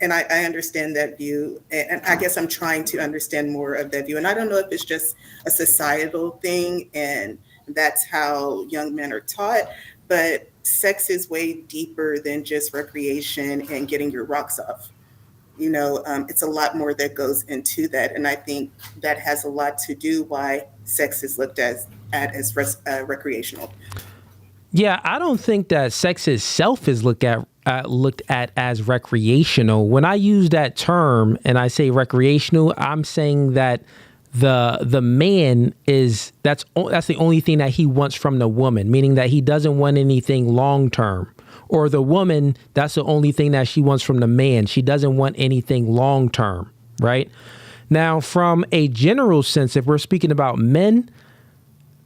Speaker 4: And I understand that view. And I guess I'm trying to understand more of that view. And I don't know if it's just a societal thing and That's how young men are taught. But sex is way deeper than just recreation and getting your rocks off. It's a lot more that goes into that, and I think that has a lot to do why sex is looked as recreational.
Speaker 1: Yeah, I don't think that sex itself is looked at as recreational. When I use that term and I say recreational, I'm saying that the man is that's the only thing that he wants from the woman, meaning that he doesn't want anything long term. Or the woman, that's the only thing that she wants from the man. She doesn't want anything long term, right? Now, from a general sense, if we're speaking about men,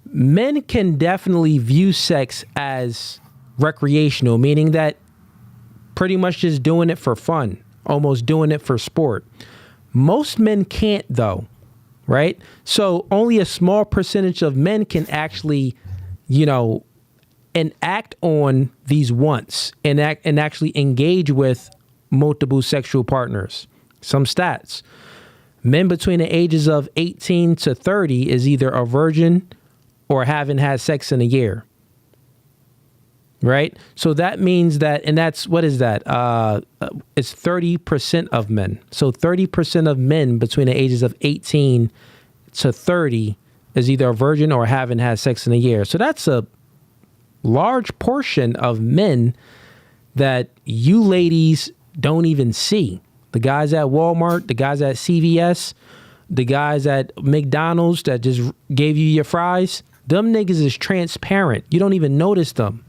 Speaker 1: men can definitely view sex as recreational, meaning that pretty much just doing it for fun, almost doing it for sport. Most men can't, though, right? So only a small percentage of men can actually, you know, and act on these wants and actually engage with multiple sexual partners. Some stats. Men between the ages of 18 to 30 is either a virgin or haven't had sex in a year. Right? So that means that, and that's, what is that? It's 30% of men. So 30% of men between the ages of 18 to 30 is either a virgin or haven't had sex in a year. So that's a large portion of men that you ladies don't even see. The guys at Walmart, the guys at CVS, the guys at McDonald's that just gave you your fries, them niggas is transparent. You don't even notice them.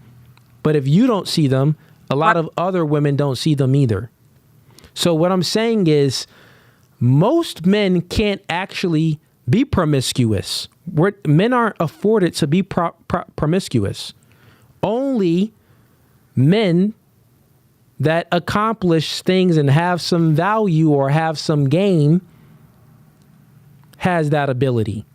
Speaker 1: But if you don't see them, a lot of other women don't see them either. So what I'm saying is most men can't actually be promiscuous. Men aren't afforded to be promiscuous. Only men that accomplish things and have some value or have some game has that ability.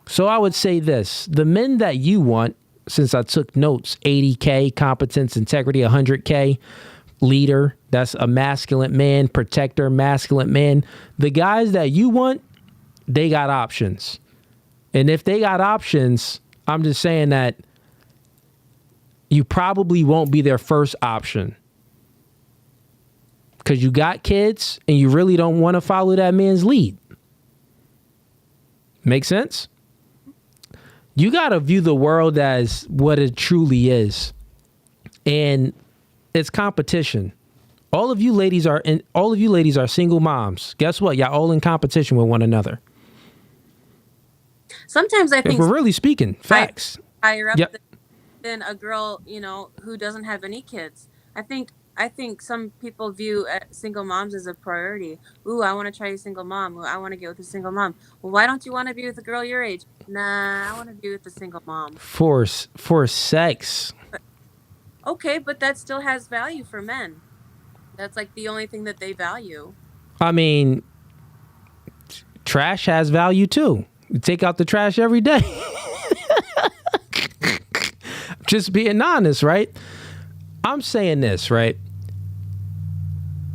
Speaker 1: So I would say this, the men that you want, since I took notes, 80K, competence, integrity, 100K, leader, that's a masculine man, protector, masculine man. The guys that you want, they got options. And if they got options, I'm just saying that you probably won't be their first option because you got kids and you really don't want to follow that man's lead. Make sense? You got to view the world as what it truly is. And it's competition. All of you ladies are single moms. Guess what? Y'all all in competition with one another.
Speaker 3: Sometimes I
Speaker 1: If
Speaker 3: think
Speaker 1: we're really speaking facts.
Speaker 3: higher up
Speaker 1: Yep.
Speaker 3: than a girl, who doesn't have any kids. I think some people view single moms as a priority. Ooh, I want to try a single mom. Ooh, I want to get with a single mom. Well, why don't you want to be with a girl your age? Nah, I want to be with a single mom.
Speaker 1: For sex.
Speaker 3: Okay, but that still has value for men. That's like the only thing that they value.
Speaker 1: I mean, trash has value too. You take out the trash every day. Just being honest, right? I'm saying this, right?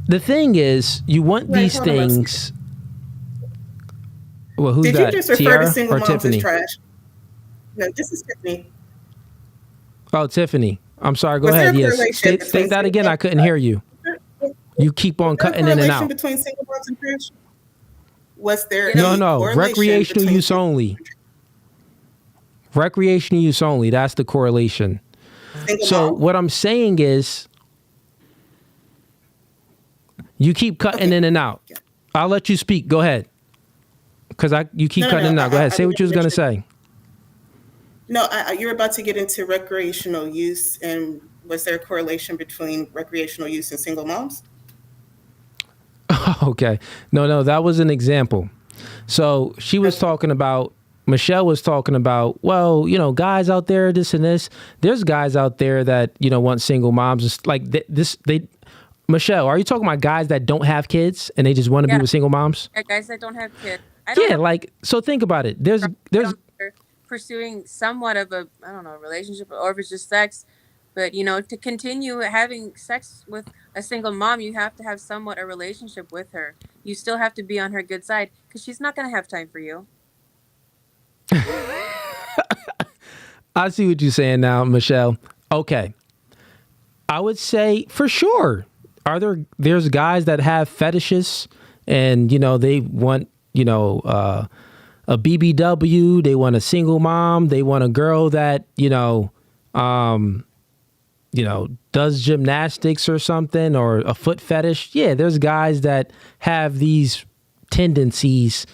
Speaker 1: The thing is, you want these
Speaker 4: hold on one
Speaker 1: things. Well, who's
Speaker 4: Did
Speaker 1: that?
Speaker 4: you just refer
Speaker 1: Tiara
Speaker 4: to single
Speaker 1: or
Speaker 4: moms
Speaker 1: Tiffany?
Speaker 4: as trash? No, this is Tiffany.
Speaker 1: Oh, Tiffany. I'm sorry. Go
Speaker 4: Was there
Speaker 1: ahead.
Speaker 4: a
Speaker 1: Yes.
Speaker 4: correlation
Speaker 1: State
Speaker 4: between
Speaker 1: that again.
Speaker 4: single
Speaker 1: I couldn't hear you. You keep on
Speaker 4: Was there a
Speaker 1: cutting in and
Speaker 4: correlation
Speaker 1: out.
Speaker 4: between single moms and trash? Was there
Speaker 1: No,
Speaker 4: a
Speaker 1: no.
Speaker 4: correlation
Speaker 1: Recreational
Speaker 4: between
Speaker 1: use
Speaker 4: single
Speaker 1: only. Recreational use only. That's the correlation. So
Speaker 4: moms?
Speaker 1: what I'm saying is, you keep cutting in and out.
Speaker 4: Yeah.
Speaker 1: I'll let you speak. Go ahead. Because you keep
Speaker 4: No,
Speaker 1: cutting in and out. Go ahead. Say what you was going to say.
Speaker 4: No, you're about to get into recreational use, and was there a correlation between recreational use and single moms?
Speaker 1: Okay. No, that was an example. So she was talking about, Michelle was talking about, well, guys out there, this and this. There's guys out there that, want single moms. It's like Michelle, are you talking about guys that don't have kids and they just want to be with single moms?
Speaker 3: Yeah, guys that don't have kids. I don't know
Speaker 1: so think about it. There's
Speaker 3: if they're pursuing somewhat of a, I don't know, relationship, or if it's just sex. But, to continue having sex with a single mom, you have to have somewhat a relationship with her. You still have to be on her good side because she's not going to have time for you.
Speaker 1: I see what you're saying now, Michelle. Okay. I would say for sure. There's guys that have fetishes and, they want, a BBW, they want a single mom, they want a girl that, does gymnastics or something or a foot fetish. Yeah, there's guys that have these tendencies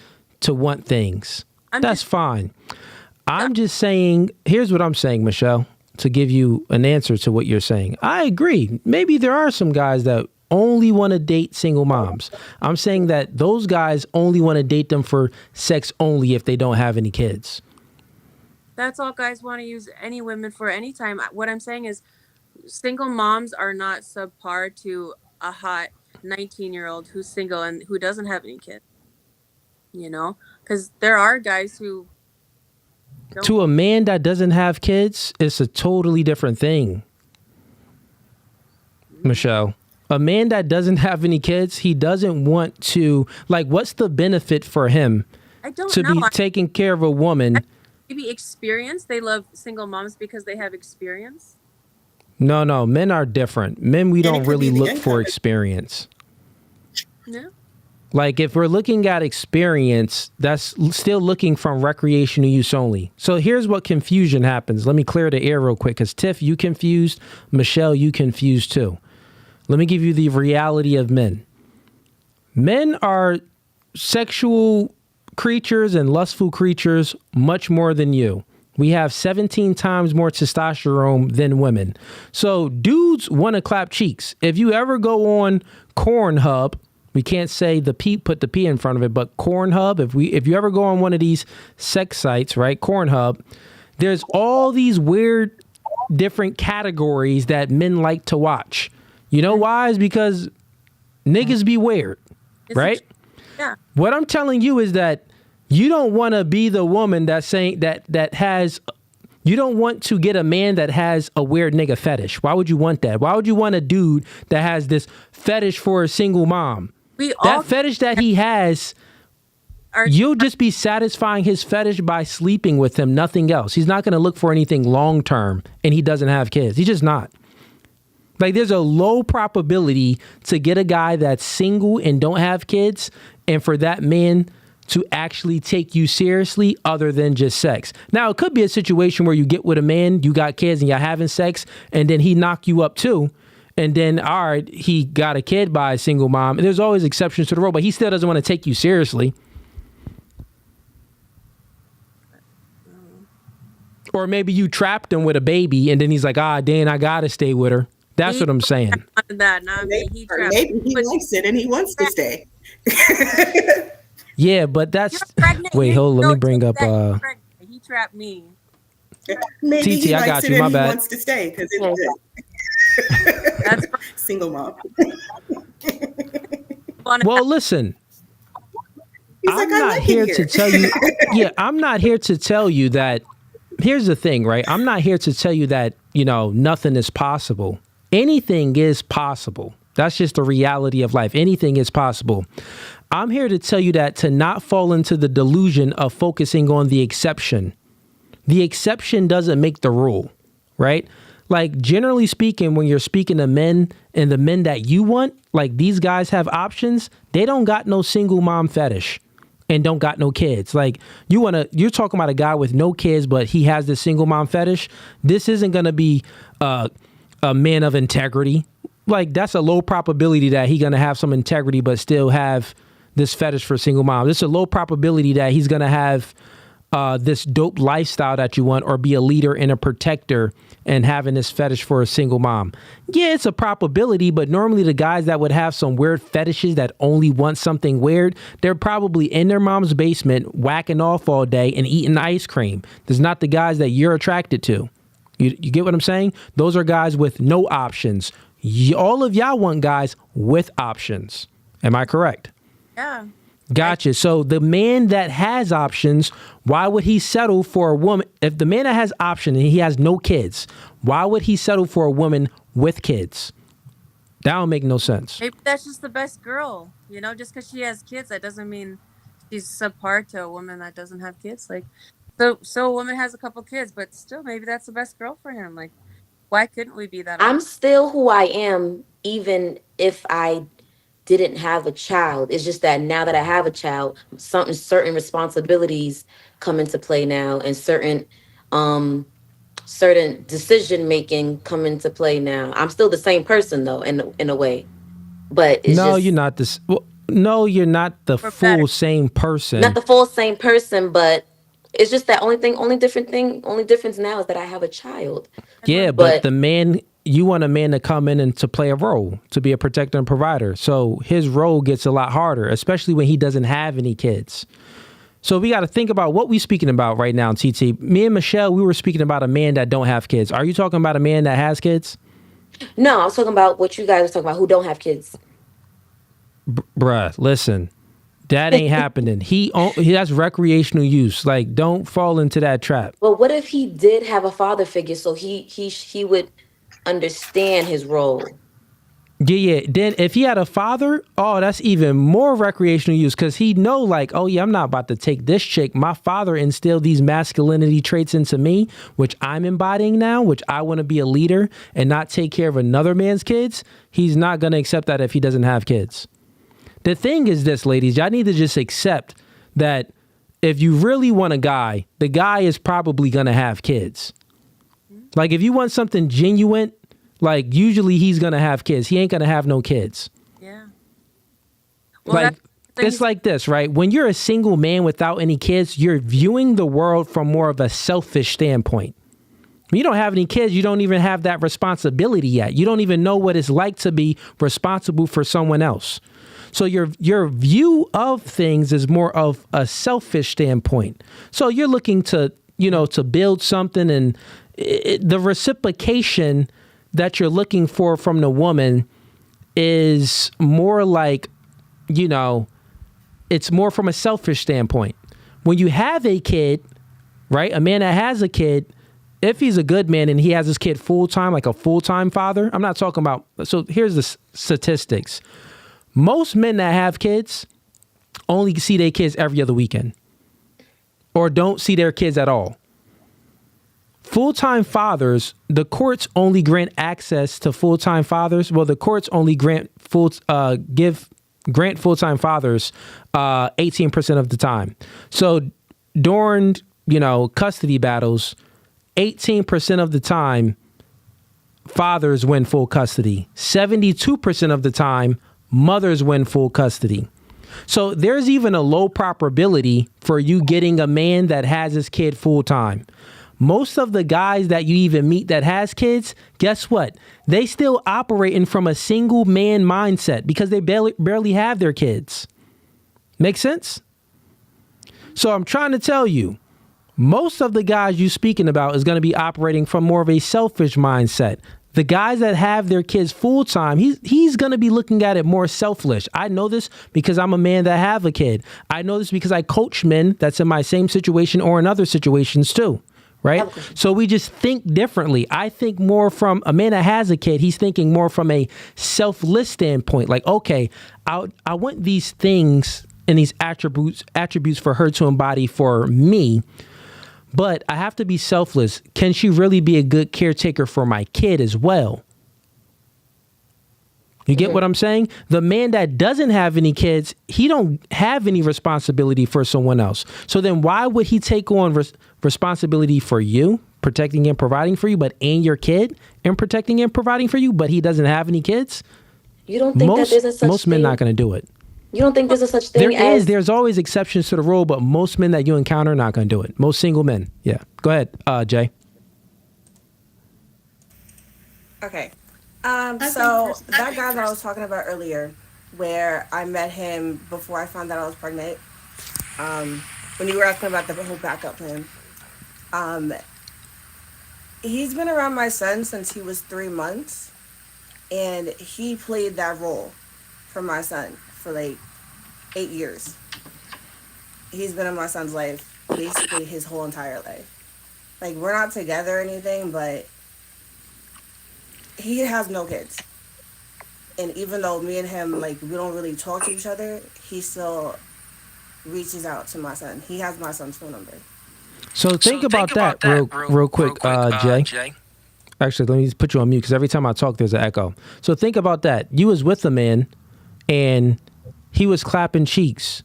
Speaker 1: to want things. That's fine. I'm just saying, here's what I'm saying, Michelle, to give you an answer to what you're saying. I agree. Maybe there are some guys that only want to date single moms. I'm saying that those guys only want to date them for sex only if they don't have any kids.
Speaker 3: That's all guys want to use any women for any time. What I'm saying is single moms are not subpar to a hot 19-year-old who's single and who doesn't have any kids. Because there are guys who don't.
Speaker 1: To a man that doesn't have kids, it's a totally different thing, Michelle. A man that doesn't have any kids, he doesn't want to, what's the benefit for him to be taking care of a woman?
Speaker 3: Maybe experience. They love single moms because they have experience.
Speaker 1: No, men are different. Men, we don't really look for experience.
Speaker 3: No.
Speaker 1: If we're looking at experience, that's still looking from recreational use only. So here's what confusion happens. Let me clear the air real quick because Tiff, you confused. Michelle, you confused too. Let me give you the reality of men. Men are sexual creatures and lustful creatures much more than you. We have 17 times more testosterone than women. So dudes want to clap cheeks. If you ever go on Pornhub, we can't say the P, put the P in front of it, but Pornhub, if you ever go on one of these sex sites, right, Pornhub, there's all these weird different categories that men like to watch. You know why? Is because niggas be weird, right?
Speaker 3: Yeah.
Speaker 1: What I'm telling you is that you don't want to be the woman that's saying that has, you don't want to get a man that has a weird nigga fetish. Why would you want that? Why would you want a dude that has this fetish for a single mom? That fetish that he has, you'll just be satisfying his fetish by sleeping with him, nothing else. He's not going to look for anything long term, and he doesn't have kids. He's just not. There's a low probability to get a guy that's single and don't have kids, and for that man to actually take you seriously other than just sex. Now, it could be a situation where you get with a man, you got kids, and you're having sex, and then he knock you up too. And then, all right, he got a kid by a single mom. And there's always exceptions to the rule, but he still doesn't want to take you seriously. Or maybe you trapped him with a baby, and then he's like, Dan, I got to stay with her. That's what I'm saying.
Speaker 4: Maybe he likes it and he wants to stay.
Speaker 1: Yeah, but that's... Wait, hold on. Let me bring up...
Speaker 3: He trapped me.
Speaker 4: Maybe
Speaker 1: TT,
Speaker 4: he
Speaker 1: I
Speaker 4: likes
Speaker 1: got
Speaker 4: it
Speaker 1: you.
Speaker 4: and
Speaker 1: My
Speaker 4: he
Speaker 1: bad.
Speaker 4: wants to stay because it's good.
Speaker 3: That's
Speaker 4: single mom.
Speaker 1: Well, listen.
Speaker 4: I'm not here
Speaker 1: to tell you. Yeah, I'm not here to tell you that. Here's the thing, right? I'm not here to tell you that, nothing is possible. Anything is possible. That's just the reality of life. Anything is possible. I'm here to tell you that to not fall into the delusion of focusing on the exception. The exception doesn't make the rule, right? Generally speaking, when you're speaking to men and the men that you want, these guys have options. They don't got no single mom fetish and don't got no kids. You're talking about a guy with no kids, but he has this single mom fetish. This isn't going to be a man of integrity. That's a low probability that he's going to have some integrity, but still have this fetish for single mom. It's a low probability that he's going to have this dope lifestyle that you want or be a leader and a protector and having this fetish for a single mom. Yeah, it's a probability, but normally the guys that would have some weird fetishes that only want something weird, they're probably in their mom's basement whacking off all day and eating ice cream. There's not the guys that you're attracted to. You get what I'm saying? Those are guys with no options. All of y'all want guys with options. Am I correct?
Speaker 3: Yeah.
Speaker 1: Gotcha. So the man that has options, why would he settle for a woman? If the man that has options and he has no kids, why would he settle for a woman with kids? That don't make no sense.
Speaker 3: Maybe that's just the best girl. Just because she has kids, that doesn't mean she's subpar to a woman that doesn't have kids. So a woman has a couple kids, but still maybe that's the best girl for him. Like, why couldn't we be that
Speaker 2: I'm
Speaker 3: honest?
Speaker 2: still who I am, even if I didn't have a child. It's just that now that I have a child, certain responsibilities come into play now, and um certain decision making come into play now. I'm still the same person though, in a way, but it's
Speaker 1: No, you're
Speaker 2: just
Speaker 1: not this. Well, no, you're not the
Speaker 3: Or better.
Speaker 1: full same
Speaker 2: not
Speaker 1: person.
Speaker 2: the full same person. But it's just that only difference now is that I have a child.
Speaker 3: And
Speaker 1: Yeah,
Speaker 3: women
Speaker 1: but
Speaker 2: But
Speaker 1: the man, you want a man to come in and to play a role, to be a protector and provider. So his role gets a lot harder, especially when he doesn't have any kids. So we got to think about what we speaking about right now, TT. Me and Michelle, we were speaking about a man that don't have kids. Are you talking about a man that has kids?
Speaker 2: no, I was talking about what you guys are talking about, who don't have kids.
Speaker 1: Bruh, listen, that ain't happening. He has recreational use. Like, don't fall into that trap.
Speaker 2: But what if he did have a father figure, so he would understand his role?
Speaker 1: Yeah, yeah. Then if he had a father, oh, that's even more recreational use because he know like, oh yeah, I'm not about to take this chick. My father instilled these masculinity traits into me, which I'm embodying now, which I want to be a leader and not take care of another man's kids. He's not going to accept that if he doesn't have kids. The thing is this, ladies, y'all need to just accept that if you really want a guy, the guy is probably going to have kids. Like if you want something genuine, like usually he's gonna have kids. He ain't gonna have no kids.
Speaker 3: Yeah. Well,
Speaker 1: Like
Speaker 3: that's
Speaker 1: it's like this, right? When you're a single man without any kids, you're viewing the world from more of a selfish standpoint. When you don't have any kids, you don't even have that responsibility yet. You don't even know what it's like to be responsible for someone else. So your view of things is more of a selfish standpoint. So you're looking to, to build something and the reciprocation that you're looking for from the woman is more like, it's more from a selfish standpoint. When you have a kid, right? A man that has a kid, if he's a good man and he has his kid full time, like a full time father, I'm not talking about. So here's the statistics. Most men that have kids only see their kids every other weekend or don't see their kids at all. Full-time fathers, the courts only grant access to full-time fathers. Well, the courts only grant full-time fathers 18% of the time. So during, custody battles, 18% of the time, fathers win full custody. 72% of the time, mothers win full custody. So there's even a low probability for you getting a man that has his kid full-time. Most of the guys that you even meet that has kids, guess what? They still operating from a single man mindset because they barely have their kids. Make sense? So I'm trying to tell you, most of the guys you speaking about is going to be operating from more of a selfish mindset. The guys that have their kids full time, he's going to be looking at it more selfish. I know this because I'm a man that have a kid. I know this because I coach men that's in my same situation or in other situations too. Right? So we just think differently. I think more from a man that has a kid. He's thinking more from a selfless standpoint. Like, okay, I want these things and these attributes for her to embody for me, but I have to be selfless. Can she really be a good caretaker for my kid as well? You get what I'm saying? The man that doesn't have any kids, he don't have any responsibility for someone else. So then why would he take on responsibility for you, protecting and providing for you, and your kid and protecting and providing for you, but he doesn't have any kids?
Speaker 2: You don't think that there's a such
Speaker 1: most men
Speaker 2: thing?
Speaker 1: not going to do it.
Speaker 2: You don't think there's a such thing
Speaker 1: There's always exceptions to the rule, but most men that you encounter are not going to do it. Most single men. Yeah. Go ahead, Jay.
Speaker 7: Okay. So that guy that I was talking about earlier, where I met him before I found out I was pregnant, when you were asking about the whole backup plan, he's been around my son since he was 3 months, and he played that role for my son for like 8 years. He's been in my son's life basically his whole entire life. Like, we're not together or anything, but he has no kids. And even though me and him, like, we don't really talk to each other, he still reaches out to my son. He has my son's phone number.
Speaker 1: So think about that real quick, Jay. Actually, let me just put you on mute because every time I talk, there's an echo. So think about that. You was with a man, and he was clapping cheeks,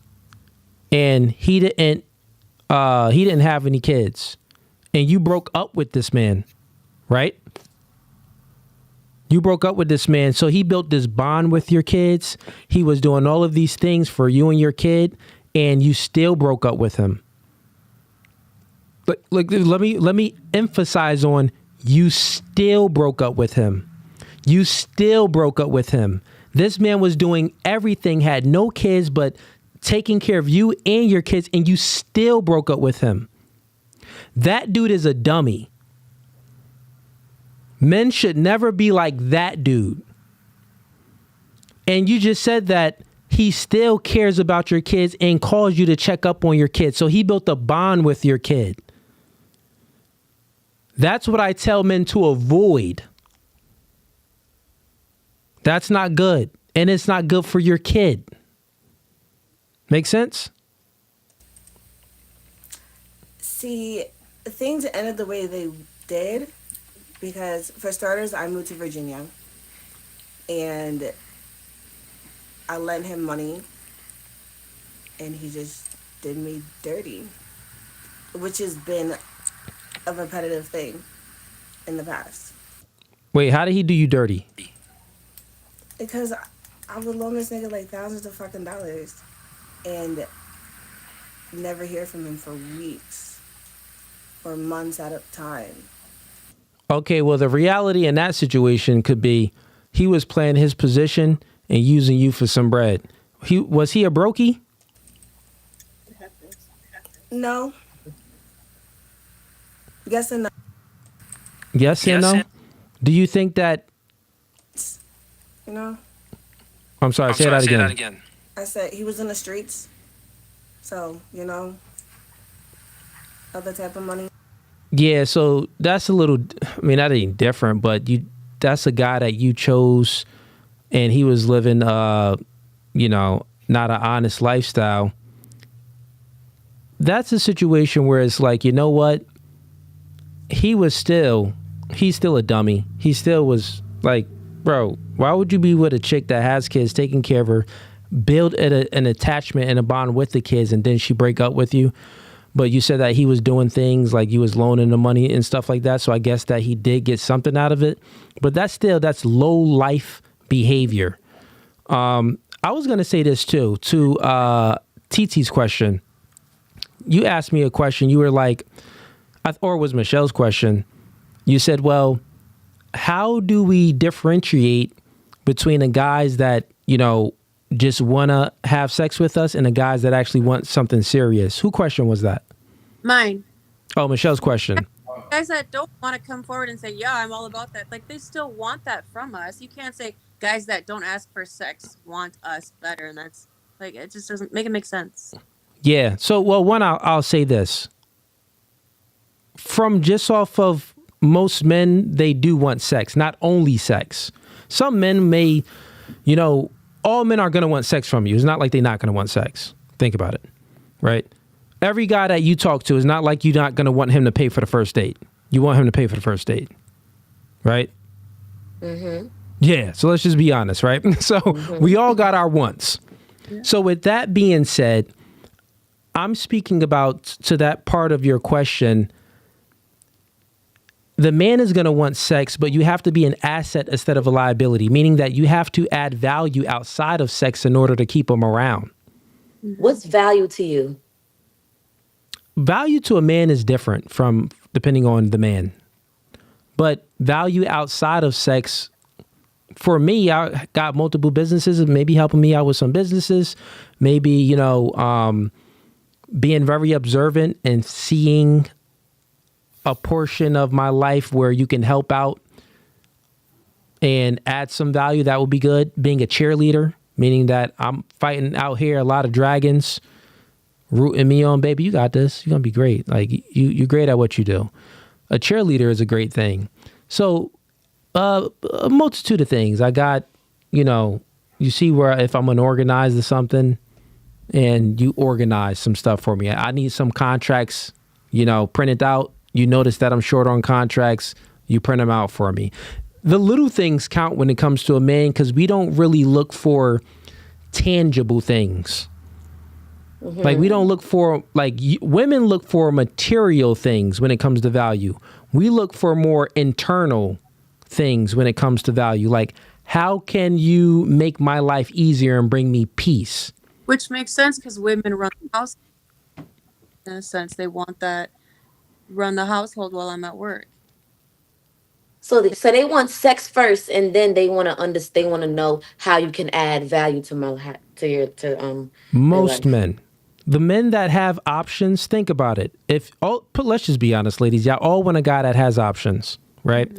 Speaker 1: and he didn't have any kids, and you broke up with this man, right? You broke up with this man, so he built this bond with your kids. He was doing all of these things for you and your kid, and you still broke up with him. But like, let me emphasize on you still broke up with him. You still broke up with him. This man was doing everything, had no kids, but taking care of you and your kids, and you still broke up with him. That dude is a dummy. Men should never be like that dude. And you just said that he still cares about your kids and calls you to check up on your kids. So he built a bond with your kid. That's what I tell men to avoid. That's not good. And it's not good for your kid. Make sense?
Speaker 7: See, things ended the way they did because, for starters, I moved to Virginia and I lent him money and he just did me dirty, which has been a repetitive thing in the past.
Speaker 1: Wait, how did he do you dirty?
Speaker 7: Because I would loan this nigga like thousands of fucking dollars and never hear from him for weeks or months at a time.
Speaker 1: Okay, well, the reality in that situation could be he was playing his position and using you for some bread. Was he a brokey?
Speaker 7: No. Yes and no.
Speaker 1: Yes and no? Do you think that...
Speaker 7: You know?
Speaker 1: I'm sorry, say that again.
Speaker 7: I said he was in the streets. So, you know, other type of money.
Speaker 1: Yeah, so that's a little... I mean, that ain't different, but that's a guy that you chose and he was living, you know, not an honest lifestyle. That's a situation where it's like, you know what? He's still a dummy. He still was like, bro, why would you be with a chick that has kids, taking care of her, build an attachment and a bond with the kids, and then she break up with you? But you said that he was doing things like you was loaning the money and stuff like that. So I guess that he did get something out of it. But that's low life behavior. I was going to say this too, to TT's question. You asked me a question. You were like, or it was Michelle's question. You said, well, how do we differentiate between the guys that, you know, just want to have sex with us and the guys that actually want something serious? Whose question was that?
Speaker 3: Mine.
Speaker 1: Oh, Michelle's question.
Speaker 3: Guys that don't want to come forward and say, yeah, I'm all about that. Like, they still want that from us. You can't say guys that don't ask for sex want us better. And that's like, it just doesn't make sense. Yeah.
Speaker 1: So, well, one, I'll say this. From just off of most men, they do want sex, not only sex. Some men may, you know, all men are going to want sex from you. It's not like they're not going to want sex. Think about it, right? Every guy that you talk to is not like you're not going to want him to pay for the first date. You want him to pay for the first date, right? Mm-hmm. Yeah, so let's just be honest, right? So we all got our wants. Yeah. So with that being said, I'm speaking about, to that part of your question, the man is going to want sex, but you have to be an asset instead of a liability, meaning that you have to add value outside of sex in order to keep him around.
Speaker 2: What's value to you?
Speaker 1: Value to a man is different from depending on the man. But value outside of sex, for me, I got multiple businesses, maybe helping me out with some businesses, maybe, you know, being very observant and seeing a portion of my life where you can help out and add some value. That would be good. Being a cheerleader, meaning that I'm fighting out here a lot of dragons, rooting me on, baby, you got this. You're going to be great. Like, you're great at what you do. A cheerleader is a great thing. So a multitude of things. I got, you know, you see where if I'm unorganized or something and you organize some stuff for me. I need some contracts printed out. You notice that I'm short on contracts. You print them out for me. The little things count when it comes to a man because we don't really look for tangible things. Like we don't look for, like women look for material things when it comes to value. We look for more internal things when it comes to value. Like, how can you make my life easier and bring me peace?
Speaker 3: Which makes sense because women run the house. In a sense, they want that run the household while I'm at work.
Speaker 2: So they want sex first, and then they want to They want to know how you can add value to
Speaker 1: Most
Speaker 2: their life.
Speaker 1: men, the men that have options, think about it. Let's just be honest, ladies. Y'all all want a guy that has options, right?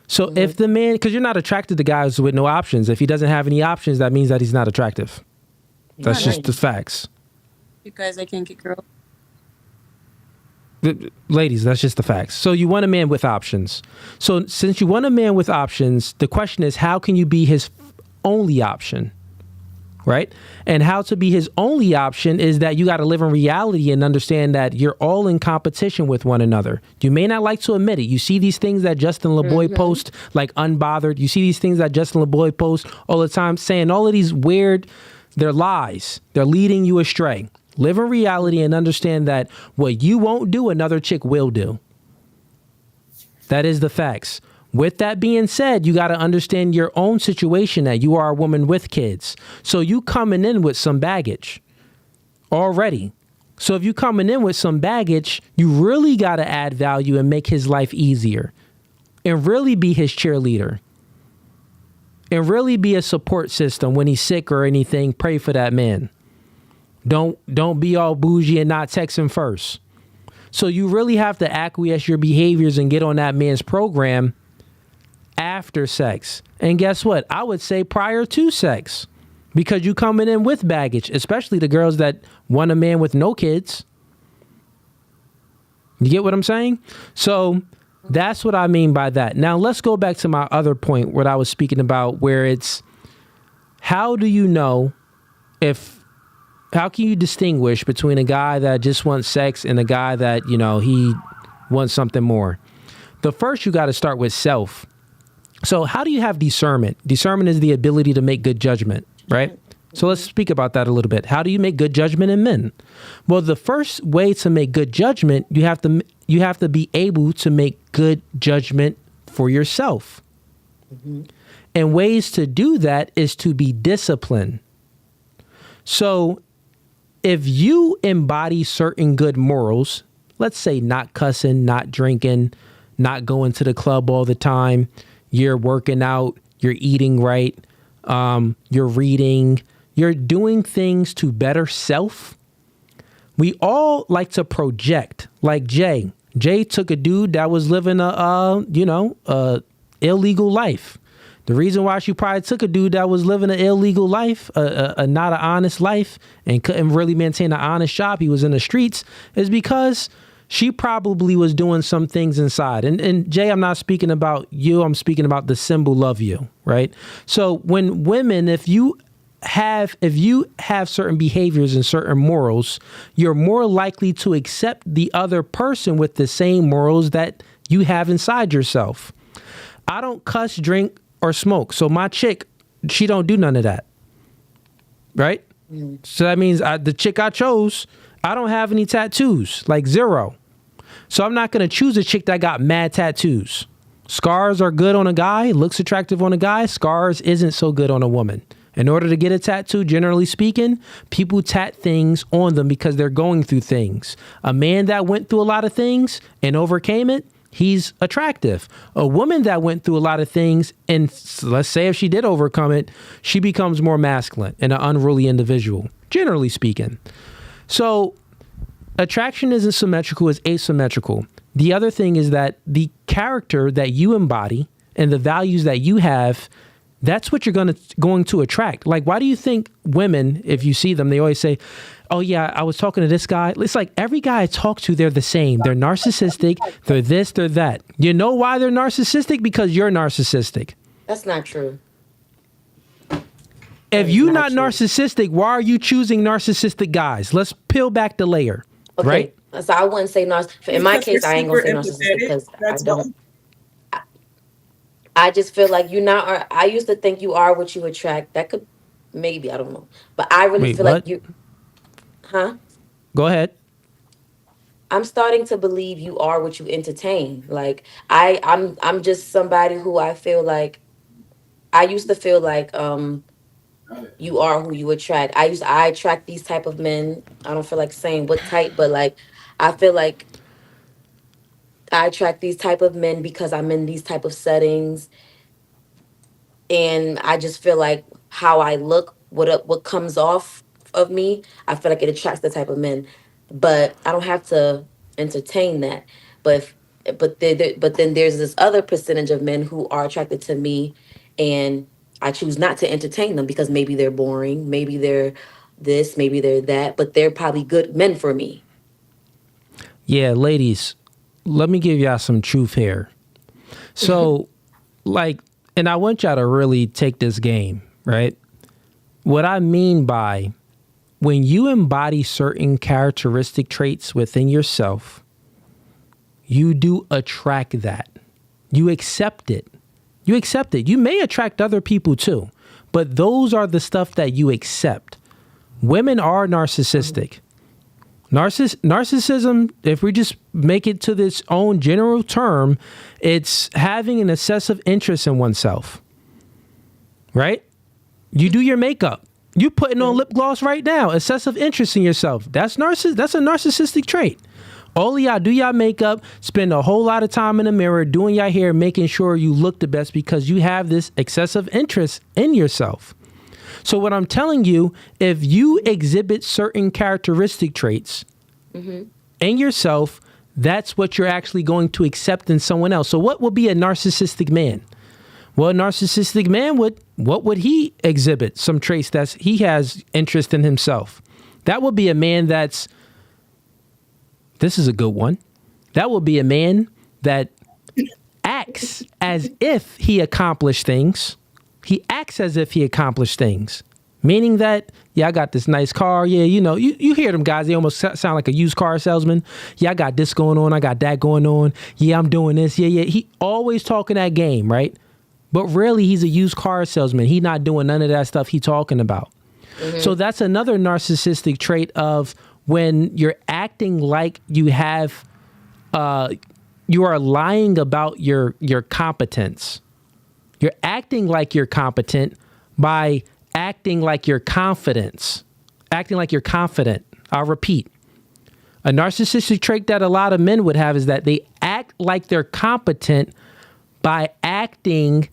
Speaker 1: So if the man, because you're not attracted to guys with no options. If he doesn't have any options, that means that he's not attractive. That's just the facts.
Speaker 3: You guys, I can't get girls.
Speaker 1: Ladies, that's just the facts. So you want a man with options. So since you want a man with options, the question is, how can you be his only option? Right? And how to be his only option is that you got to live in reality and understand that you're all in competition with one another. You may not like to admit it. You see these things that Justin LeBoy post, like Unbothered. You see these things that Justin LeBoy post all the time, saying all of these weird, they're lies. They're leading you astray. Live in reality and understand that what you won't do, another chick will do. That is the facts. With that being said, you got to understand your own situation, that you are a woman with kids. So you coming in with some baggage already. So if you coming in with some baggage, you really got to add value and make his life easier and really be his cheerleader and really be a support system when he's sick or anything. Pray for that man. Don't be all bougie and not text him first. So you really have to acquiesce your behaviors and get on that man's program after sex. And guess what? I would say prior to sex, because you coming in with baggage, especially the girls that want a man with no kids. You get what I'm saying? So that's what I mean by that. Now let's go back to my other point, what I was speaking about, where it's, how do you know how can you distinguish between a guy that just wants sex and a guy that, he wants something more? The first, you got to start with self. So how do you have discernment? Discernment is the ability to make good judgment, right? So let's speak about that a little bit. How do you make good judgment in men? Well, the first way to make good judgment, you have to be able to make good judgment for yourself. And ways to do that is to be disciplined. So if you embody certain good morals, let's say not cussing, not drinking, not going to the club all the time, you're working out, you're eating right, you're reading, you're doing things to better self. We all like to project, like Jay. Jay took a dude that was living a illegal life. The reason why she probably took a dude that was living an illegal life, a not an honest life, and couldn't really maintain an honest job, he was in the streets, is because she probably was doing some things inside. And Jay, I'm not speaking about you. I'm speaking about the symbol of you, right? So when women, if you have certain behaviors and certain morals, you're more likely to accept the other person with the same morals that you have inside yourself. I don't cuss, drink, or smoke. So my chick, she don't do none of that. Right? So that means the chick I chose, I don't have any tattoos, like zero. So I'm not going to choose a chick that got mad tattoos. Scars are good on a guy, looks attractive on a guy. Scars isn't so good on a woman. In order to get a tattoo, generally speaking, people tat things on them because they're going through things. A man that went through a lot of things and overcame it, he's attractive. A woman that went through a lot of things, and let's say if she did overcome it, she becomes more masculine and an unruly individual, generally speaking. So attraction isn't symmetrical, it's asymmetrical. The other thing is that the character that you embody and the values that you have, that's what you're going to attract. Like, why do you think women, if you see them, they always say, oh yeah, I was talking to this guy. It's like every guy I talk to, they're the same. They're narcissistic. They're this, they're that. You know why they're narcissistic? Because you're narcissistic.
Speaker 2: That's not true.
Speaker 1: If you're not narcissistic, why are you choosing narcissistic guys? Let's peel back the layer, right?
Speaker 2: So I wouldn't say narcissist. In my
Speaker 4: Because they're
Speaker 2: case, I ain't gonna
Speaker 4: super
Speaker 2: say narcissistic
Speaker 4: empathetic.
Speaker 2: because I
Speaker 4: That's why.
Speaker 2: don't. I just feel like you're not. I used to think you are what you attract. That could maybe, I don't know, but I really
Speaker 1: Wait,
Speaker 2: feel like
Speaker 1: what?
Speaker 2: you. Huh?
Speaker 1: Go ahead.
Speaker 2: I'm starting to believe you are what you entertain. Like I'm just somebody who I feel like I used to feel like you are who you attract. I attract these type of men. I don't feel like saying what type, but like I feel like I attract these type of men because I'm in these type of settings, and I just feel like how I look, what comes off of me, I feel like it attracts the type of men. But I don't have to entertain that. But but then there's this other percentage of men who are attracted to me, and I choose not to entertain them because maybe they're boring, maybe they're this, maybe they're that, but they're probably good men for me.
Speaker 1: Yeah, ladies, let me give y'all some truth here. So, like, and I want y'all to really take this game, right? What I mean by when you embody certain characteristic traits within yourself, you do attract that. You accept it. You accept it. You may attract other people too, but those are the stuff that you accept. Women are narcissistic. Narcissism, if we just make it to this own general term, it's having an excessive interest in oneself, right? You do your makeup. You putting on lip gloss right now. Excessive interest in yourself. That's a narcissistic trait. All of y'all do y'all makeup, spend a whole lot of time in the mirror, doing your hair, making sure you look the best because you have this excessive interest in yourself. So what I'm telling you, if you exhibit certain characteristic traits in yourself, that's what you're actually going to accept in someone else. So what would be a narcissistic man? Well, a narcissistic man what would he exhibit? Some traits that he has interest in himself. That would be a man this is a good one. That would be a man that acts as if he accomplished things. He acts as if he accomplished things. Meaning that, yeah, I got this nice car. Yeah, you hear them guys, they almost sound like a used car salesman. Yeah, I got this going on. I got that going on. Yeah, I'm doing this. Yeah. He always talking that game, right? But really, he's a used car salesman. He not doing none of that stuff he talking about. So that's another narcissistic trait of when you're acting like you have, you are lying about your competence. You're acting like you're competent by acting like you're confident. Acting like you're confident. I'll repeat. A narcissistic trait that a lot of men would have is that they act like they're competent by acting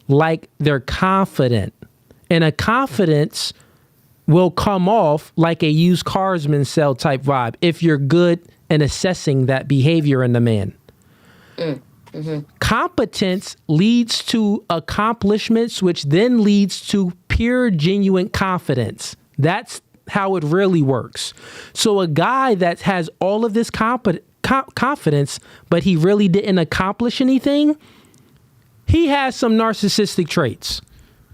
Speaker 1: like they're confident. And a confidence will come off like a used carsman sell type vibe if you're good in assessing that behavior in the man. Competence leads to accomplishments, which then leads to pure, genuine confidence. That's how it really works. So a guy that has all of this confidence, but he really didn't accomplish anything, he has some narcissistic traits.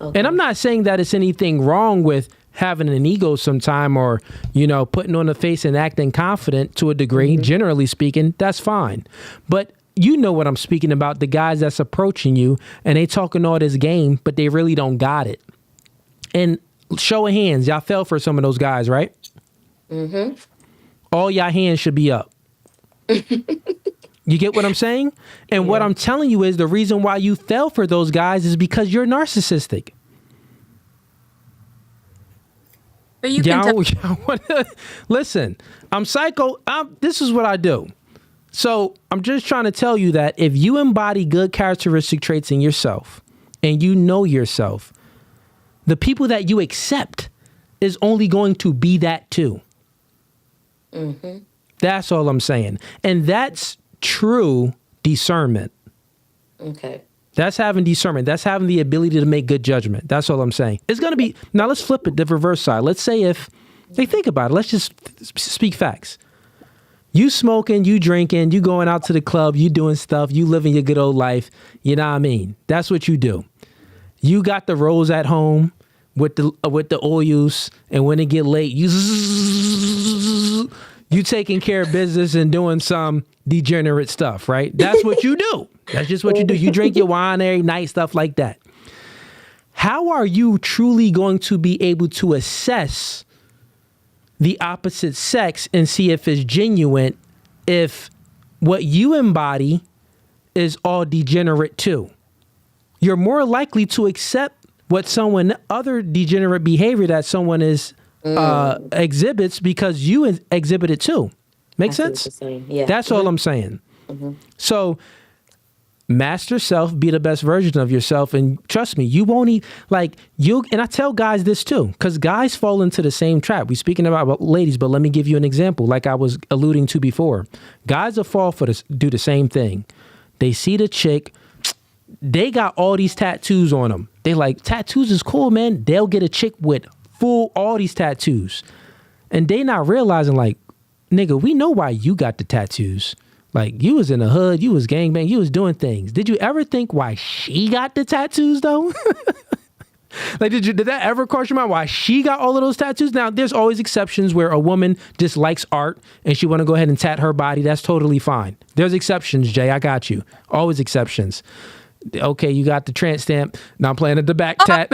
Speaker 1: Okay. And I'm not saying that it's anything wrong with having an ego sometime or, putting on a face and acting confident to a degree. Generally speaking, that's fine. But you know what I'm speaking about, the guys that's approaching you and they talking all this game, but they really don't got it. And show of hands, y'all fell for some of those guys, right? All y'all hands should be up. You get what I'm saying? And what I'm telling you is the reason why you fell for those guys is because you're narcissistic.
Speaker 3: But you can
Speaker 1: listen, I'm psycho. This is what I do. So I'm just trying to tell you that if you embody good characteristic traits in yourself and you know yourself, the people that you accept is only going to be that too. That's all I'm saying. And that's true discernment.
Speaker 2: Okay.
Speaker 1: That's having discernment. That's having the ability to make good judgment. That's all I'm saying. It's going to be, now let's flip it the reverse side. Let's say if, think about it. Let's just speak facts. You smoking, you drinking, you going out to the club, you doing stuff, you living your good old life. You know what I mean? That's what you do. You got the rose at home with the oils, and when it get late, You taking care of business and doing some degenerate stuff, right? That's what you do. That's just what you do. You drink your wine every night, stuff like that. How are you truly going to be able to assess the opposite sex and see if it's genuine if what you embody is all degenerate too? You're more likely to accept what someone other degenerate behavior that someone is exhibits because you exhibit it too. Make sense?
Speaker 2: Yeah.
Speaker 1: That's all I'm saying. So master self, be the best version of yourself, and trust me, you won't and I tell guys this too, because guys fall into the same trap. We speaking about ladies, but let me give you an example, like I was alluding to before. Guys will fall for this, do the same thing. They see the chick, they got all these tattoos on them. They like, tattoos is cool, man. They'll get a chick with all these tattoos. And they not realizing like, nigga, we know why you got the tattoos. Like, you was in the hood, you was gangbang, you was doing things. Did you ever think why she got the tattoos though? Like, did that ever cross your mind why she got all of those tattoos? Now, there's always exceptions where a woman just likes art and she want to go ahead and tat her body. That's totally fine. There's exceptions, Jay. I got you. Always exceptions. Okay, you got the tramp stamp. Now I'm playing at the back tat.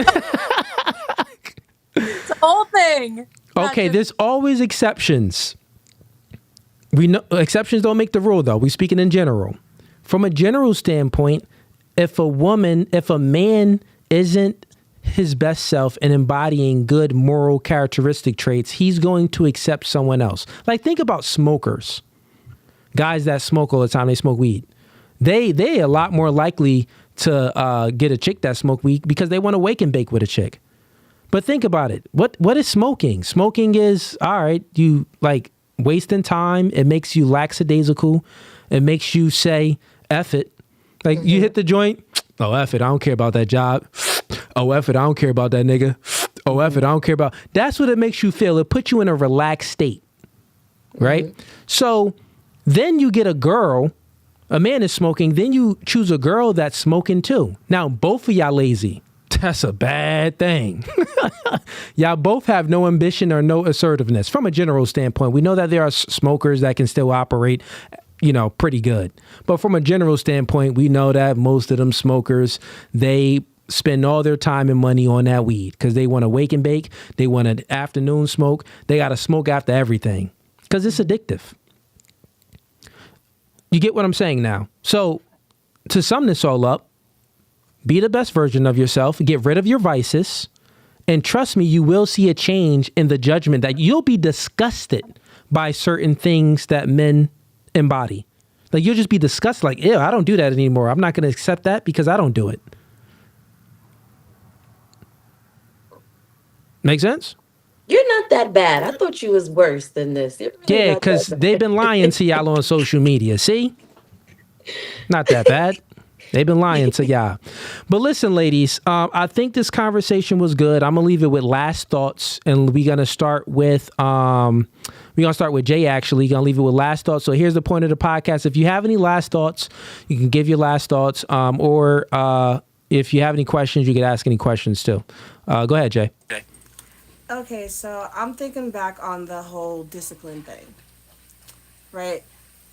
Speaker 3: It's the whole thing.
Speaker 1: Okay, there's always exceptions. We know exceptions don't make the rule, though. We're speaking in general. From a general standpoint, if a man isn't his best self and embodying good moral characteristic traits, he's going to accept someone else. Like, think about smokers. Guys that smoke all the time, they smoke weed. They a lot more likely to get a chick that smoke weed because they want to wake and bake with a chick. But think about it. What is smoking? Smoking is, all right, you like wasting time. It makes you lackadaisical. It makes you say, F it. Like, you hit the joint. Oh, F it. I don't care about that job. Oh, F it. I don't care about that nigga. Oh, F it. I don't care about. That's what it makes you feel. It puts you in a relaxed state. Right? So then you get a girl. A man is smoking. Then you choose a girl that's smoking too. Now, both of y'all lazy. That's a bad thing. Y'all both have no ambition or no assertiveness. From a general standpoint, we know that there are smokers that can still operate, pretty good. But from a general standpoint, we know that most of them smokers, they spend all their time and money on that weed because they want to wake and bake. They want an afternoon smoke. They got to smoke after everything because it's addictive. You get what I'm saying now? So to sum this all up, be the best version of yourself, get rid of your vices, and trust me, you will see a change in the judgment that you'll be disgusted by certain things that men embody. Like, you'll just be disgusted, like, ew, I don't do that anymore. I'm not going to accept that because I don't do it. Make sense?
Speaker 2: You're not that bad. I thought you was worse than this. You're really
Speaker 1: Yeah,
Speaker 2: not
Speaker 1: because
Speaker 2: that bad.
Speaker 1: they've been lying to y'all on social media. See? Not that bad. They've been lying to y'all. But listen, ladies, I think this conversation was good. I'm gonna leave it with last thoughts, and we're gonna start with Jay. Actually, gonna leave it with last thoughts. So here's the point of the podcast. If you have any last thoughts, you can give your last thoughts, or if you have any questions, you can ask any questions too. Go ahead, Jay.
Speaker 7: Okay, so I'm thinking back on the whole discipline thing, right?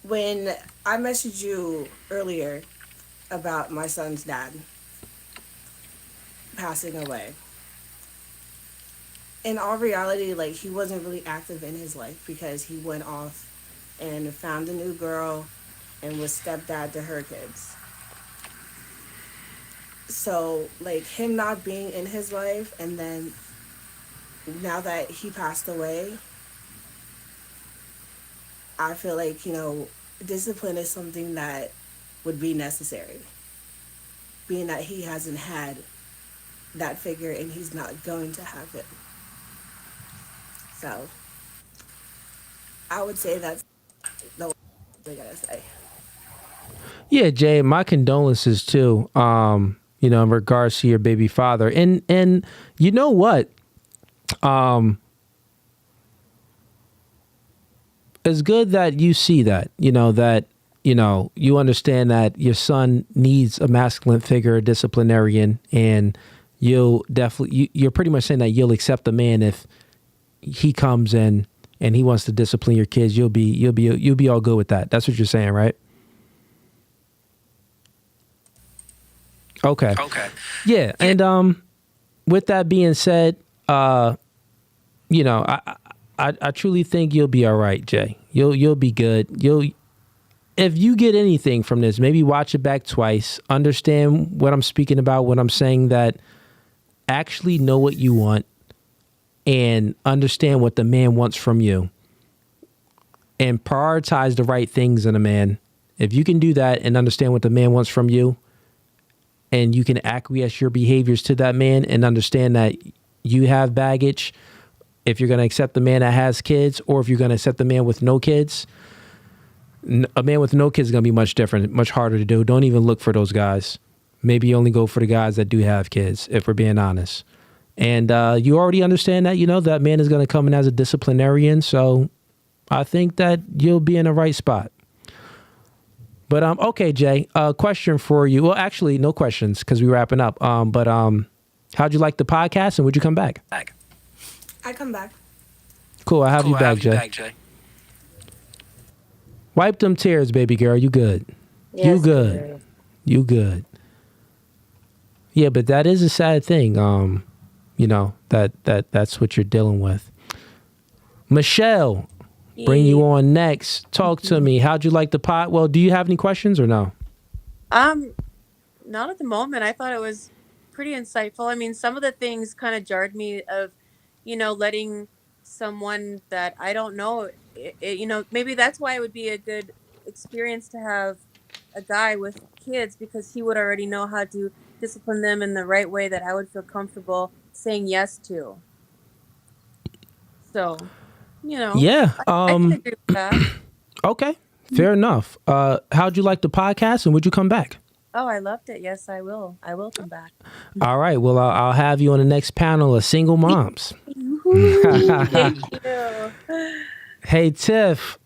Speaker 7: When I messaged you earlier about my son's dad passing away, in all reality, like, he wasn't really active in his life because he went off and found a new girl and was stepdad to her kids. So, like, him not being in his life, and then now that he passed away, I feel like, discipline is something that would be necessary, being that he hasn't had that figure and he's not going to have it. So I would say that's the only thing I gotta say.
Speaker 1: Yeah, Jay, my condolences too. In regards to your baby father, and you know what, it's good that you see that, you understand that your son needs a masculine figure, a disciplinarian, and you're pretty much saying that you'll accept the man if he comes and and he wants to discipline your kids, you'll be all good with that. That's what you're saying, right? Okay. Yeah, and with that being said, you know, I truly think you'll be all right, Jay. You'll be good. If you get anything from this, maybe watch it back twice. Understand what I'm speaking about when I'm saying that. Actually know what you want and understand what the man wants from you. And prioritize the right things in a man. If you can do that and understand what the man wants from you, and you can acquiesce your behaviors to that man and understand that you have baggage, if you're going to accept the man that has kids, or if you're going to accept the man with no kids, a man with no kids is going to be much different, much harder to do. Don't even look for those guys. Maybe only go for the guys that do have kids, if we're being honest. And you already understand that, you know, that man is going to come in as a disciplinarian. So I think that you'll be in the right spot. But okay, Jay, question for you. Well, actually, no questions because we're wrapping up. But how'd you like the podcast and would you come back?
Speaker 7: I come back.
Speaker 1: Cool, I have you back, Jay. Wipe them tears, baby girl. You good.
Speaker 2: Yes,
Speaker 1: You good.
Speaker 2: sir.
Speaker 1: You good. Yeah, but that is a sad thing. You know, that's what you're dealing with. Michelle, bring you on next. Talk to me. How'd you like the pot? Well, do you have any questions or no?
Speaker 3: Not at the moment. I thought it was pretty insightful. I mean, some of the things kind of jarred me of, you know, letting someone that I don't know, you know, maybe that's why it would be a good experience to have a guy with kids, because he would already know how to discipline them in the right way that I would feel comfortable saying yes to. So, you know,
Speaker 1: Yeah.
Speaker 3: I can agree with that.
Speaker 1: Okay. Fair enough. How'd you like the podcast and would you come back?
Speaker 3: Oh, I loved it. Yes, I will. I will come back.
Speaker 1: All right. Well, I'll have you on the next panel of single moms.
Speaker 3: Thank you.
Speaker 1: Hey, Tiff,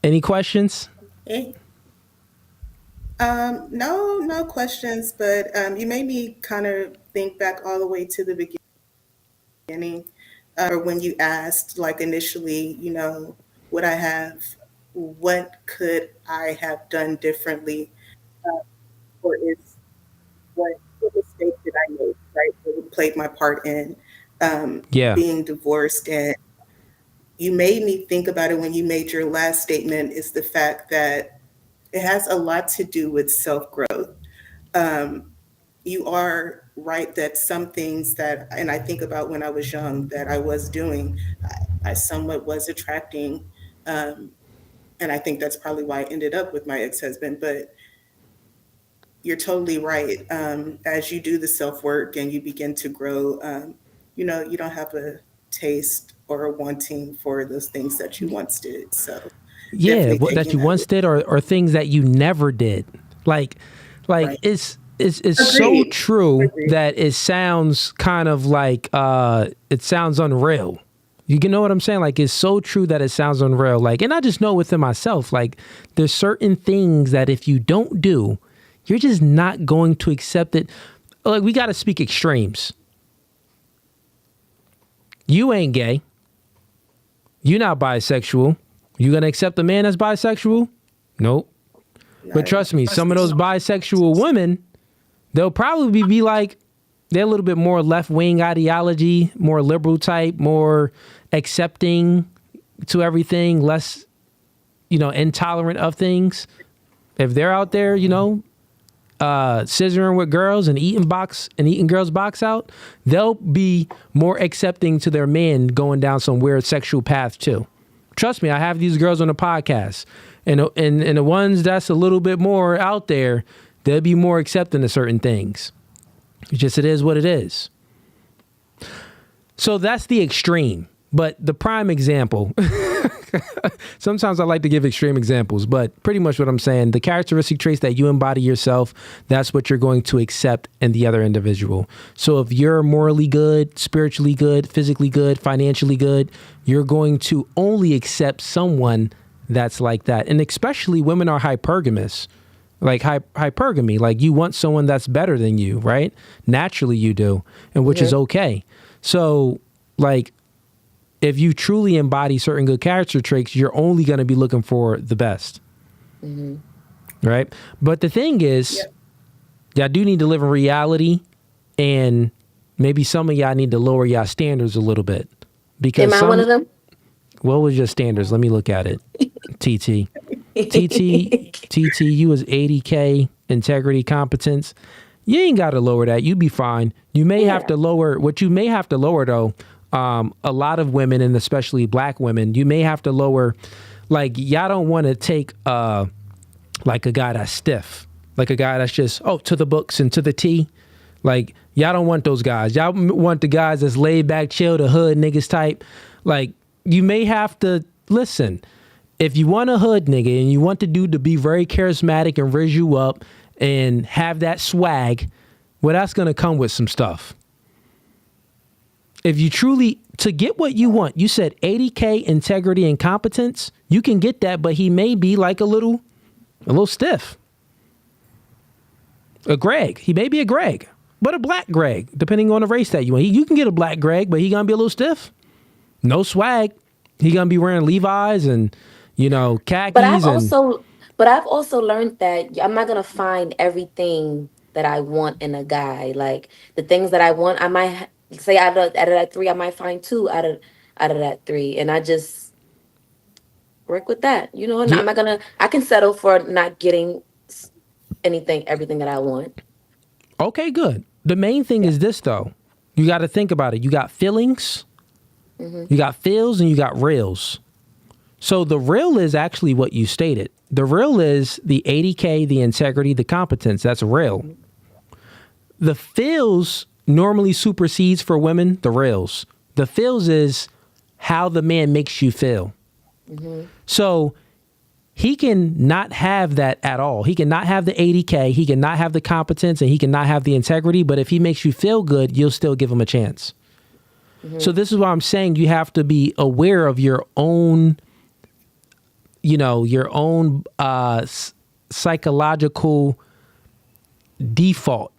Speaker 1: any questions?
Speaker 4: Hey. No questions, but you made me kind of think back all the way to the beginning, or when you asked, like initially, you know, what could I have done differently, or is what mistake did I make, right? What played my part in
Speaker 1: Yeah.
Speaker 4: being divorced, and you made me think about it when you made your last statement. Is the fact that it has a lot to do with self-growth. You are right that some things that, and I think about when I was young, that I was doing, I somewhat was attracting, and I think that's probably why I ended up with my ex-husband. But you're totally right. As you do the self-work and you begin to grow, you know, you don't have a taste or a wanting for those things that you once did. So
Speaker 1: Yeah.
Speaker 4: definitely
Speaker 1: What that
Speaker 4: taking
Speaker 1: you
Speaker 4: that
Speaker 1: once did or things that you never did. Like
Speaker 4: right.
Speaker 1: it's so
Speaker 4: Agreed.
Speaker 1: true
Speaker 4: Agreed.
Speaker 1: that it sounds kind of like it sounds unreal. You know what I'm saying? Like, it's so true that it sounds unreal. Like, and I just know within myself, like, there's certain things that if you don't do, you're just not going to accept it. Like, we got to speak extremes. You ain't gay. You're not bisexual. You going to accept a man that's bisexual? Nope. But trust me, some of those bisexual women, they'll probably be like, they're a little bit more left-wing ideology, more liberal type, more accepting to everything, less, you know, intolerant of things. If they're out there, you know, scissoring with girls and eating girls' box out, they'll be more accepting to their men going down some weird sexual path too. Trust me, I have these girls on the podcast, and the ones that's a little bit more out there, they'll be more accepting to certain things. It's just, it is what it is. So that's the extreme. But the prime example, sometimes I like to give extreme examples, but pretty much what I'm saying, the characteristic traits that you embody yourself, that's what you're going to accept in the other individual. So if you're morally good, spiritually good, physically good, financially good, you're going to only accept someone that's like that. And especially women are hypergamous. Like hypergamy, like you want someone that's better than you, right? Naturally you do, and which is okay. So like, if you truly embody certain good character traits, you're only going to be looking for the best. Right? But the thing is, y'all do need to live in reality, and maybe some of y'all need to lower y'all standards a little bit. Because
Speaker 2: Am I one of them?
Speaker 1: What was your standards? Let me look at it. TT, you was 80K integrity competence. You ain't got to lower that. You be fine. You may have to lower what you may have to lower though. A lot of women, and especially black women, you may have to lower. Like, y'all don't want to take like a guy that's stiff, like a guy that's just to the books and to the T. Like, y'all don't want those guys. Y'all want the guys that's laid back, chill, the hood niggas type. Like, you may have to listen. If you want a hood nigga and you want the dude to be very charismatic and raise you up and have that swag, well, that's going to come with some stuff. If you truly, to get what you want, you said 80K integrity and competence, you can get that, but he may be like a little stiff. A Greg. He may be a Greg, but a black Greg, depending on the race that you want. You can get a black Greg, but he going to be a little stiff. No swag. He going to be wearing Levi's and, khakis.
Speaker 2: But I've also learned that I'm not gonna find everything that I want in a guy. Like, the things that I want, I might say out of that three, I might find two out of that three, and I just work with that. And
Speaker 1: Yeah.
Speaker 2: I'm not gonna. I can settle for not getting everything that I want.
Speaker 1: Okay, good. The main thing is this, though. You got to think about it. You got feelings, you got feels, and you got reals. So the real is actually what you stated. The real is the 80K, the integrity, the competence. That's real. The feels normally supersedes for women the reals. The feels is how the man makes you feel. So he can not have that at all. He can not have the 80K. He can not have the competence, and he can not have the integrity. But if he makes you feel good, you'll still give him a chance. So this is why I'm saying you have to be aware of your own, psychological default,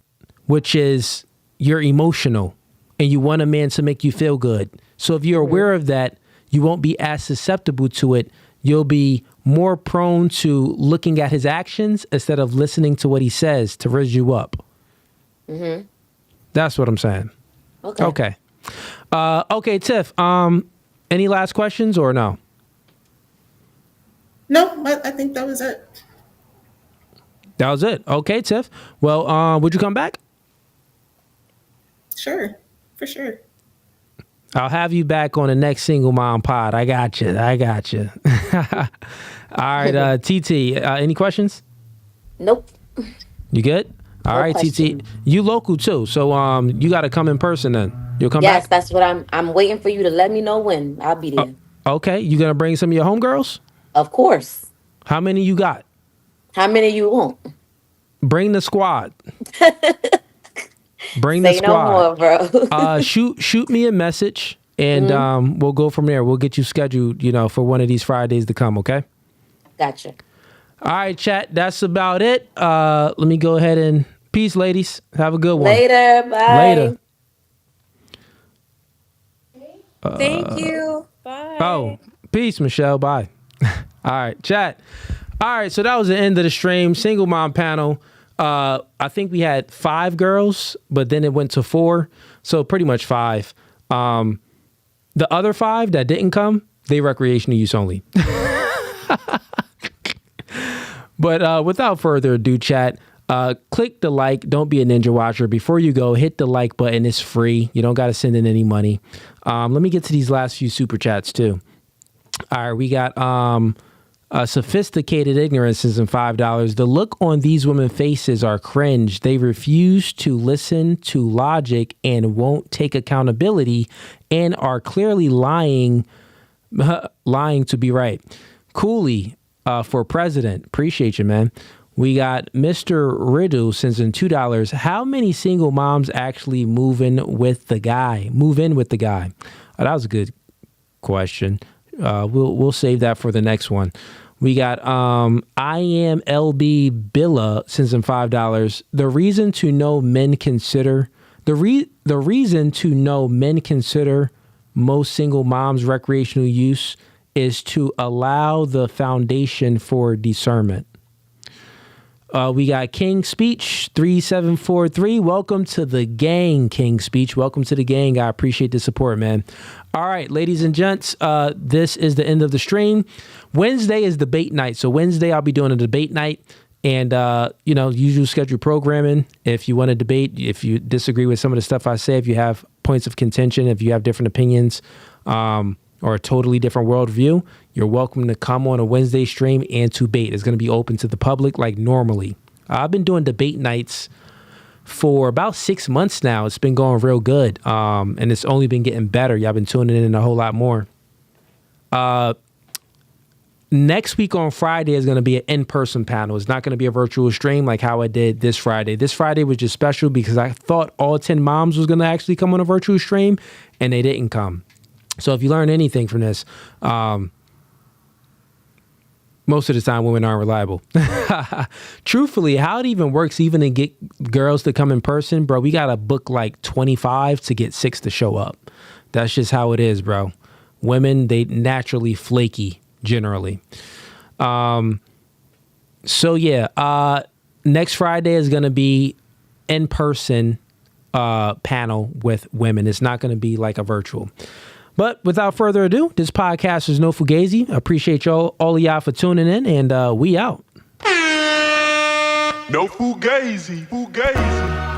Speaker 1: which is you're emotional and you want a man to make you feel good. So if you're aware of that, you won't be as susceptible to it. You'll be more prone to looking at his actions instead of listening to what he says to raise you up. That's what I'm saying. Okay. Okay, Tiff, any last questions or no?
Speaker 4: No, I think that was it.
Speaker 1: That was it. Okay, Tiff. Well, would you come back?
Speaker 4: Sure, for sure.
Speaker 1: I'll have you back on the next Single Mom pod. I got you. All right, TT, any questions?
Speaker 2: Nope.
Speaker 1: You good? All right,
Speaker 2: question.
Speaker 1: TT. You local too, so you got to come in person then. You'll come back?
Speaker 2: Yes, that's what I'm waiting for you to let me know when. I'll be there.
Speaker 1: Okay, you going to bring some of your homegirls?
Speaker 2: Of course.
Speaker 1: How many you got?
Speaker 2: How many you want?
Speaker 1: Bring the squad. Bring
Speaker 2: Say
Speaker 1: the squad.
Speaker 2: no more, bro.
Speaker 1: Shoot me a message, and we'll go from there. We'll get you scheduled, for one of these Fridays to come, okay?
Speaker 2: Gotcha.
Speaker 1: All right, chat. That's about it. Let me go ahead and peace, ladies. Have a good one.
Speaker 2: Later. Bye.
Speaker 1: Later.
Speaker 3: Thank you.
Speaker 5: Bye.
Speaker 1: Oh, peace, Michelle. Bye. All right, chat. All right, so that was the end of the stream. Single mom panel. I think we had 5 girls, but then it went to 4. So pretty much 5. The other 5 that didn't come, they recreational use only. But without further ado, chat, click the like. Don't be a ninja watcher. Before you go, hit the like button. It's free. You don't got to send in any money. Let me get to these last few super chats too. All right, we got sophisticated ignorance is in $5. The look on these women's faces are cringe. They refuse to listen to logic and won't take accountability and are clearly lying to be right. Cooley for president. Appreciate you, man. We got Mr. Riddle sends in $2. How many single moms actually move in with the guy? Oh, that was a good question. We'll save that for the next one. We got I am LB Billa sends in $5. The reason to know men consider most single moms' recreational use is to allow the foundation for discernment. We got King Speech 3743. Welcome to the gang, King Speech. Welcome to the gang. I appreciate the support, man. All right, ladies and gents, this is the end of the stream. Wednesday is debate night. So Wednesday, I'll be doing a debate night. And, usual schedule programming. If you want to debate, if you disagree with some of the stuff I say, if you have points of contention, if you have different opinions, or a totally different worldview, you're welcome to come on a Wednesday stream and to debate. It's going to be open to the public like normally. I've been doing debate nights for about 6 months now. It's been going real good. And it's only been getting better. Y'all been tuning in a whole lot more. Next week on Friday is going to be an in-person panel. It's not going to be a virtual stream like how I did this Friday. This Friday was just special because I thought all 10 moms was going to actually come on a virtual stream, and they didn't come. So if you learn anything from this, most of the time women aren't reliable. Truthfully, how it even works, even to get girls to come in person, bro, we got to book like 25 to get 6 to show up. That's just how it is, bro. Women, they naturally flaky. Generally. Next Friday is going to be in-person panel with women. It's not going to be like a virtual. But without further ado, this podcast is No Fugazee. I appreciate all of y'all for tuning in, and we out.
Speaker 6: No Fugazee. Fugazee.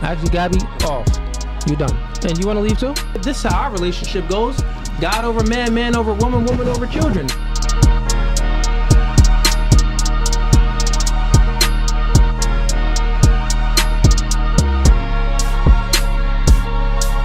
Speaker 1: Actually, Gabby, you done. And you want to leave too? This is how our relationship goes. God over man, man over woman, woman over children.